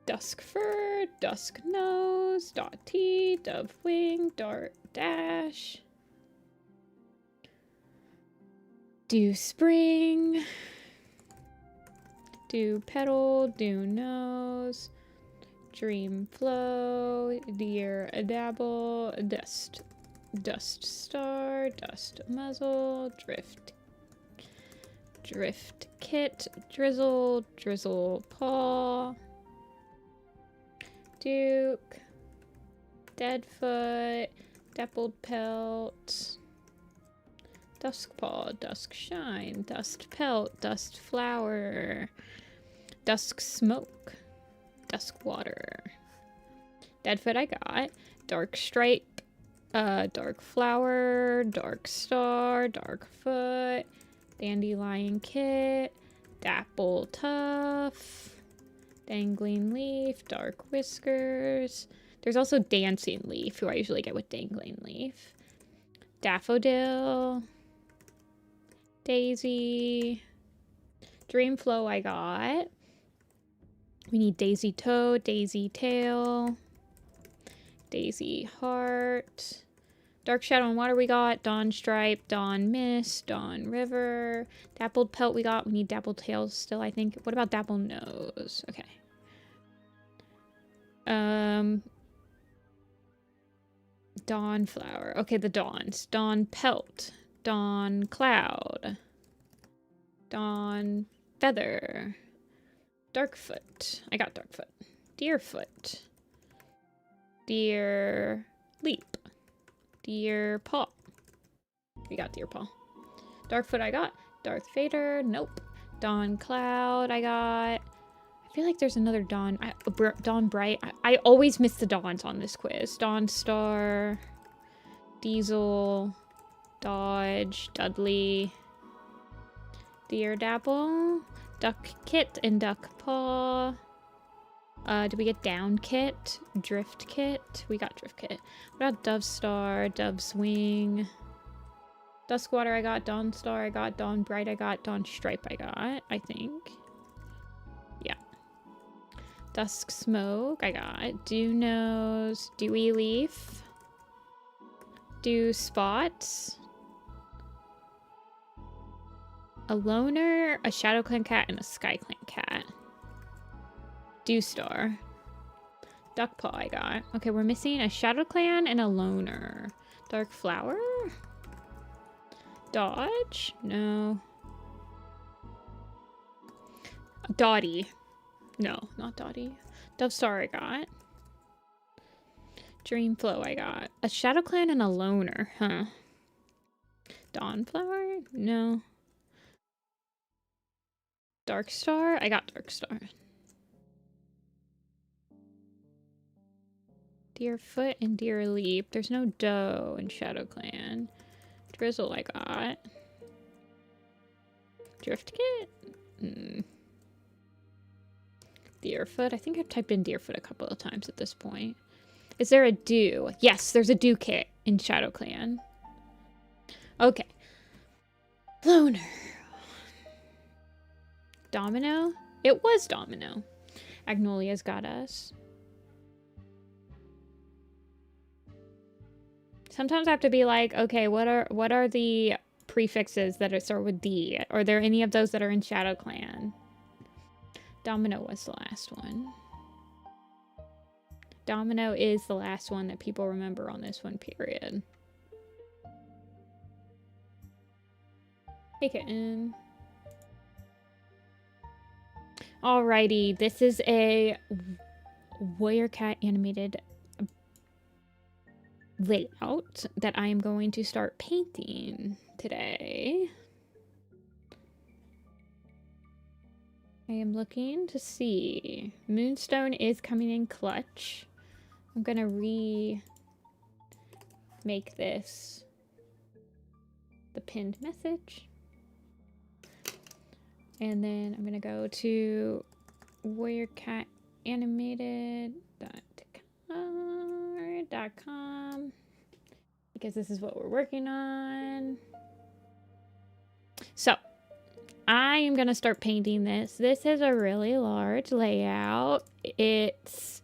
S1: Dusk Fur. Dusk Nose. Dot T. Dove Wing. Dart Dash. Dew Spring. Dew Petal. Dew Nose. Dream Flow. Deer Dabble. Dust. Dust Star. Dust Muzzle. Drift. Drift Kit. Drizzle. Drizzle Paw. Duke. Deadfoot. Dappled Pelt. Dusk Paw. Dusk Shine. Dust Pelt. Dust Flower. Dusk Smoke. Dusk Water. Deadfoot I got. Dark Stripe. Dark Flower. Dark Star. Dark Foot. Dandelion Kit. Dapple Tuff. Dangling Leaf. Dark Whiskers. There's also Dancing Leaf, who I usually get with Dangling Leaf. Daffodil. Daisy. Dreamflow I got. We need Daisy Toe, Daisy Tail, Daisy Heart. Dark Shadow and Water we got. Dawn Stripe, Dawn Mist, Dawn River. Dappled Pelt we got. We need Dappled Tails still, I think. What about Dapple Nose? Okay. Dawn Flower. Okay, the Dawns. Dawn Pelt. Dawn Cloud. Dawn Feather. Darkfoot. I got Darkfoot. Deerfoot. Deer Leap. Deer Paw. We got Deer Paw. Darkfoot I got. Darth Vader. Nope. Dawn Cloud I got. I feel like there's another Dawn. Dawn Bright. I always miss the Dawns on this quiz. Dawn Star. Diesel. Dodge. Dudley. Deer Dabble. Duck Kit and Duck Paw. Did we get Down Kit? Drift Kit? We got Drift Kit. What about Dove Star? Dove's Wing. Duskwater I got. Dawn Star I got. Dawn Bright I got. Dawn Stripe I got, I think. Yeah. Dusk Smoke I got. Dew Nose. Dewy Leaf. Dew Spots. A Loner, a ShadowClan cat, and a SkyClan cat. Dew Star. Duck Paw I got. Okay, we're missing a ShadowClan and a Loner. Dark Flower? Dodge? No. Dottie. No, not Dottie. Dove Star I got. Dreamflow I got. A ShadowClan and a Loner, huh? Dawnflower? No. Dark Star? I got Dark Star. Deerfoot and Deer Leap. There's no Doe in ShadowClan. Drizzle I got. Drift Kit? Deerfoot? I think I've typed in Deerfoot a couple of times at this point. Is there a Dew? Yes, there's a Dew Kit in ShadowClan. Okay. Loner. Domino? It was Domino. Agnolia's got us. Sometimes I have to be like, okay, what are the prefixes that start with D? Are there any of those that are in ShadowClan? Domino was the last one. Domino is the last one that people remember on this one, period. Hey, kitten. Alrighty, this is a Warrior Cat animated layout that I am going to start painting today. I am looking to see. Moonstone is coming in clutch. I'm gonna remake this the pinned message. And then I'm gonna go to warriorcatanimated.com because this is what we're working on. So I am gonna start painting this. This is a really large layout. It's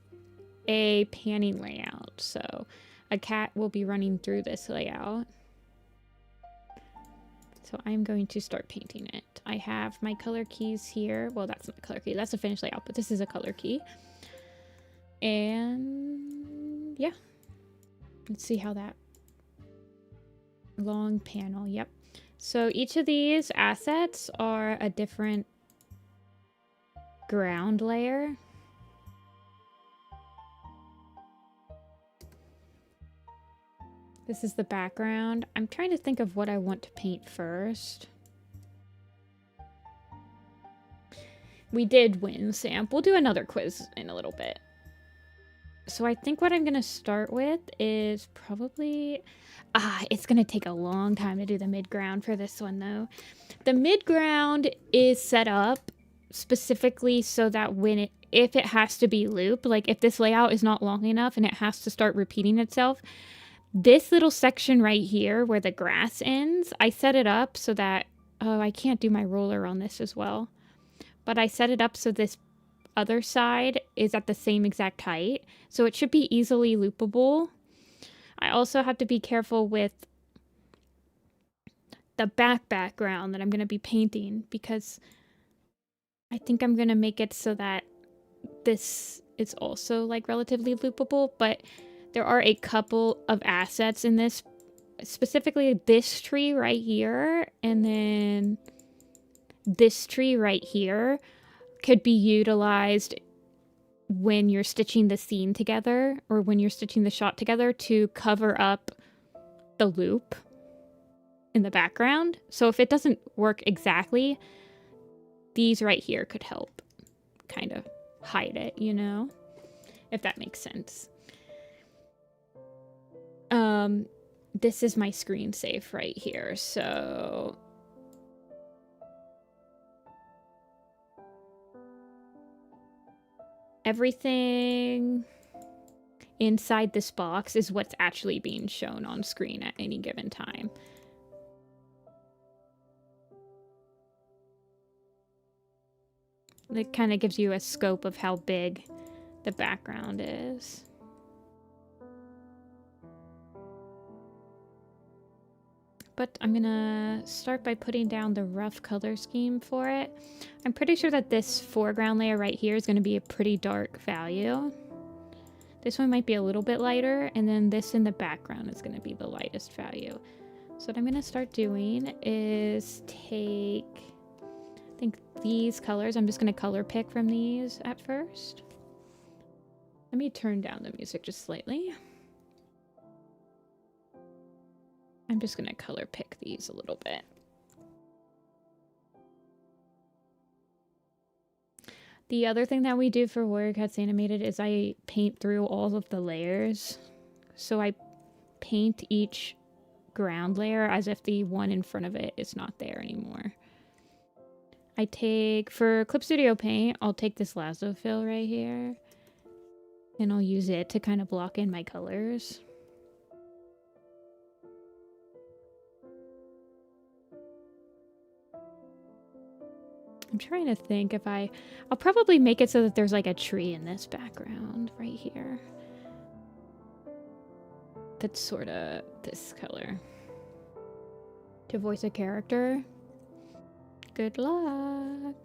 S1: a panning layout, so a cat will be running through this layout. So I'm going to start painting it. I have my color keys here. Well, that's not a color key. That's a finished layout, but this is a color key. And yeah, let's see how that long panel. Yep. So each of these assets are a different ground layer. This is the background. I'm trying to think of what I want to paint first. We did win, Sam. We'll do another quiz in a little bit. So I think what I'm going to start with is probably... it's going to take a long time to do the mid-ground for this one, though. The mid-ground is set up specifically so that if it has to be loop, like if this layout is not long enough and it has to start repeating itself, this little section right here where the grass ends, I set it up so that... Oh, I can't do my roller on this as well. But I set it up so this other side is at the same exact height. So it should be easily loopable. I also have to be careful with the background that I'm going to be painting because I think I'm going to make it so that this is also like relatively loopable, but there are a couple of assets in this, specifically this tree right here, and then this tree right here could be utilized when you're stitching the scene together or when you're stitching the shot together to cover up the loop in the background. So if it doesn't work exactly, these right here could help kind of hide it, you know, if that makes sense. This is my screen safe right here, so everything inside this box is what's actually being shown on screen at any given time. It kind of gives you a scope of how big the background is. But I'm gonna start by putting down the rough color scheme for it. I'm pretty sure that this foreground layer right here is gonna be a pretty dark value. This one might be a little bit lighter, and then this in the background is gonna be the lightest value. So what I'm gonna start doing is take, I think these colors, I'm just gonna color pick from these at first. Let me turn down the music just slightly. I'm just going to color pick these a little bit. The other thing that we do for Warrior Cats Animated is I paint through all of the layers. So I paint each ground layer as if the one in front of it is not there anymore. I take, for Clip Studio Paint, I'll take this lasso fill right here. And I'll use it to kind of block in my colors. I'm trying to think if I'll probably make it so that there's like a tree in this background right here. That's sort of this color. To voice a character. Good luck.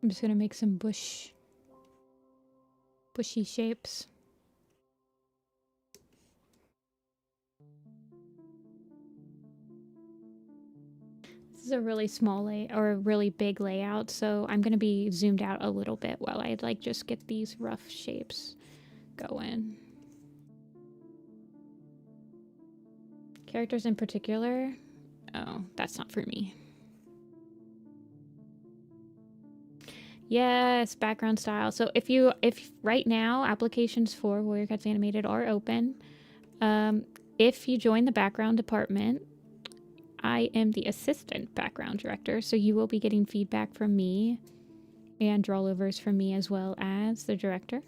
S1: I'm just gonna make some bushy shapes. This is a really small or a really big layout, so I'm gonna be zoomed out a little bit while I like just get these rough shapes going. Characters in particular? Oh, that's not for me. Yes, background style. So if right now applications for Warrior Cats Animated are open, if you join the background department, I am the assistant background director, so you will be getting feedback from me and drawovers from me as well as the director.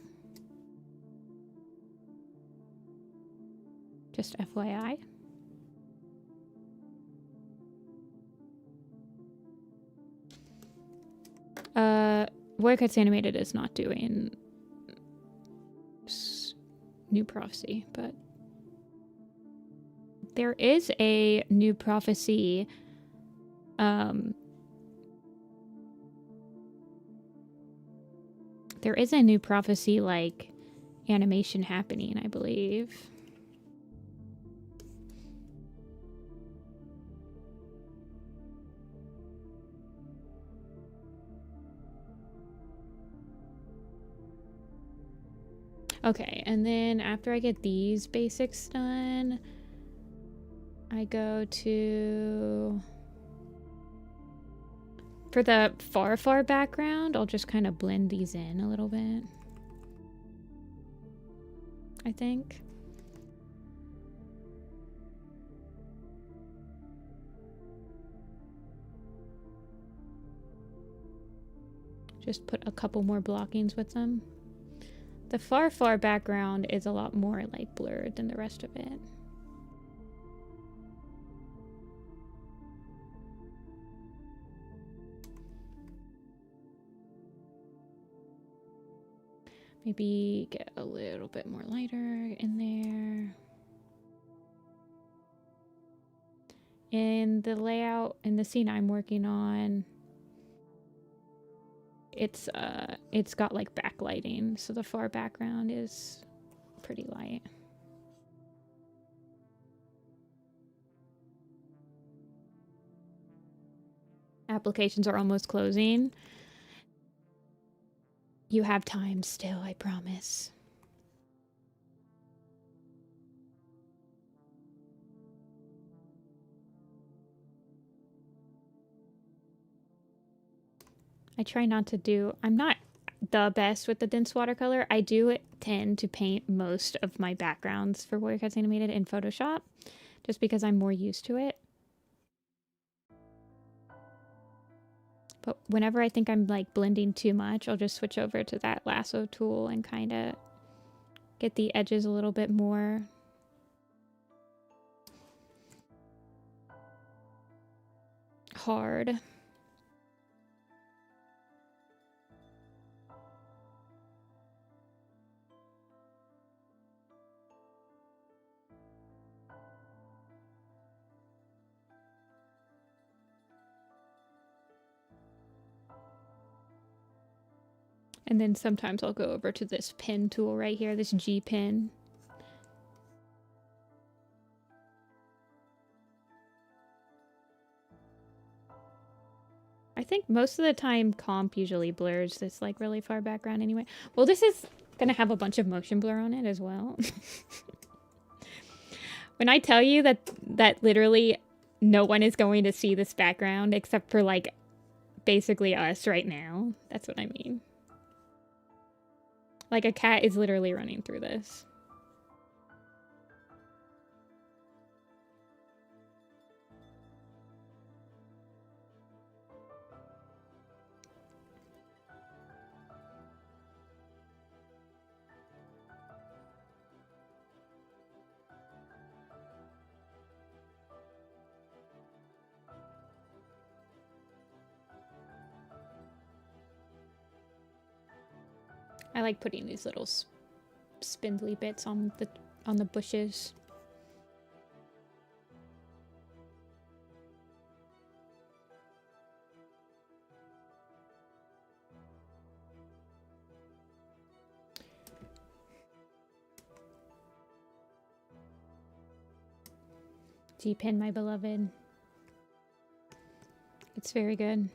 S1: Just FYI. Warrior Cats Animated is not doing New Prophecy, but there is a New Prophecy there is a New Prophecy like animation happening, I believe. Okay, and then after I get these basics done, I go to... For the far background, I'll just kind of blend these in a little bit, I think. Just put a couple more blockings with them. The far background is a lot more like blurred than the rest of it. Maybe get a little bit more lighter in there. In the layout, in the scene I'm working on, it's got like backlighting, so the far background is pretty light. Applications are almost closing. You have time still, I promise. I try not to do... I'm not the best with the dense watercolor. I do tend to paint most of my backgrounds for Warrior Cats Animated in Photoshop, just because I'm more used to it. But whenever I think I'm like blending too much, I'll just switch over to that lasso tool and kind of get the edges a little bit more hard. And then sometimes I'll go over to this pen tool right here, this G pen. I think most of the time comp usually blurs this like really far background anyway. Well, this is gonna have a bunch of motion blur on it as well. When I tell you that literally no one is going to see this background except for like basically us right now, that's what I mean. Like a cat is literally running through this. I like putting these little spindly bits on the bushes. G-Pen, my beloved. It's very good.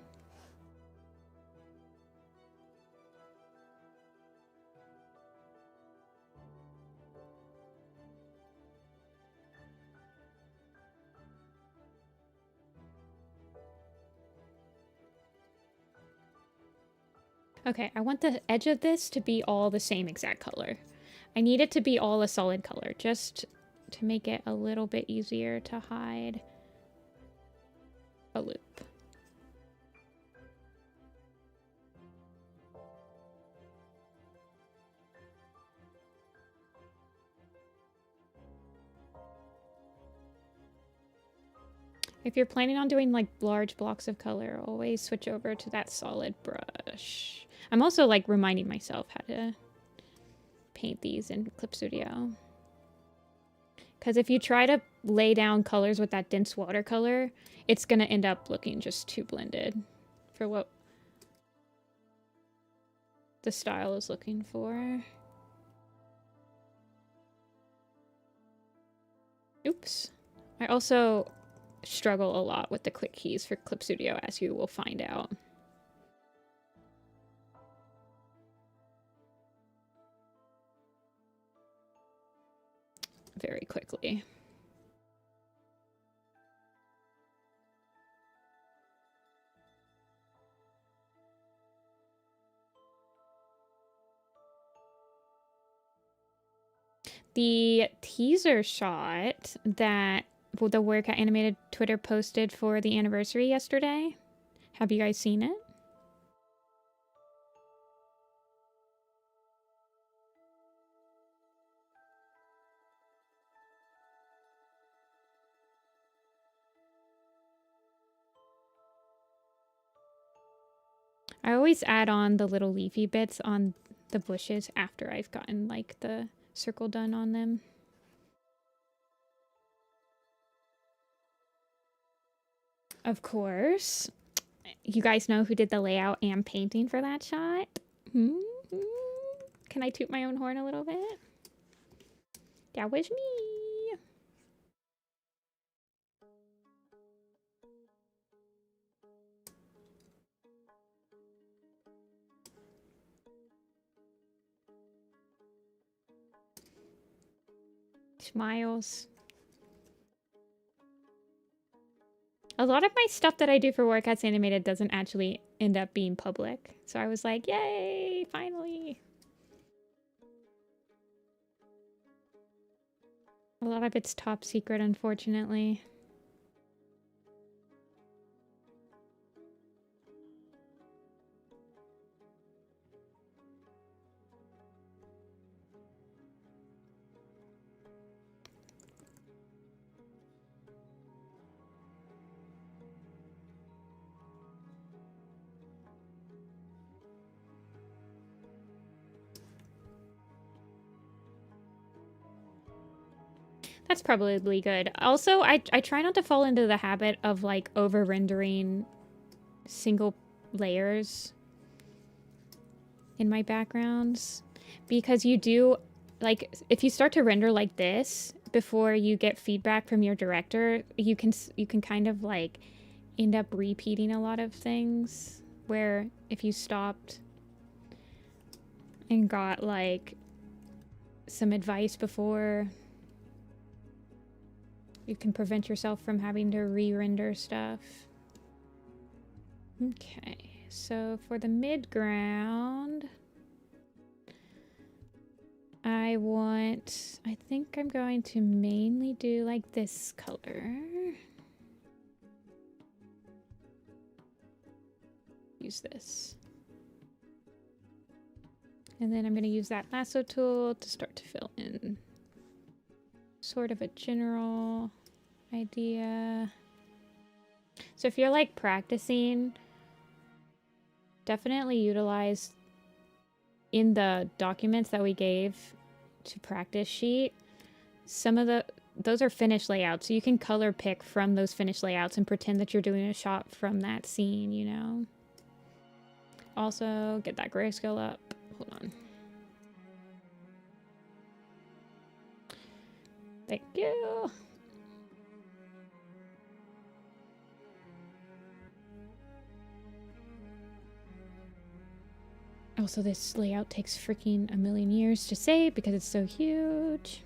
S1: Okay, I want the edge of this to be all the same exact color. I need it to be all a solid color, just to make it a little bit easier to hide a loop. If you're planning on doing like large blocks of color, always switch over to that solid brush. I'm also like reminding myself how to paint these in Clip Studio. Because if you try to lay down colors with that dense watercolor, it's going to end up looking just too blended for what the style is looking for. Oops. I also struggle a lot with the quick keys for Clip Studio, as you will find out. Very quickly. The teaser shot that the Workout Animated Twitter posted for the anniversary yesterday, have you guys seen it? I always add on the little leafy bits on the bushes after I've gotten like the circle done on them. Of course. You guys know who did the layout and painting for that shot? Can I toot my own horn a little bit? That was me. Smiles. A lot of my stuff that I do for Workouts Animated doesn't actually end up being public. So I was like, yay, finally. A lot of it's top secret, unfortunately. That's probably good. Also, I try not to fall into the habit of like over rendering single layers in my backgrounds, because you do, like, if you start to render like this before you get feedback from your director, you can kind of like end up repeating a lot of things, where if you stopped and got like some advice before, you can prevent yourself from having to re-render stuff. Okay, so for the mid-ground, I think I'm going to mainly do like this color. Use this. And then I'm going to use that lasso tool to start to fill in sort of a general idea. So if you're like practicing, definitely utilize in the documents that we gave to practice sheet, some of those are finished layouts, so you can color pick from those finished layouts and pretend that you're doing a shot from that scene, you know. Also, get that grayscale up. Hold on. Thank you. Also, this layout takes freaking a million years to save because it's so huge.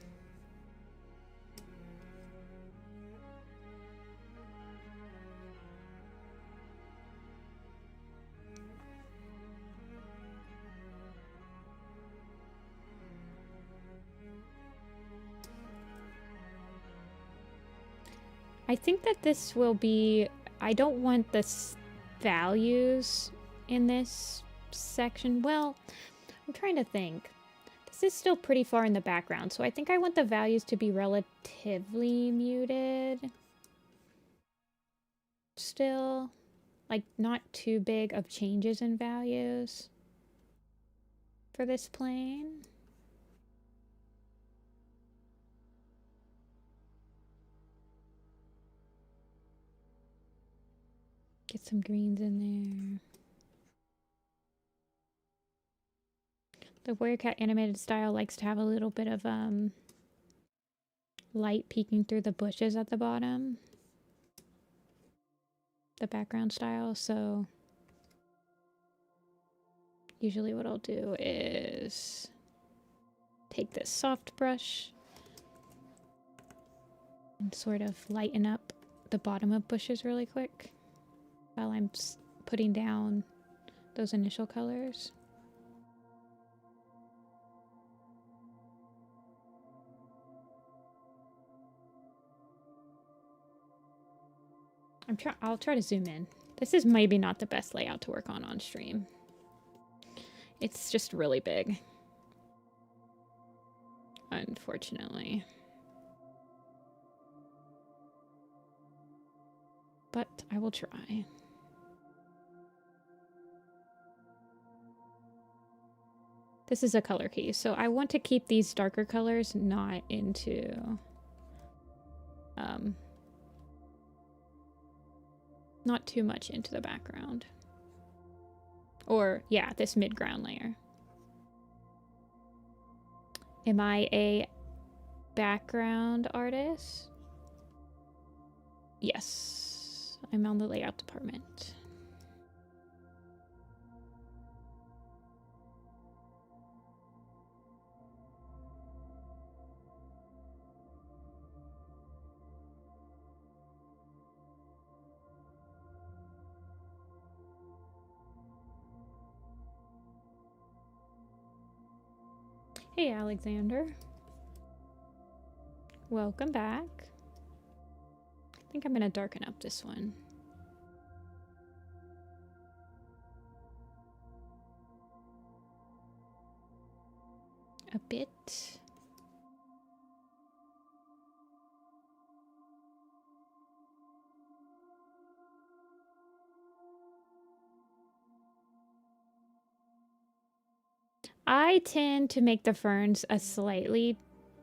S1: I think that this will be... I don't want the values in this section. Well, I'm trying to think. This is still pretty far in the background, so I think I want the values to be relatively muted. Still, like, not too big of changes in values for this plane. Get some greens in there. The warrior cat animated style likes to have a little bit of light peeking through the bushes at the bottom. The background style, so usually what I'll do is take this soft brush and sort of lighten up the bottom of bushes really quick while I'm putting down those initial colors. I'll try to zoom in. This is maybe not the best layout to work on stream. It's just really big. Unfortunately. But I will try. This is a color key, so I want to keep these darker colors not into... not too much into the background. Or, yeah, this mid-ground layer. Am I a background artist? Yes. I'm on the layout department. Hey, Alexander. Welcome back. I think I'm gonna darken up this one. A bit. I tend to make the ferns a slightly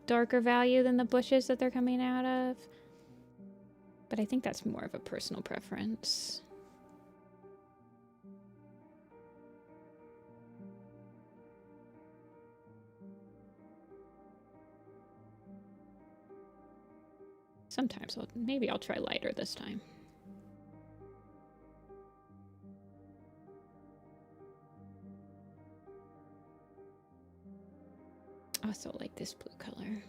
S1: darker value than the bushes that they're coming out of. But I think that's more of a personal preference. Sometimes maybe I'll try lighter this time. I also like this blue color.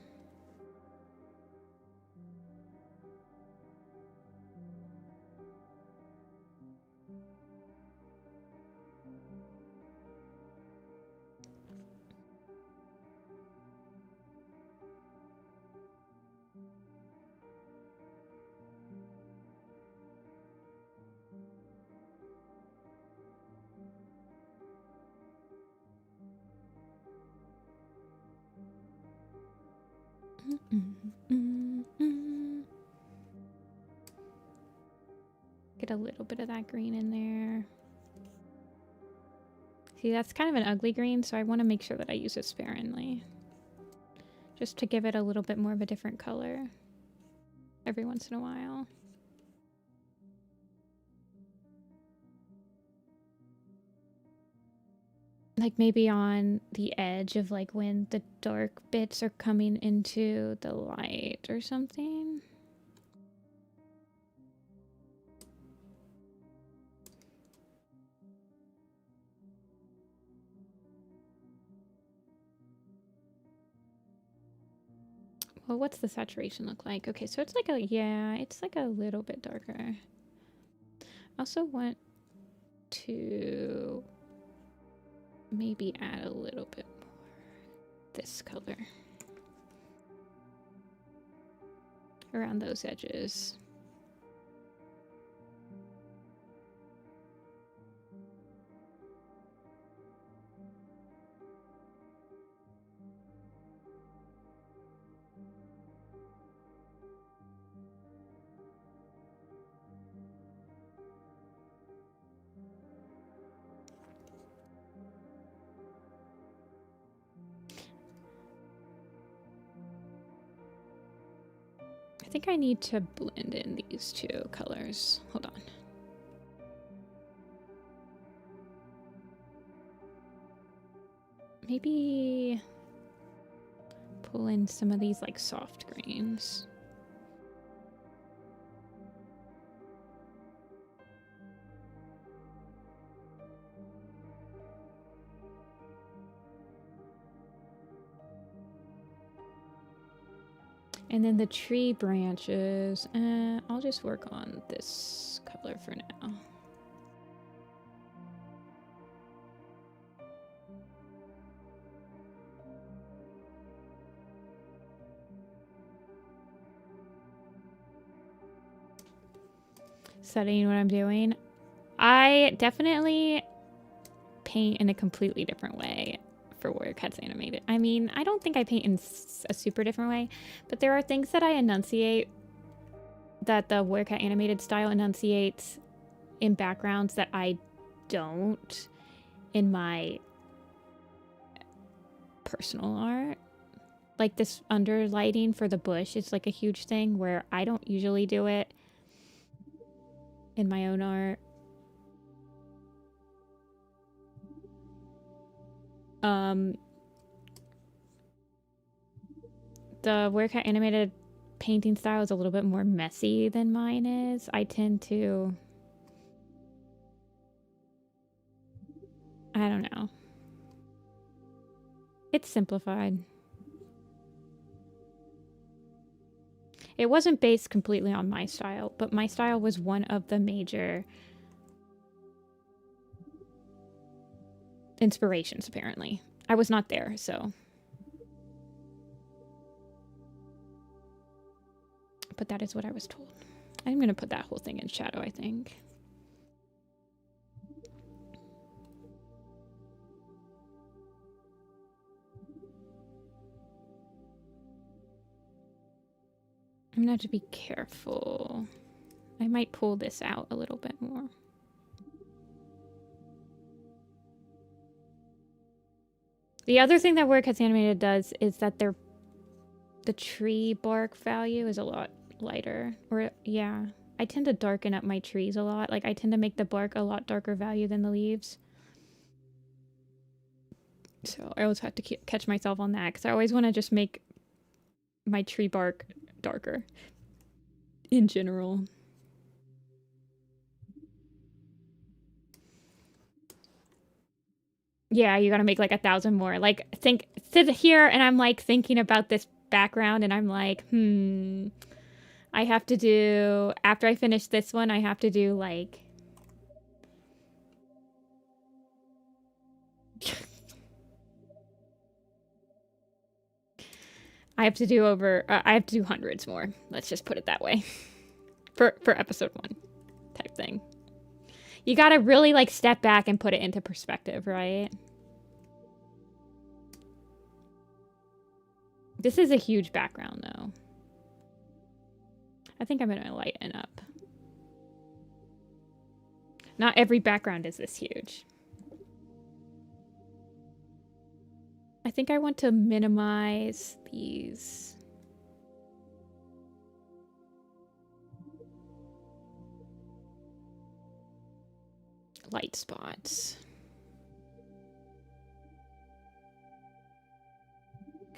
S1: Get a little bit of that green in there. See, that's kind of an ugly green, so I want to make sure that I use it sparingly. Just to give it a little bit more of a different color every once in a while. Like maybe on the edge of like when the dark bits are coming into the light or something. Well, what's the saturation look like? Okay, so it's like a, yeah, it's like a little bit darker. I also want to maybe add a little bit more this color around those edges. I think I need to blend in these two colors. Hold on. Maybe pull in some of these like soft greens. And then the tree branches, I'll just work on this color for now. Studying what I'm doing. I definitely paint in a completely different way for Warrior Cats Animated. I mean, I don't think I paint in a super different way, but there are things that I enunciate that the Warrior Cat Animated style enunciates in backgrounds that I don't in my personal art. Like this underlighting for the bush is like a huge thing where I don't usually do it in my own art. The Warrior Cat Animated painting style is a little bit more messy than mine is. I tend to... I don't know. It's simplified. It wasn't based completely on my style, but my style was one of the major inspirations, apparently. I was not there, so... But that is what I was told. I'm going to put that whole thing in shadow, I think. I'm going to have to be careful. I might pull this out a little bit more. The other thing that Warrior Cats Animated does is that the tree bark value is a lot lighter. Or, yeah. I tend to darken up my trees a lot. Like, I tend to make the bark a lot darker value than the leaves. So I always have to catch myself on that, because I always want to just make my tree bark darker in general. Yeah, you gotta make like 1,000 more. Like, sit here and I'm like thinking about this background and I'm like, I have to do, after I finish this one, I have to do like... I have to do I have to do hundreds more. Let's just put it that way. For episode 1 type thing. You gotta really like step back and put it into perspective, right? This is a huge background though. I think I'm gonna lighten up. Not every background is this huge. I think I want to minimize these. Light spots.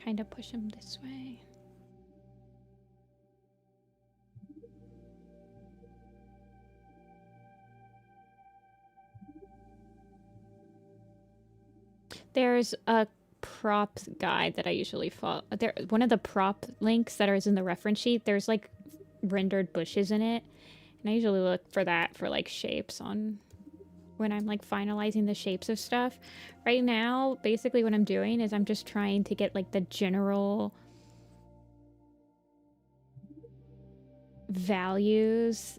S1: Kind of push them this way. There's a prop guide that I usually follow, one of the prop links that is in the reference sheet, there's like rendered bushes in it. And I usually look for that for like shapes on when I'm like finalizing the shapes of stuff. Right now, basically what I'm doing is I'm just trying to get like the general values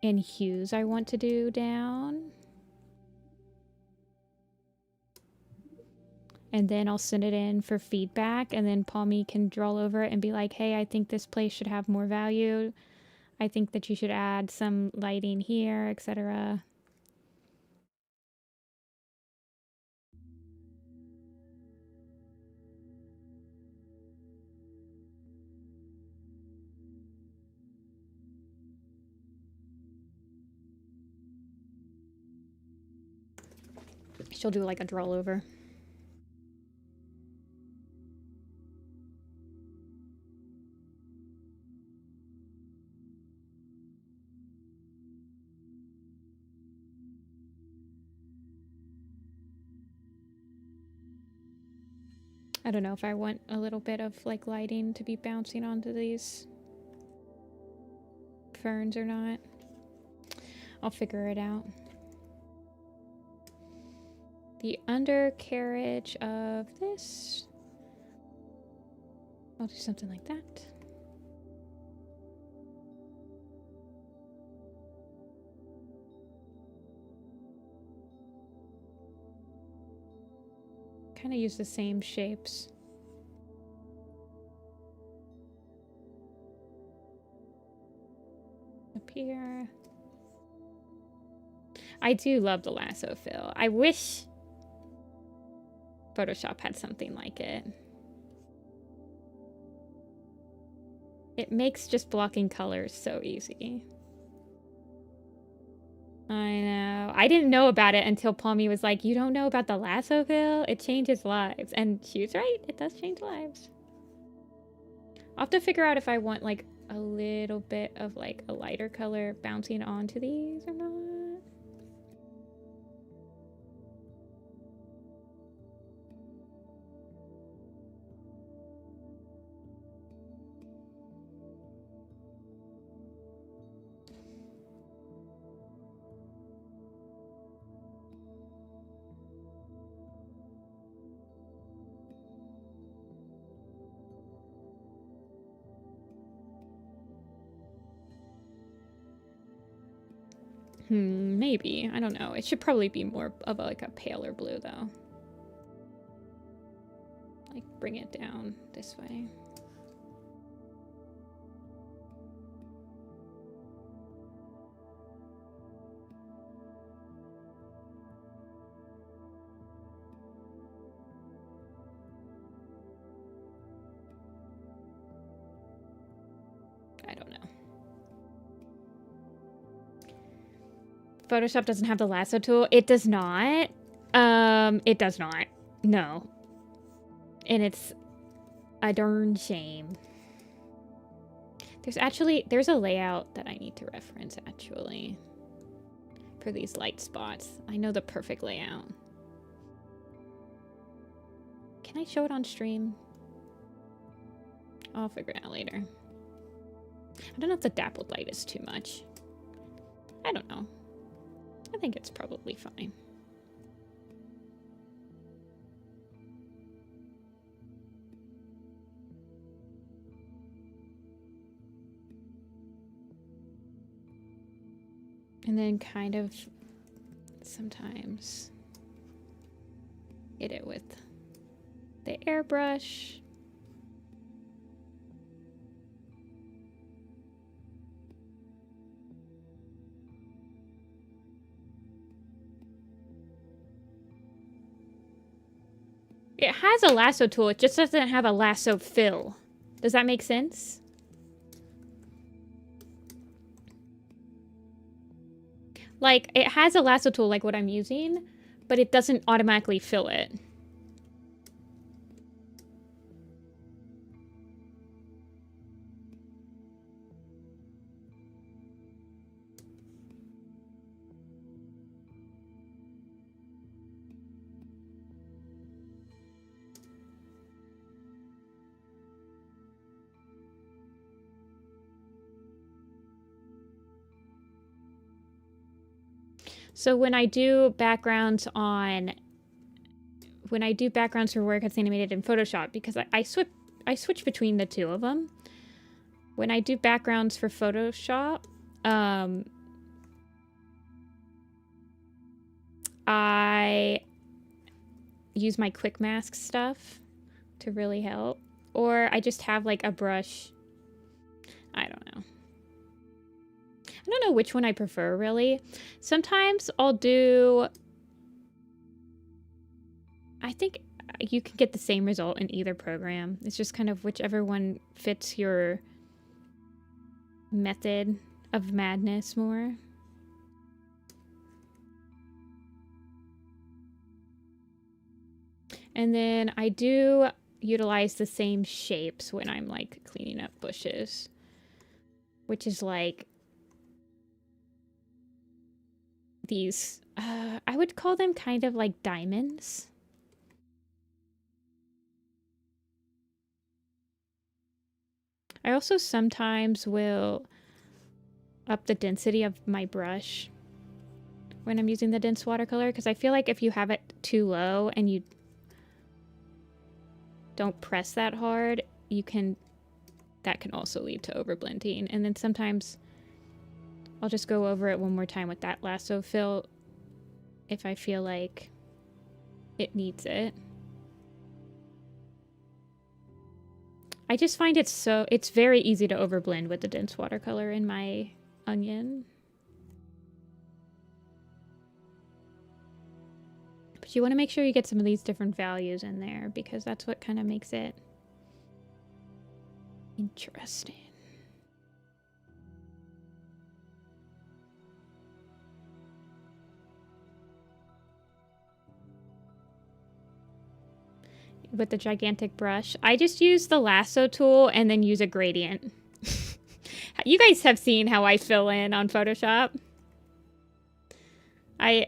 S1: and hues I want to do down. And then I'll send it in for feedback, and then Palmy can draw over it and be like, hey, I think this place should have more value. I think that you should add some lighting here, etc. She'll do like a draw over. I don't know if I want a little bit of like lighting to be bouncing onto these ferns or not. I'll figure it out. The undercarriage of this. I'll do something like that. Kind of use the same shapes. Up here. I do love the lasso fill. I wish Photoshop had something like it. It makes just blocking colors so easy. I know. I didn't know about it until Palmy was like, you don't know about the lasso fill? It changes lives. And she was right. It does change lives. I'll have to figure out if I want like a little bit of like a lighter color bouncing onto these or not. Maybe. I don't know. It should probably be more of like a paler blue, though. Like, bring it down this way. I don't know. Photoshop doesn't have the lasso tool. It does not. It does not. No. And it's a darn shame. There's a layout that I need to reference, actually, for these light spots. I know the perfect layout. Can I show it on stream? I'll figure it out later. I don't know if the dappled light is too much. I don't know. I think it's probably fine. And then kind of sometimes hit it with the airbrush. It has a lasso tool, it just doesn't have a lasso fill. Does that make sense? Like, it has a lasso tool like what I'm using, but it doesn't automatically fill it. So when I do backgrounds for work that's animated in Photoshop, because I switch between the two of them. When I do backgrounds for Photoshop, I use my quick mask stuff to really help. Or I just have like a brush. I don't know. I don't know which one I prefer, really. Sometimes I'll do... I think you can get the same result in either program. It's just kind of whichever one fits your method of madness more. And then I do utilize the same shapes when I'm like cleaning up bushes, which is like these, I would call them kind of like diamonds. I also sometimes will up the density of my brush when I'm using the dense watercolor, because I feel like if you have it too low and you don't press that hard, that can also lead to overblending. And then sometimes I'll just go over it one more time with that lasso fill if I feel like it needs it. I just find it's very easy to overblend with the dense watercolor in my onion. But you want to make sure you get some of these different values in there, because that's what kind of makes it interesting. With the gigantic brush, I just use the lasso tool and then use a gradient. You guys have seen how I fill in on Photoshop. I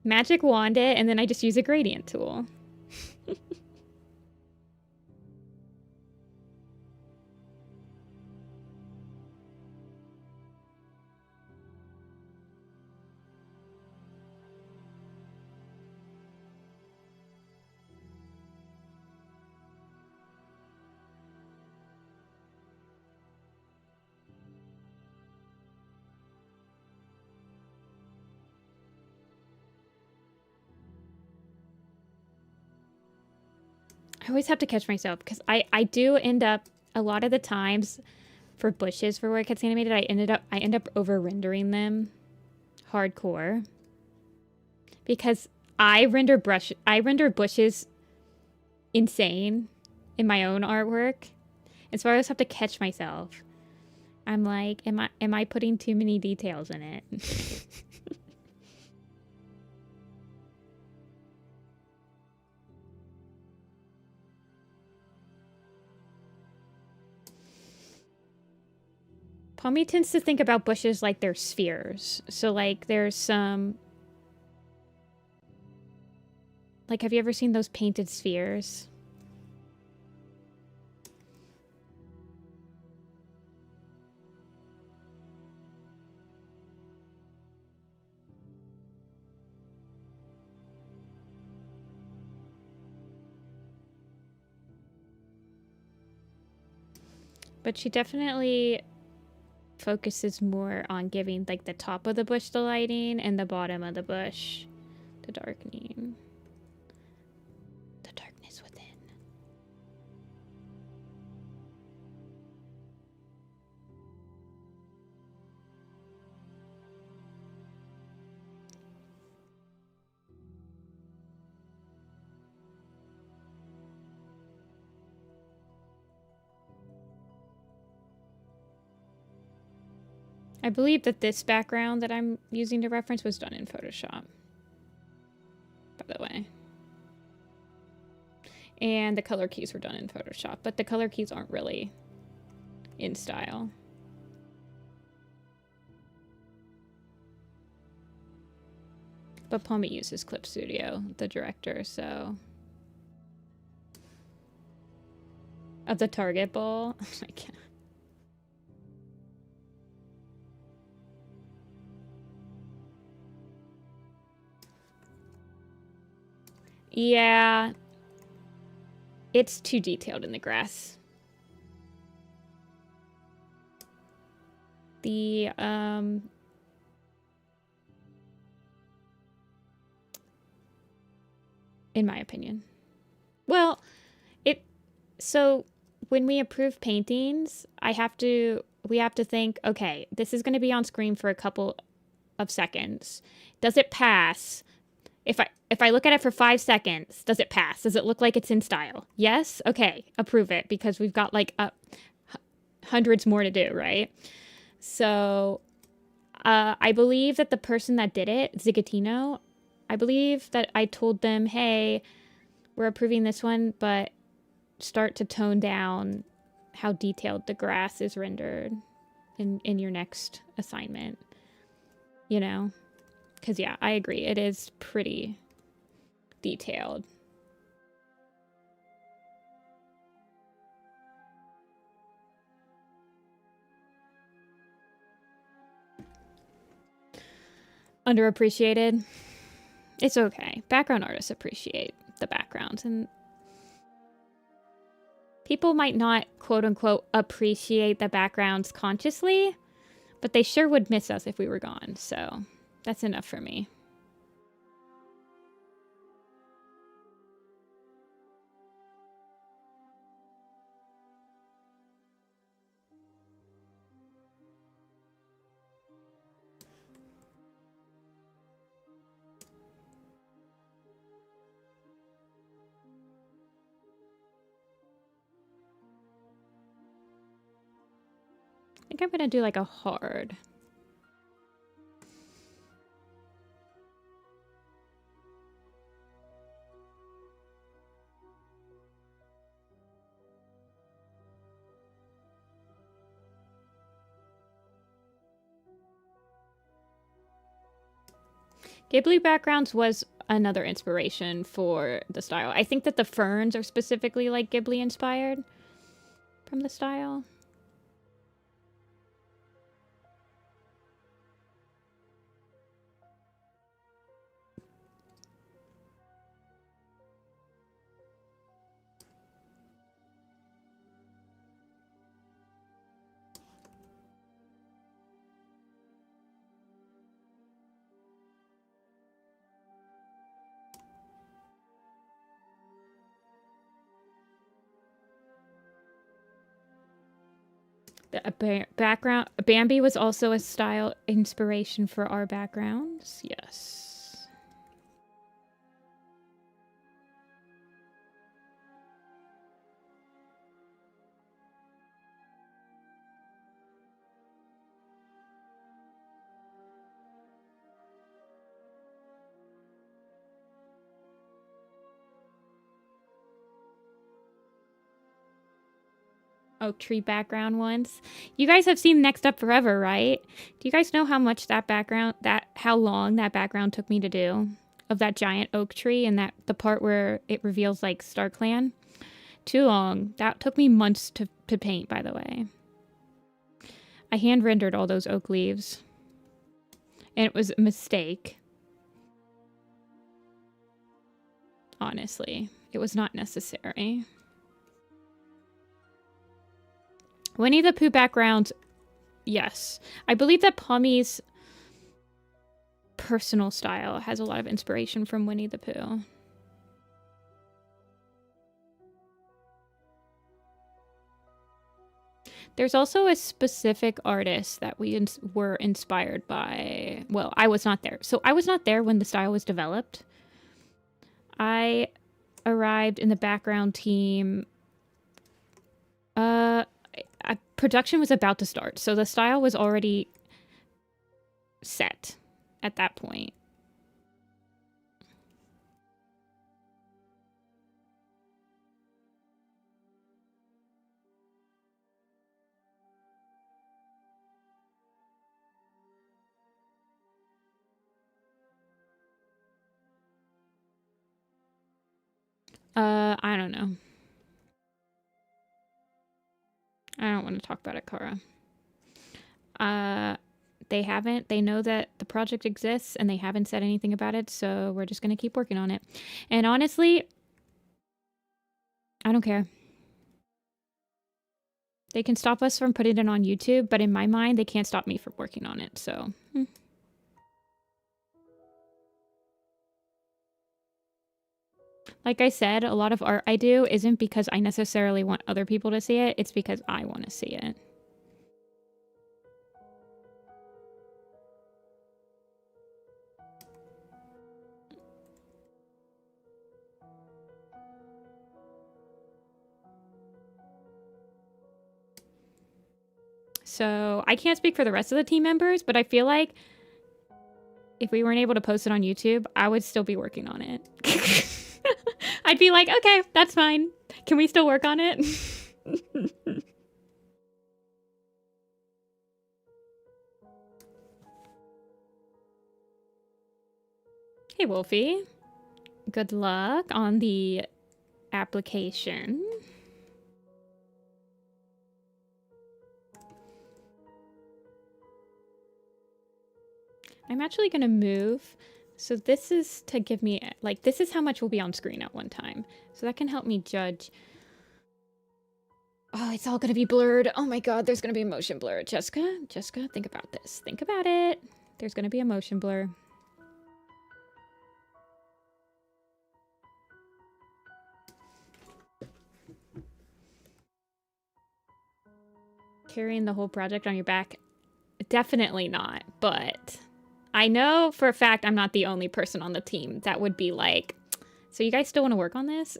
S1: magic wand it and then I just use a gradient tool. I always have to catch myself because I do end up a lot of the times for bushes for where it gets animated, I end up over rendering them hardcore because I render bushes insane in my own artwork. And so I always have to catch myself. I'm like, am I putting too many details in it? Palmy tends to think about bushes like they're spheres. So like there's some... Like, have you ever seen those painted spheres? But she definitely focuses more on giving like the top of the bush the lighting and the bottom of the bush the darkening. The darkness within. I believe that this background that I'm using to reference was done in Photoshop, by the way. And the color keys were done in Photoshop, but the color keys aren't really in style. But Palmy uses Clip Studio, the director, so... Of the Target ball? Oh my god. Yeah. It's too detailed in the grass. The, in my opinion. Well, so when we approve paintings, we have to think, okay, this is going to be on screen for a couple of seconds. Does it pass? If I look at it for 5 seconds, does it pass? Does it look like it's in style? Yes? Okay, approve it, because we've got like hundreds more to do, right? So I believe that the person that did it, Zigatino, I believe that I told them, hey, we're approving this one, but start to tone down how detailed the grass is rendered in your next assignment. You know? Because, yeah, I agree. It is pretty detailed. Underappreciated? It's okay. Background artists appreciate the backgrounds, and people might not, quote-unquote, appreciate the backgrounds consciously, but they sure would miss us if we were gone, so that's enough for me. I think I'm gonna do like a hard. Ghibli backgrounds was another inspiration for the style. I think that the ferns are specifically like Ghibli inspired from the style. The background Bambi was also a style inspiration for our backgrounds. Yes. Oak tree background ones. You guys have seen Next Up Forever, right? Do you guys know how much how long that background took me to do? Of that giant oak tree and the part where it reveals like StarClan? Too long. That took me months to paint, by the way. I hand rendered all those oak leaves. And it was a mistake. Honestly, it was not necessary. Winnie the Pooh background, yes. I believe that Pommy's personal style has a lot of inspiration from Winnie the Pooh. There's also a specific artist that we were inspired by. Well, I was not there. So I was not there when the style was developed. I arrived in the background team. Production was about to start, so the style was already set at that point. I don't know. I don't want to talk about it, Kara. They know that the project exists and they haven't said anything about it, so we're just going to keep working on it. And honestly, I don't care. They can stop us from putting it on YouTube, but in my mind, they can't stop me from working on it, so. Like I said, a lot of art I do isn't because I necessarily want other people to see it, it's because I want to see it. So I can't speak for the rest of the team members, but I feel like if we weren't able to post it on YouTube, I would still be working on it. I'd be like, okay, that's fine. Can we still work on it? Hey, Wolfie. Good luck on the application. I'm actually going to move. So this is to give me, like, this is how much will be on screen at one time. So that can help me judge. Oh, it's all going to be blurred. Oh my God, there's going to be a motion blur. Jessica, think about this. Think about it. There's going to be a motion blur. Carrying the whole project on your back? Definitely not, but I know for a fact I'm not the only person on the team that would be like, so you guys still want to work on this?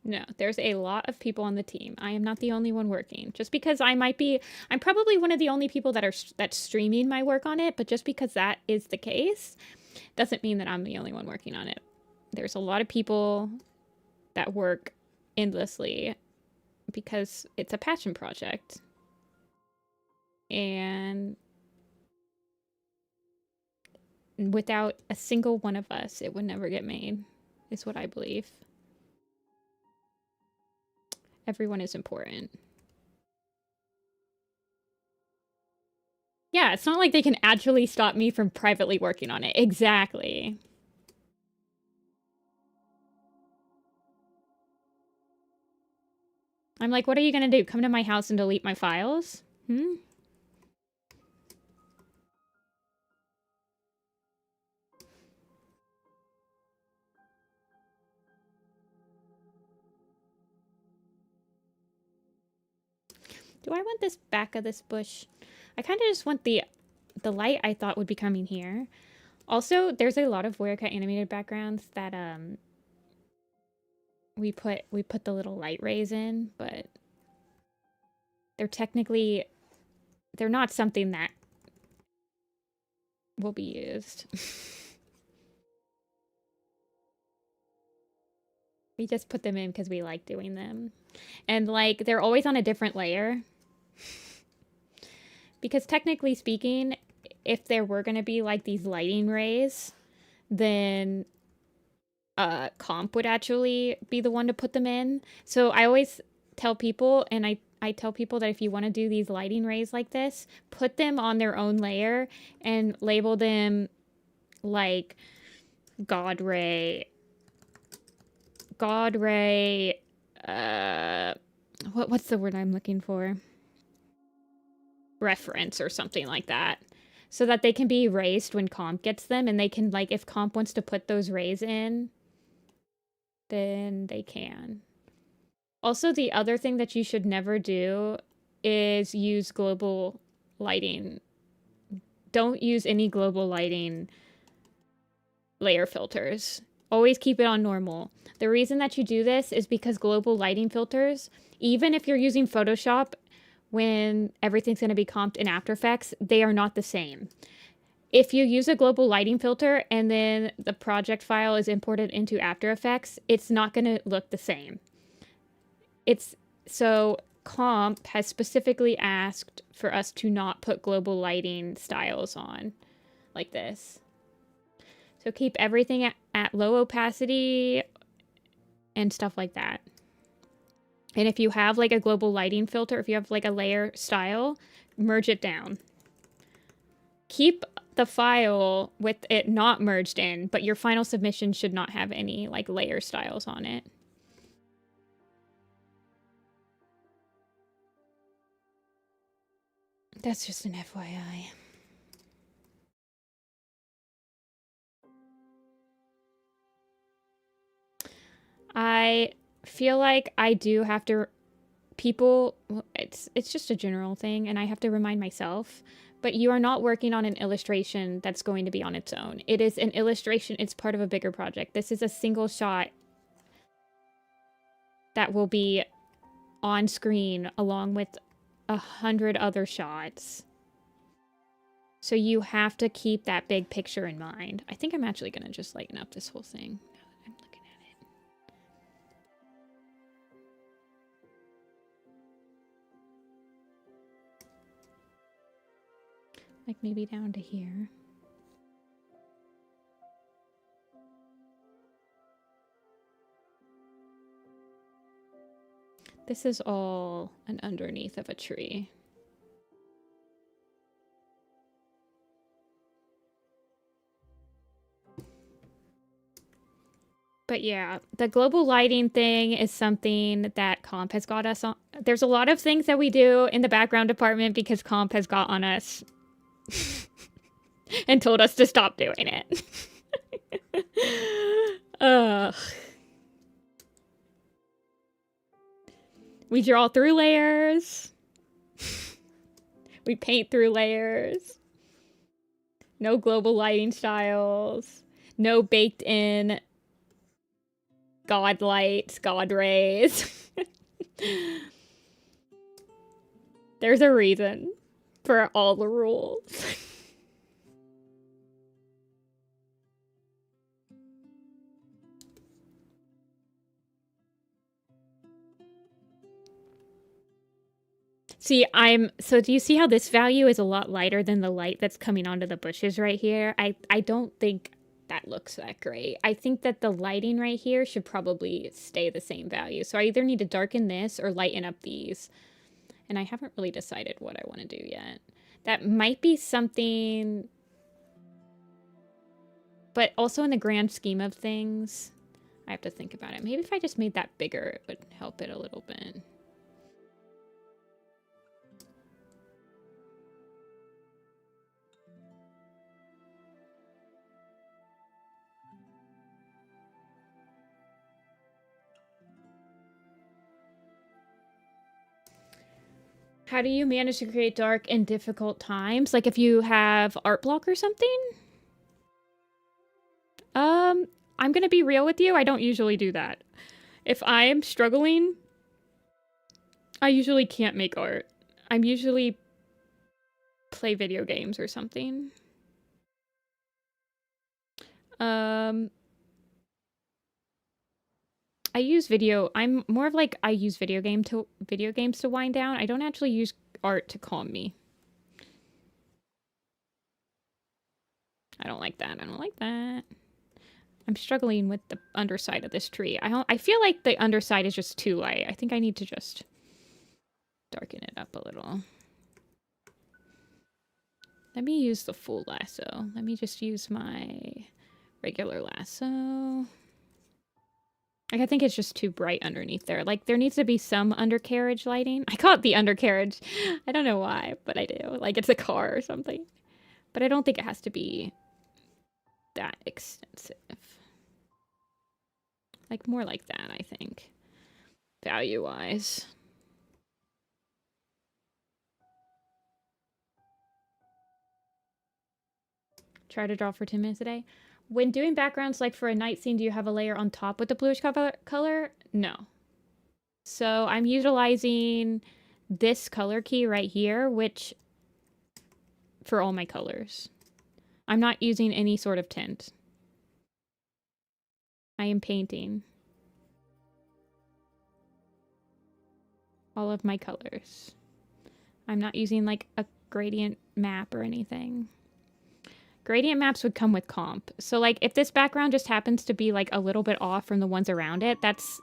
S1: No, there's a lot of people on the team. I am not the only one working. Just because I'm probably one of the only people that's streaming my work on it, but just because that is the case, doesn't mean that I'm the only one working on it. There's a lot of people that work endlessly because it's a passion project. And without a single one of us, it would never get made, is what I believe. Everyone is important. Yeah, it's not like they can actually stop me from privately working on it. Exactly. I'm like, what are you gonna do? Come to my house and delete my files? Hmm? Do I want this back of this bush? I kind of just want the light I thought would be coming here. Also, there's a lot of Werica animated backgrounds that we put the little light rays in, but they're not something that will be used. We just put them in because we like doing them. And like, they're always on a different layer. Because technically speaking, if there were going to be like these lighting rays, then comp would actually be the one to put them in. So I always tell people, and I tell people that if you want to do these lighting rays like this, put them on their own layer and label them like God Ray, what's the word I'm looking for? Reference or something like that. So that they can be erased when comp gets them, and they can, like, if comp wants to put those rays in, then they can. Also, the other thing that you should never do is use global lighting. Don't use any global lighting layer filters. Always keep it on normal. The reason that you do this is because global lighting filters, even if you're using Photoshop when everything's going to be comped in After Effects, they are not the same. If you use a global lighting filter and then the project file is imported into After Effects, it's not going to look the same. So comp has specifically asked for us to not put global lighting styles on like this. So keep everything at low opacity and stuff like that. And if you have like a global lighting filter, if you have like a layer style, merge it down. Keep the file with it not merged in, but your final submission should not have any like layer styles on it. That's just an FYI. I feel like I do have to it's just a general thing and I have to remind myself, but you are not working on an illustration that's going to be on its own. It is an illustration, it's part of a bigger project. This is a single shot that will be on screen along with 100 other shots. So you have to keep that big picture in mind. I think I'm actually gonna just lighten up this whole thing now that I'm looking at it. Like maybe down to here. This is all an underneath of a tree. But yeah, the global lighting thing is something that comp has got us on. There's a lot of things that we do in the background department because comp has got on us and told us to stop doing it. Ugh. We draw through layers. We paint through layers. No global lighting styles. No baked in God lights, God rays. There's a reason for all the rules. See, so do you see how this value is a lot lighter than the light that's coming onto the bushes right here? I don't think that looks that great. I think that the lighting right here should probably stay the same value. So I either need to darken this or lighten up these. And I haven't really decided what I want to do yet. That might be something, but also in the grand scheme of things, I have to think about it. Maybe if I just made that bigger, it would help it a little bit. How do you manage to create dark in difficult times? Like if you have art block or something? I'm gonna be real with you. I don't usually do that. If I'm struggling, I usually can't make art. I'm usually play video games or something. I'm more of like, I use video games to wind down. I don't actually use art to calm me. I don't like that. I don't like that. I'm struggling with the underside of this tree. I feel like the underside is just too light. I think I need to just darken it up a little. Let me use the full lasso. Let me just use my regular lasso. Like, I think it's just too bright underneath there. Like, there needs to be some undercarriage lighting. I call it the undercarriage. I don't know why, but I do. Like, it's a car or something. But I don't think it has to be that extensive. Like, more like that, I think. Value-wise. Try to draw for 10 minutes a day. When doing backgrounds, like for a night scene, do you have a layer on top with the bluish color? No. So I'm utilizing this color key right here, which for all my colors. I'm not using any sort of tint. I am painting. all of my colors. I'm not using like a gradient map or anything. Gradient maps would come with comp. So like if this background just happens to be like a little bit off from the ones around it, that's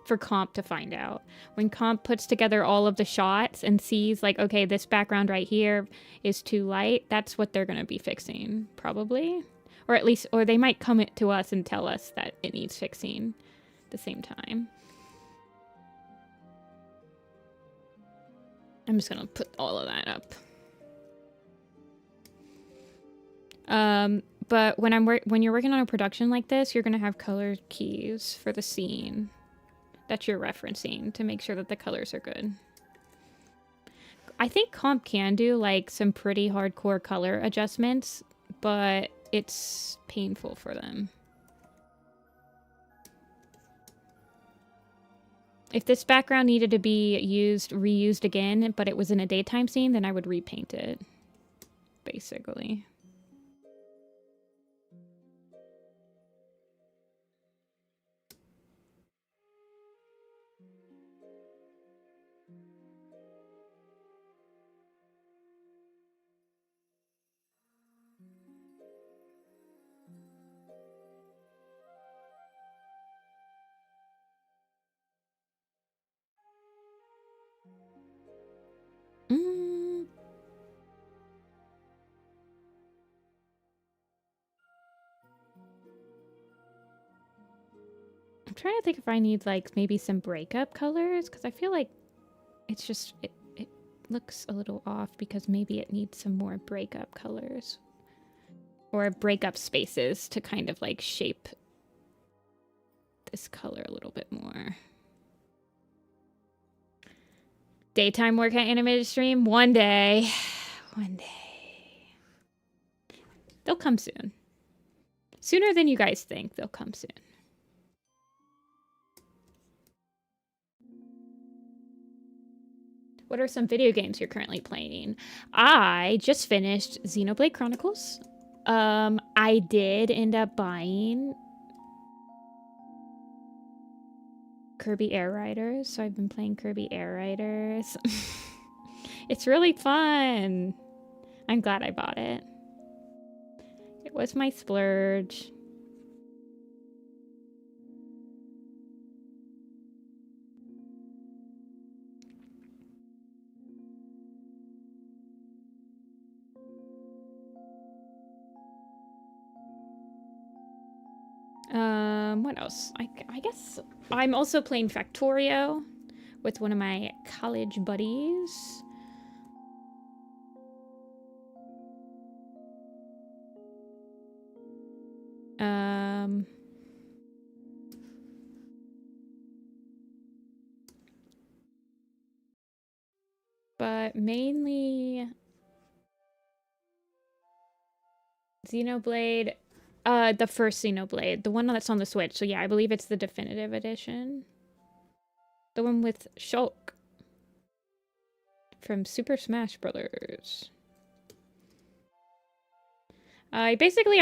S1: for comp to find out. When comp puts together all of the shots and sees like, okay, this background right here is too light, that's what they're going to be fixing, probably. Or at least, or they might come to us and tell us that it needs fixing at the same time. I'm just going to put all of that up. But when you're working on a production like this, you're going to have color keys for the scene that you're referencing to make sure that the colors are good. I think comp can do like some pretty hardcore color adjustments, but it's painful for them. If this background needed to be reused again, but it was in a daytime scene, then I would repaint it, basically. I'm trying to think if I need like maybe some breakup colors, because I feel like it's just it looks a little off because maybe it needs some more breakup colors or breakup spaces to kind of like shape this color a little bit more. Daytime workout animated stream? One day. One day. They'll come soon. Sooner than you guys think, they'll come soon. What are some video games you're currently playing? I just finished Xenoblade Chronicles. I did end up buying Kirby Air Riders, so I've been playing Kirby Air Riders. It's really fun. I'm glad I bought it. It was my splurge. What else? I guess I'm also playing Factorio with one of my college buddies. But mainly Xenoblade, the first Xenoblade, the one that's on the Switch. So yeah, I believe it's the definitive edition. The one with Shulk from Super Smash Brothers. I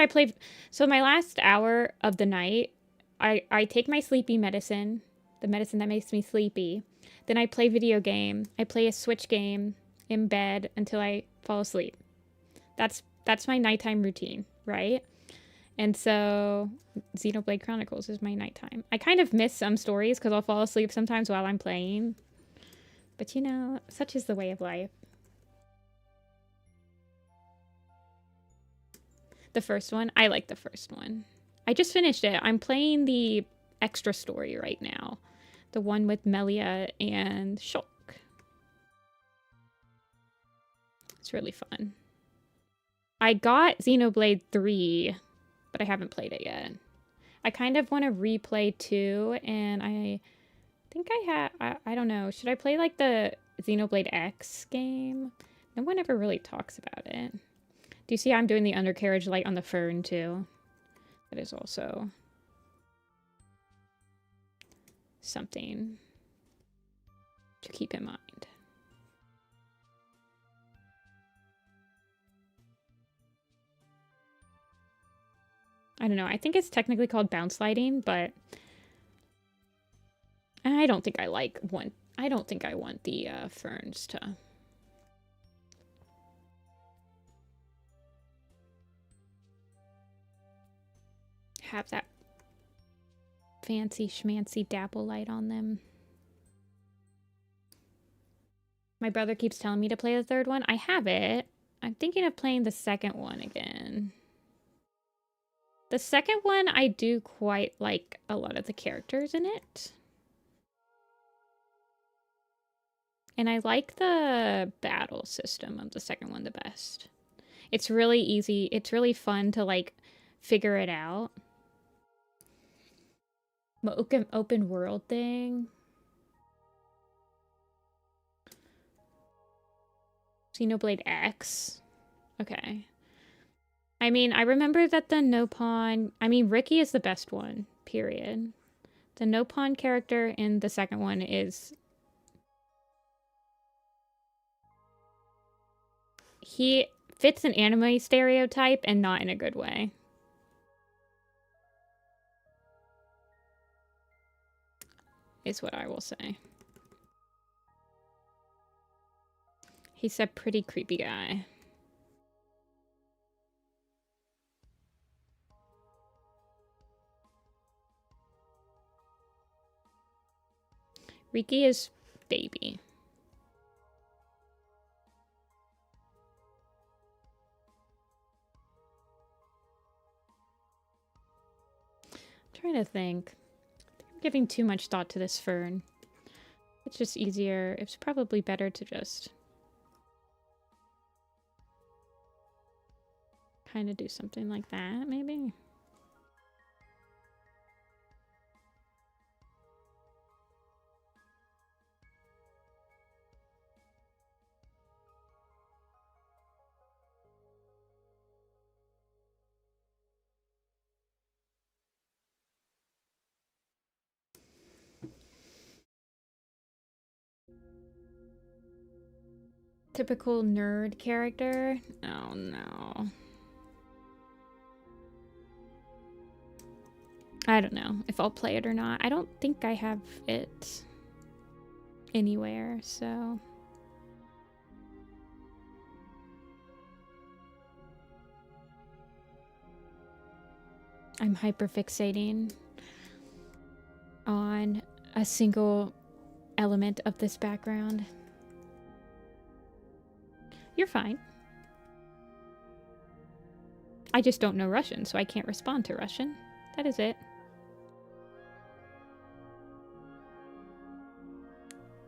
S1: play, so my last hour of the night, I take my sleepy medicine, the medicine that makes me sleepy. Then I play video game. I play a Switch game in bed until I fall asleep. That's my nighttime routine, right? And so Xenoblade Chronicles is my nighttime. I kind of miss some stories because I'll fall asleep sometimes while I'm playing. But you know, such is the way of life. The first one? I like the first one. I just finished it. I'm playing the extra story right now. The one with Melia and Shulk. It's really fun. I got Xenoblade 3, but I haven't played it yet. I kind of want to replay 2, and I think I don't know. Should I play like the Xenoblade X game? No one ever really talks about it. Do you see I'm doing the undercarriage light on the Fern too? That is also something to keep in mind. I don't know. I think it's technically called bounce lighting, but I don't think I like I don't think I want the ferns to have that fancy schmancy dapple light on them. My brother keeps telling me to play the third one. I have it. I'm thinking of playing the second one again. The second one, I do quite like a lot of the characters in it. And I like the battle system of the second one the best. It's really easy. It's really fun to, like, figure it out. Open world thing. Xenoblade X. Okay. I mean, I remember that the no-pawn... I mean, Ricky is the best one, period. The no-pawn character in the second one is... He fits an anime stereotype and not in a good way. Is what I will say. He's a pretty creepy guy. Riki is baby. I'm trying to think. I'm giving too much thought to this fern. It's just easier. It's probably better to just kind of do something like that, maybe. Typical nerd character? Oh no. I don't know if I'll play it or not. I don't think I have it anywhere, so... I'm hyperfixating on a single element of this background. You're fine. I just don't know Russian, so I can't respond to Russian. That is it.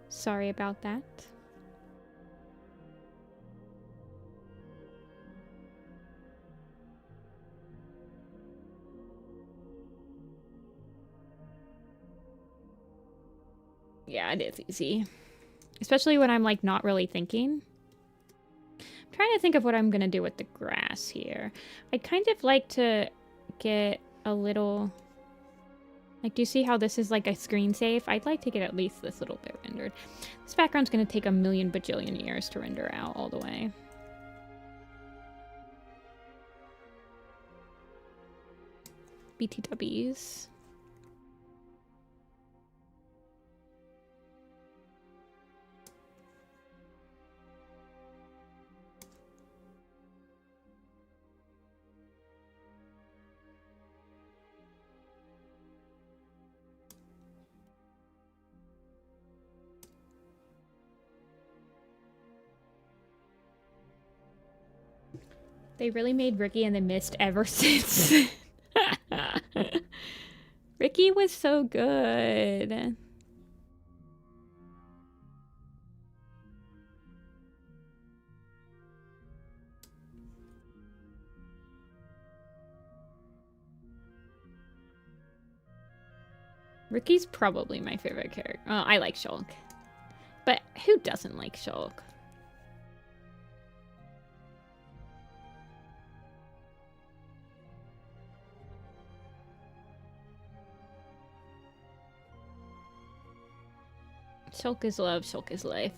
S1: Sorry about that. Yeah, it is easy. Especially when I'm, like, not really thinking. I'm trying to think of what I'm gonna do with the grass here. I'd kind of like to get a little... Like, do you see how this is like a screen safe? I'd like to get at least this little bit rendered. This background's gonna take a million bajillion years to render out all the way. BTWs. They really made Ricky and the Mist ever since. Ricky was so good. Ricky's probably my favorite character. Oh, I like Shulk. But who doesn't like Shulk? Shulk is love, Shulk is life.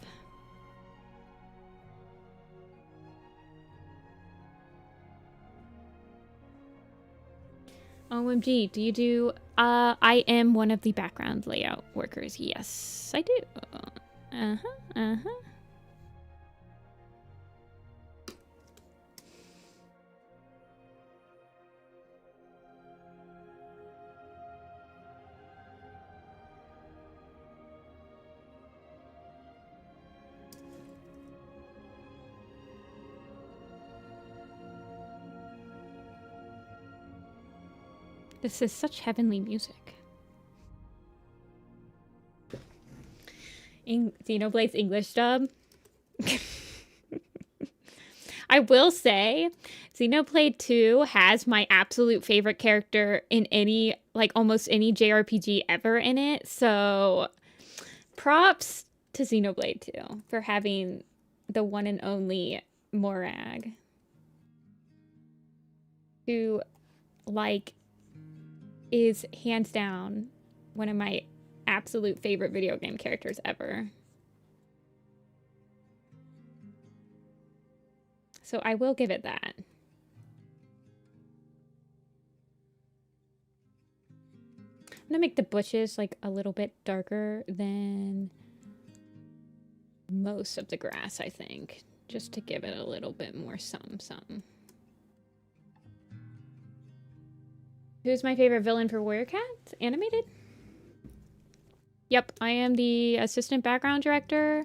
S1: OMG, do you do... I am one of the background layout workers. Yes, I do. This is such heavenly music. Xenoblade's English dub. I will say, Xenoblade 2 has my absolute favorite character in any, like, almost any JRPG ever in it. So, props to Xenoblade 2 for having the one and only Morag, who, like, is hands down one of my absolute favorite video game characters ever. So I will give it that. I'm gonna make the bushes like a little bit darker than most of the grass, I think, just to give it a little bit more something. Who's my favorite villain for Warrior Cats? Animated? Yep, I am the assistant background director.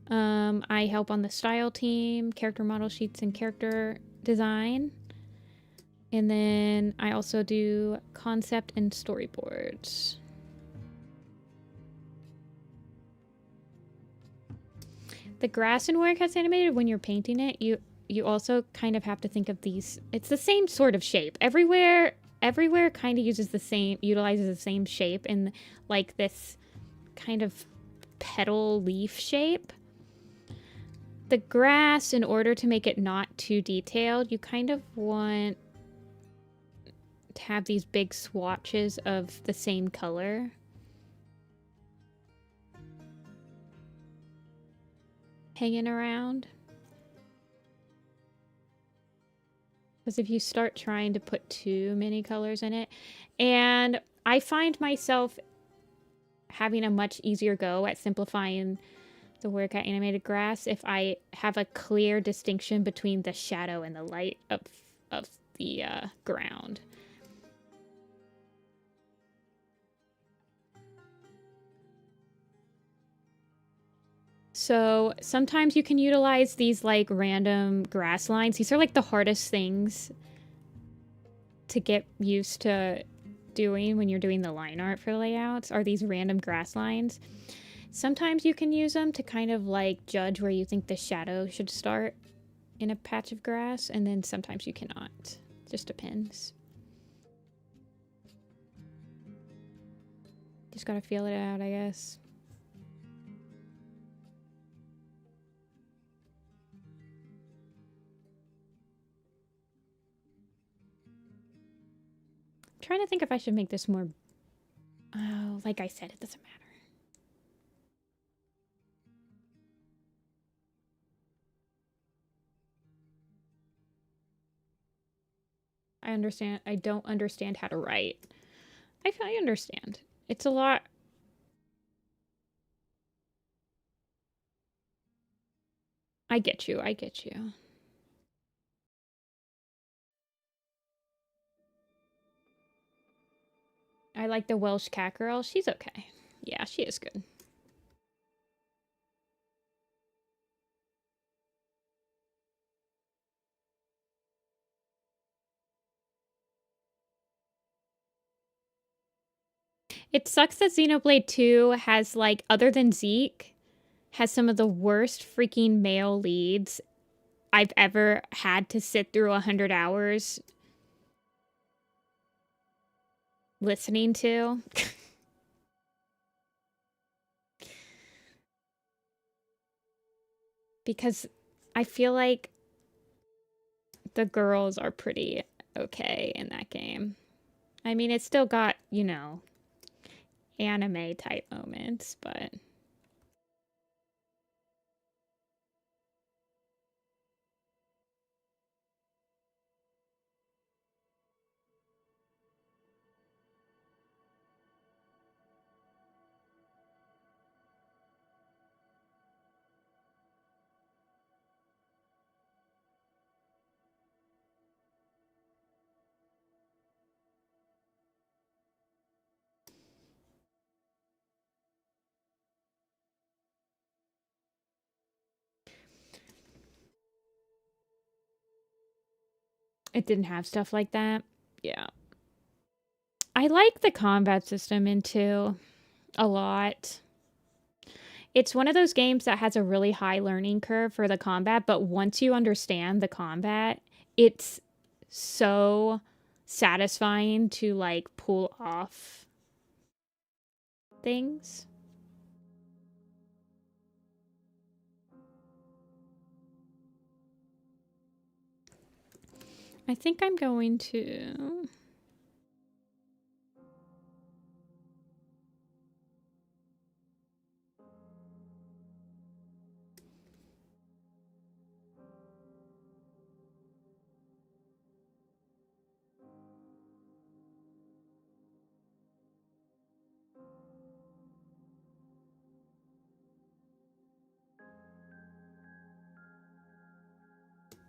S1: I help on the style team, character model sheets, and character design. And then I also do concept and storyboards. The grass in Warrior Cats Animated, when you're painting it, you also kind of have to think of these. It's the same sort of shape. Everywhere kind of utilizes the same shape in like this kind of petal leaf shape. The grass, in order to make it not too detailed, you kind of want to have these big swatches of the same color. Hanging around. Because if you start trying to put too many colors in it, and I find myself having a much easier go at simplifying the Warrior Cat animated grass if I have a clear distinction between the shadow and the light of the ground. So sometimes you can utilize these like random grass lines. These are like the hardest things to get used to doing when you're doing the line art for layouts, are these random grass lines. Sometimes you can use them to kind of like judge where you think the shadow should start in a patch of grass, and then sometimes you cannot. Just depends. Just gotta feel it out, I guess. I'm trying to think if I should make this more... Oh, like I said, it doesn't matter. I don't understand how to write. I understand. It's a lot. I get you. I get you. I like the Welsh cat girl. She's okay. Yeah, she is good. It sucks that Xenoblade 2 has, like, other than Zeke, has some of the worst freaking male leads I've ever had to sit through 100 hours listening to. Because I feel like the girls are pretty okay in that game. I mean, it's still got, you know, anime type moments, but... It didn't have stuff like that. Yeah. I like the combat system in 2 a lot. It's one of those games that has a really high learning curve for the combat, but once you understand the combat, it's so satisfying to like pull off things. I think I'm going to...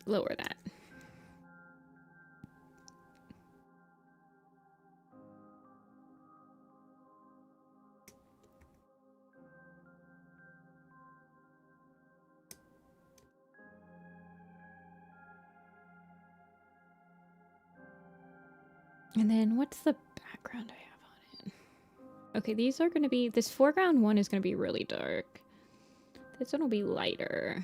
S1: lower that. And then what's the background I have on it? Okay, these are going to be... This foreground one is going to be really dark. This one will be lighter.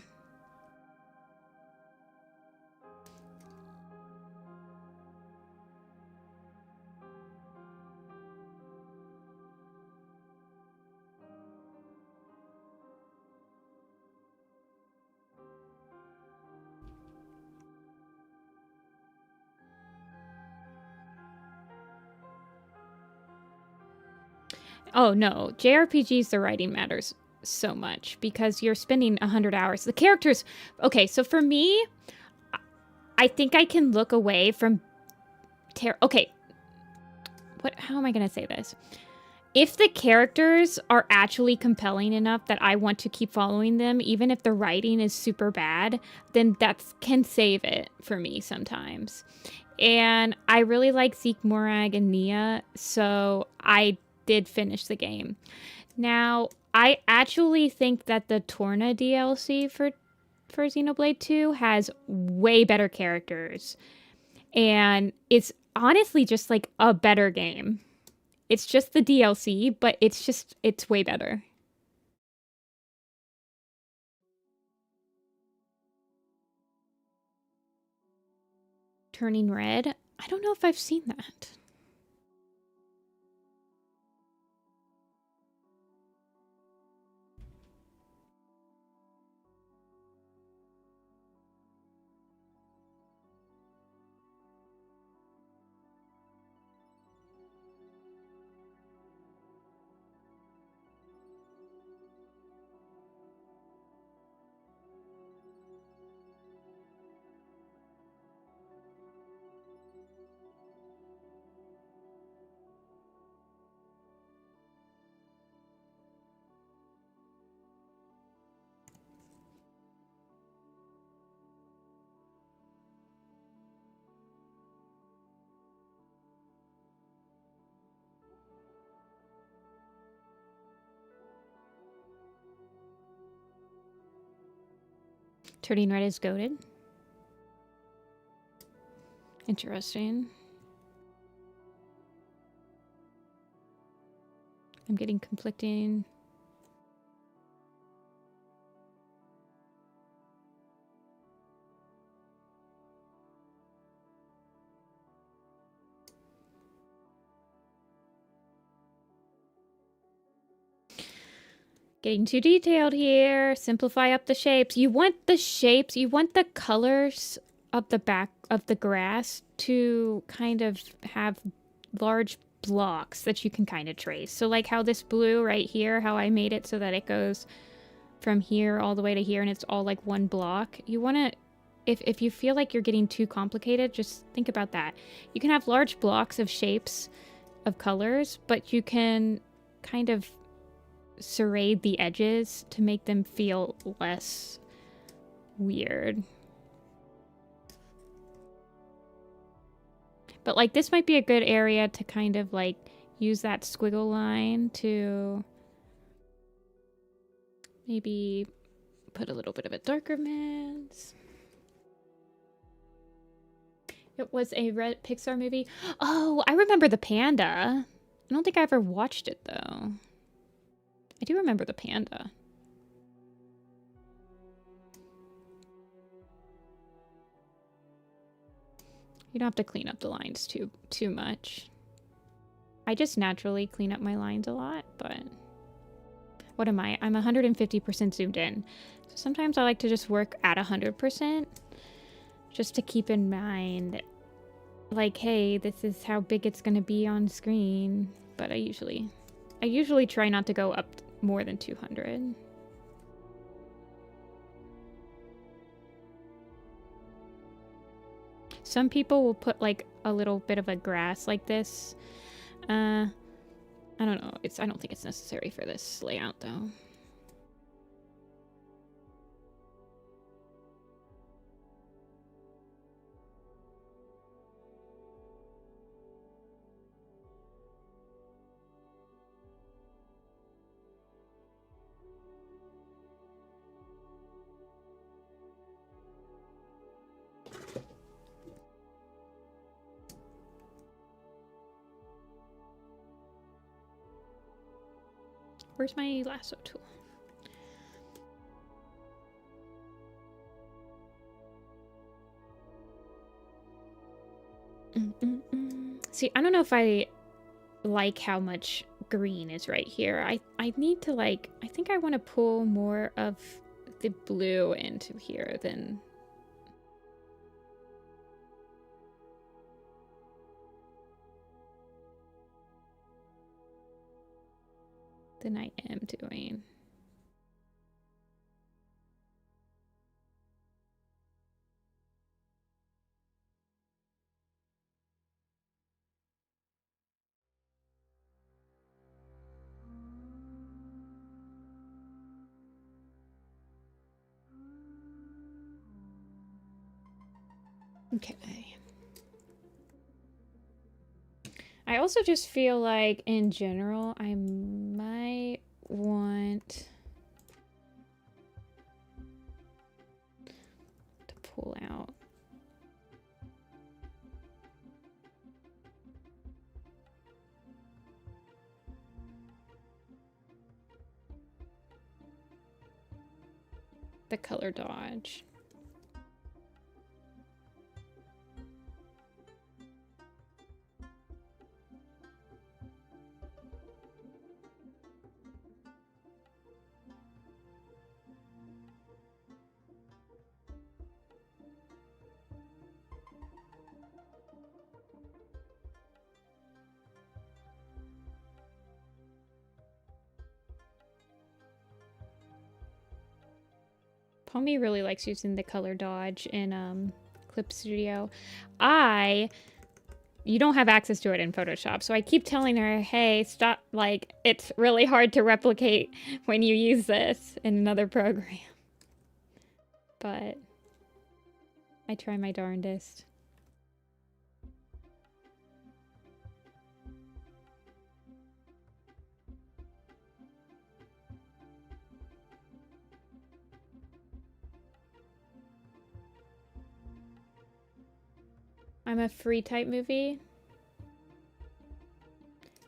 S1: Oh no, JRPGs, the writing matters so much because you're spending 100 hours. The characters... Okay, so for me, I think I can look away from... Okay. How am I going to say this? If the characters are actually compelling enough that I want to keep following them, even if the writing is super bad, then that can save it for me sometimes. And I really like Zeke Morag and Nia, so I did finish the game. Now, I actually think that the Torna DLC for Xenoblade 2 has way better characters. And it's honestly just like a better game. It's just the DLC, but it's way better. Turning Red? I don't know if I've seen that. Turning Red is goated. Interesting. I'm getting conflicting. Getting too detailed here. Simplify up the shapes. You want the shapes, you want the colors of the back of the grass to kind of have large blocks that you can kind of trace. So like how this blue right here, how I made it so that it goes from here all the way to here and it's all like one block. You want to, if you feel like you're getting too complicated, just think about that. You can have large blocks of shapes of colors, but you can kind of serrate the edges to make them feel less weird. But like this might be a good area to kind of like use that squiggle line to maybe put a little bit of a darker mist. It was a red Pixar movie. Oh, I remember the panda. I don't think I ever watched it though. I do remember the panda. You don't have to clean up the lines too much. I just naturally clean up my lines a lot, but what am I? I'm 150% zoomed in. So sometimes I like to just work at 100% just to keep in mind, like, hey, this is how big it's gonna be on screen. But I usually try not to go up more than 200. Some people will put like a little bit of a grass like this. I don't know. I don't think it's necessary for this layout though. Where's my lasso tool? See, I don't know if I like how much green is right here. I need to like, I think I want to pull more of the blue into here than I am doing. Okay. I also just feel like in general I might want to pull out the color dodge. Pommy really likes using the color dodge in Clip Studio. You don't have access to it in Photoshop, so I keep telling her, hey, stop, like, it's really hard to replicate when you use this in another program. But I try my darndest. I'm a free type movie.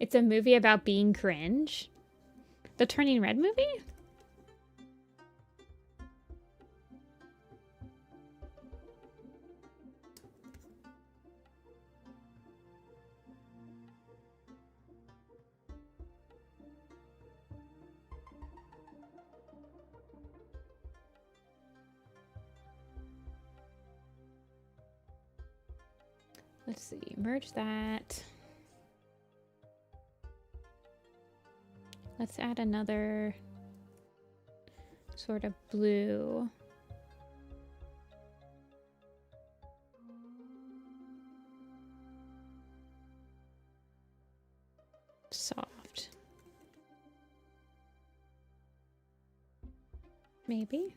S1: It's a movie about being cringe. The Turning Red movie? Let's see, merge that. Let's add another sort of blue. Soft. Maybe.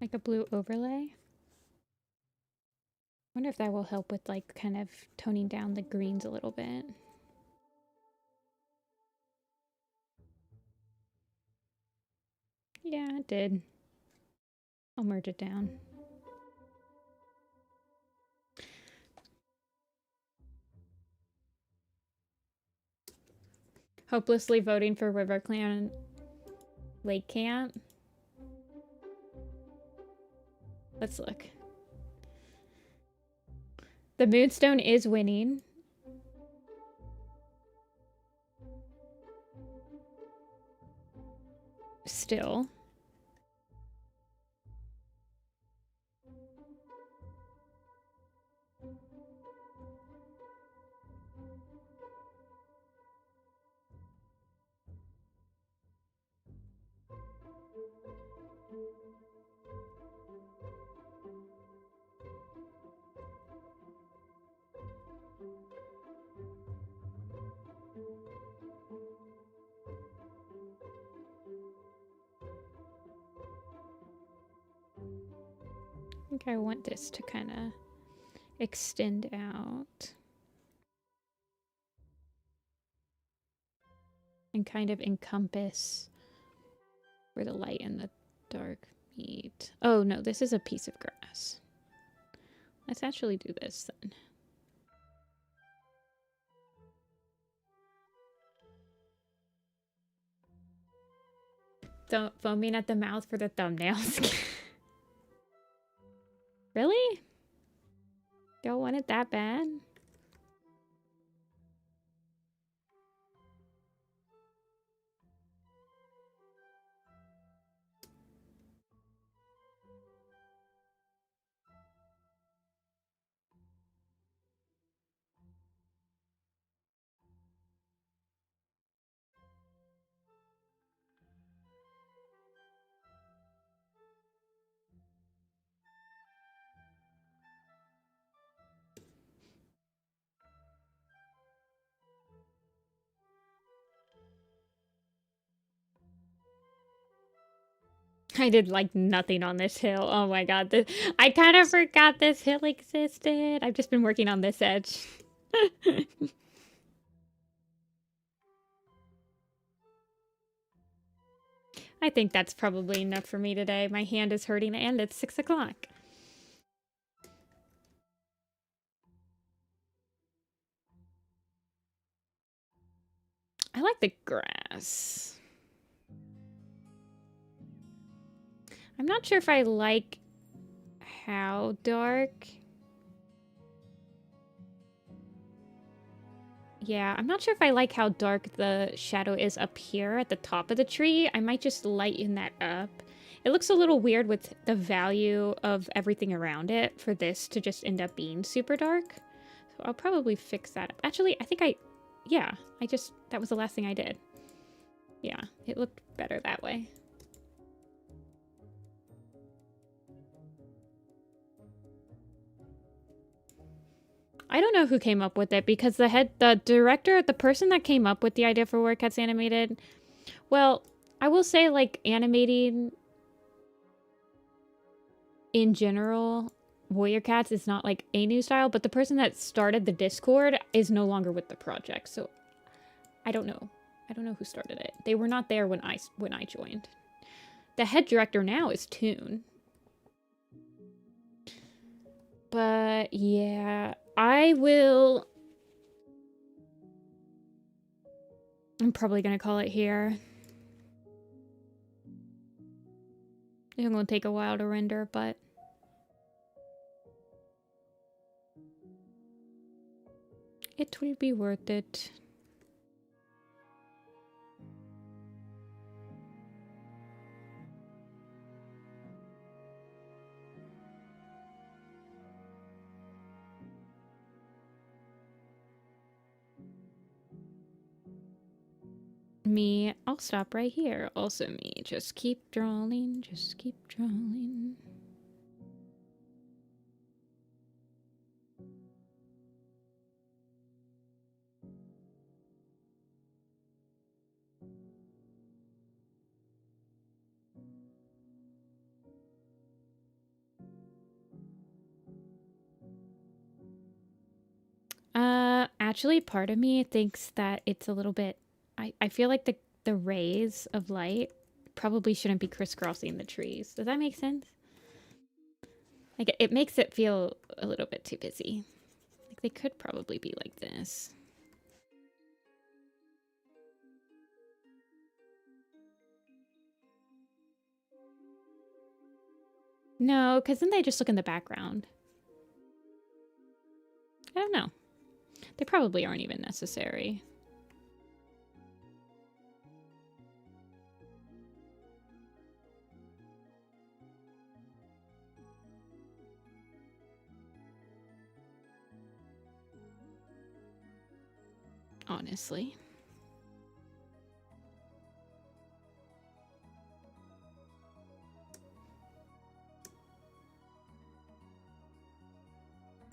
S1: Like a blue overlay. Wonder if that will help with like kind of toning down the greens a little bit. Yeah, it did. I'll merge it down. Hopelessly voting for RiverClan Lake Camp. Let's look. The Moonstone is winning. Still. I think I want this to kind of extend out and kind of encompass where the light and the dark meet. Oh no, this is a piece of grass. Let's actually do this then. Don't foaming at the mouth for the thumbnails. Really? Y'all want it that bad? I did like nothing on this hill. Oh my god, I kind of forgot this hill existed. I've just been working on this edge. I think that's probably enough for me today. My hand is hurting and it's 6 o'clock. I like the grass. I'm not sure if I like how dark. Yeah, I'm not sure if I like how dark the shadow is up here at the top of the tree. I might just lighten that up. It looks a little weird with the value of everything around it for this to just end up being super dark. So I'll probably fix that up. Actually, I think yeah, that was the last thing I did. Yeah, it looked better that way. I don't know who came up with it because the director, the person that came up with the idea for Where Cats Animated, well, I will say like animating in general, Warrior Cats is not like a new style, but the person that started the Discord is no longer with the project. So I don't know. I don't know who started it. They were not there when I joined. The head director now is Toon. But yeah, I'm probably gonna call it here. It's gonna take a while to render, but it will be worth it. Me, I'll stop right here. Also me, just keep drawing, just keep drawing. Actually, part of me thinks that it's a little bit... I feel like the rays of light probably shouldn't be crisscrossing the trees. Does that make sense? Like, it makes it feel a little bit too busy. Like, they could probably be like this. No, because then they just look in the background. I don't know. They probably aren't even necessary. Honestly.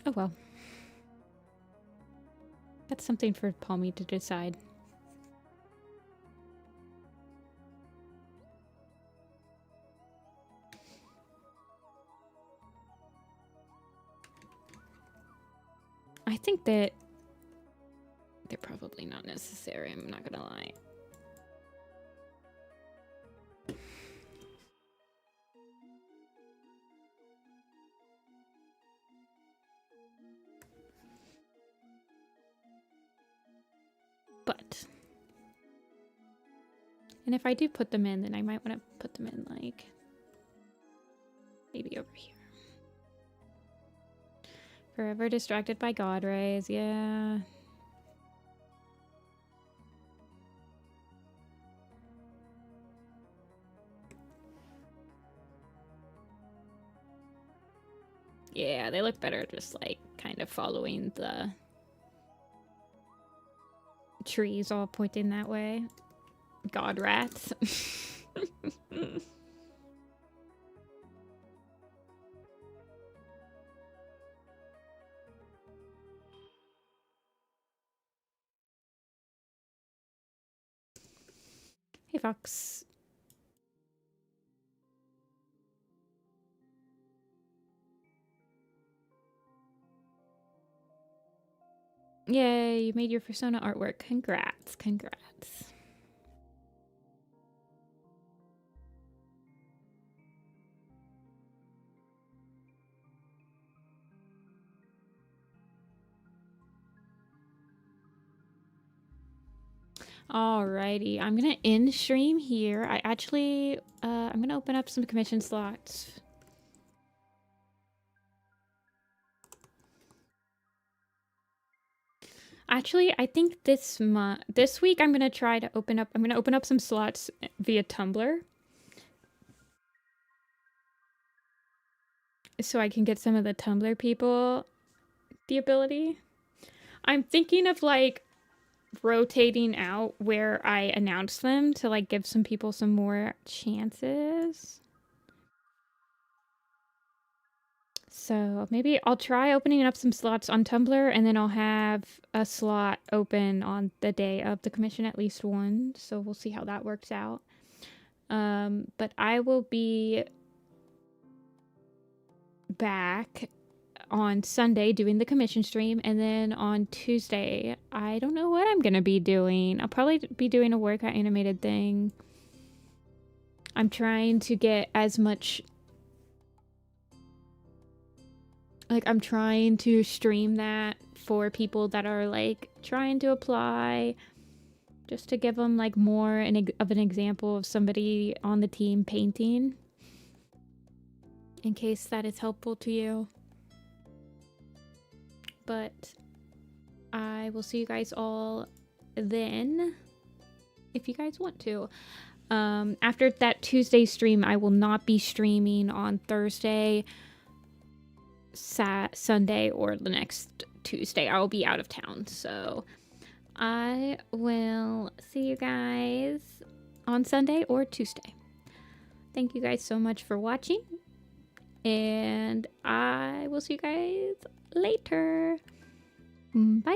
S1: Oh well. That's something for Palmy to decide. I think that they're probably not necessary, I'm not gonna lie. But, and if I do put them in, then I might want to put them in, like, maybe over here. Forever distracted by God rays, yeah. Yeah, they look better just, like, kind of following the trees all pointing that way. God rats. Hey, Fox. Yay, you made your persona artwork. Congrats, congrats. Alrighty, I'm gonna end stream here. I actually, I'm gonna open up some commission slots. Actually, I think this week I'm gonna try to open up some slots via Tumblr. So I can get some of the Tumblr people the ability. I'm thinking of, like, rotating out where I announce them to, like, give some people some more chances. So maybe I'll try opening up some slots on Tumblr, and then I'll have a slot open on the day of the commission, at least one. So we'll see how that works out. But I will be back on Sunday doing the commission stream, and then on Tuesday, I don't know what I'm gonna be doing. I'll probably be doing a workout animated thing. I'm trying to get as much... Like, I'm trying to stream that for people that are, like, trying to apply, just to give them, like, more of an example of somebody on the team painting, in case that is helpful to you. But I will see you guys all then, if you guys want to. After that Tuesday stream, I will not be streaming on Thursday, Sunday, or the next Tuesday. I will be out of town, so I will see you guys on Sunday or Tuesday. Thank you guys so much for watching, and I will see you guys later. Bye.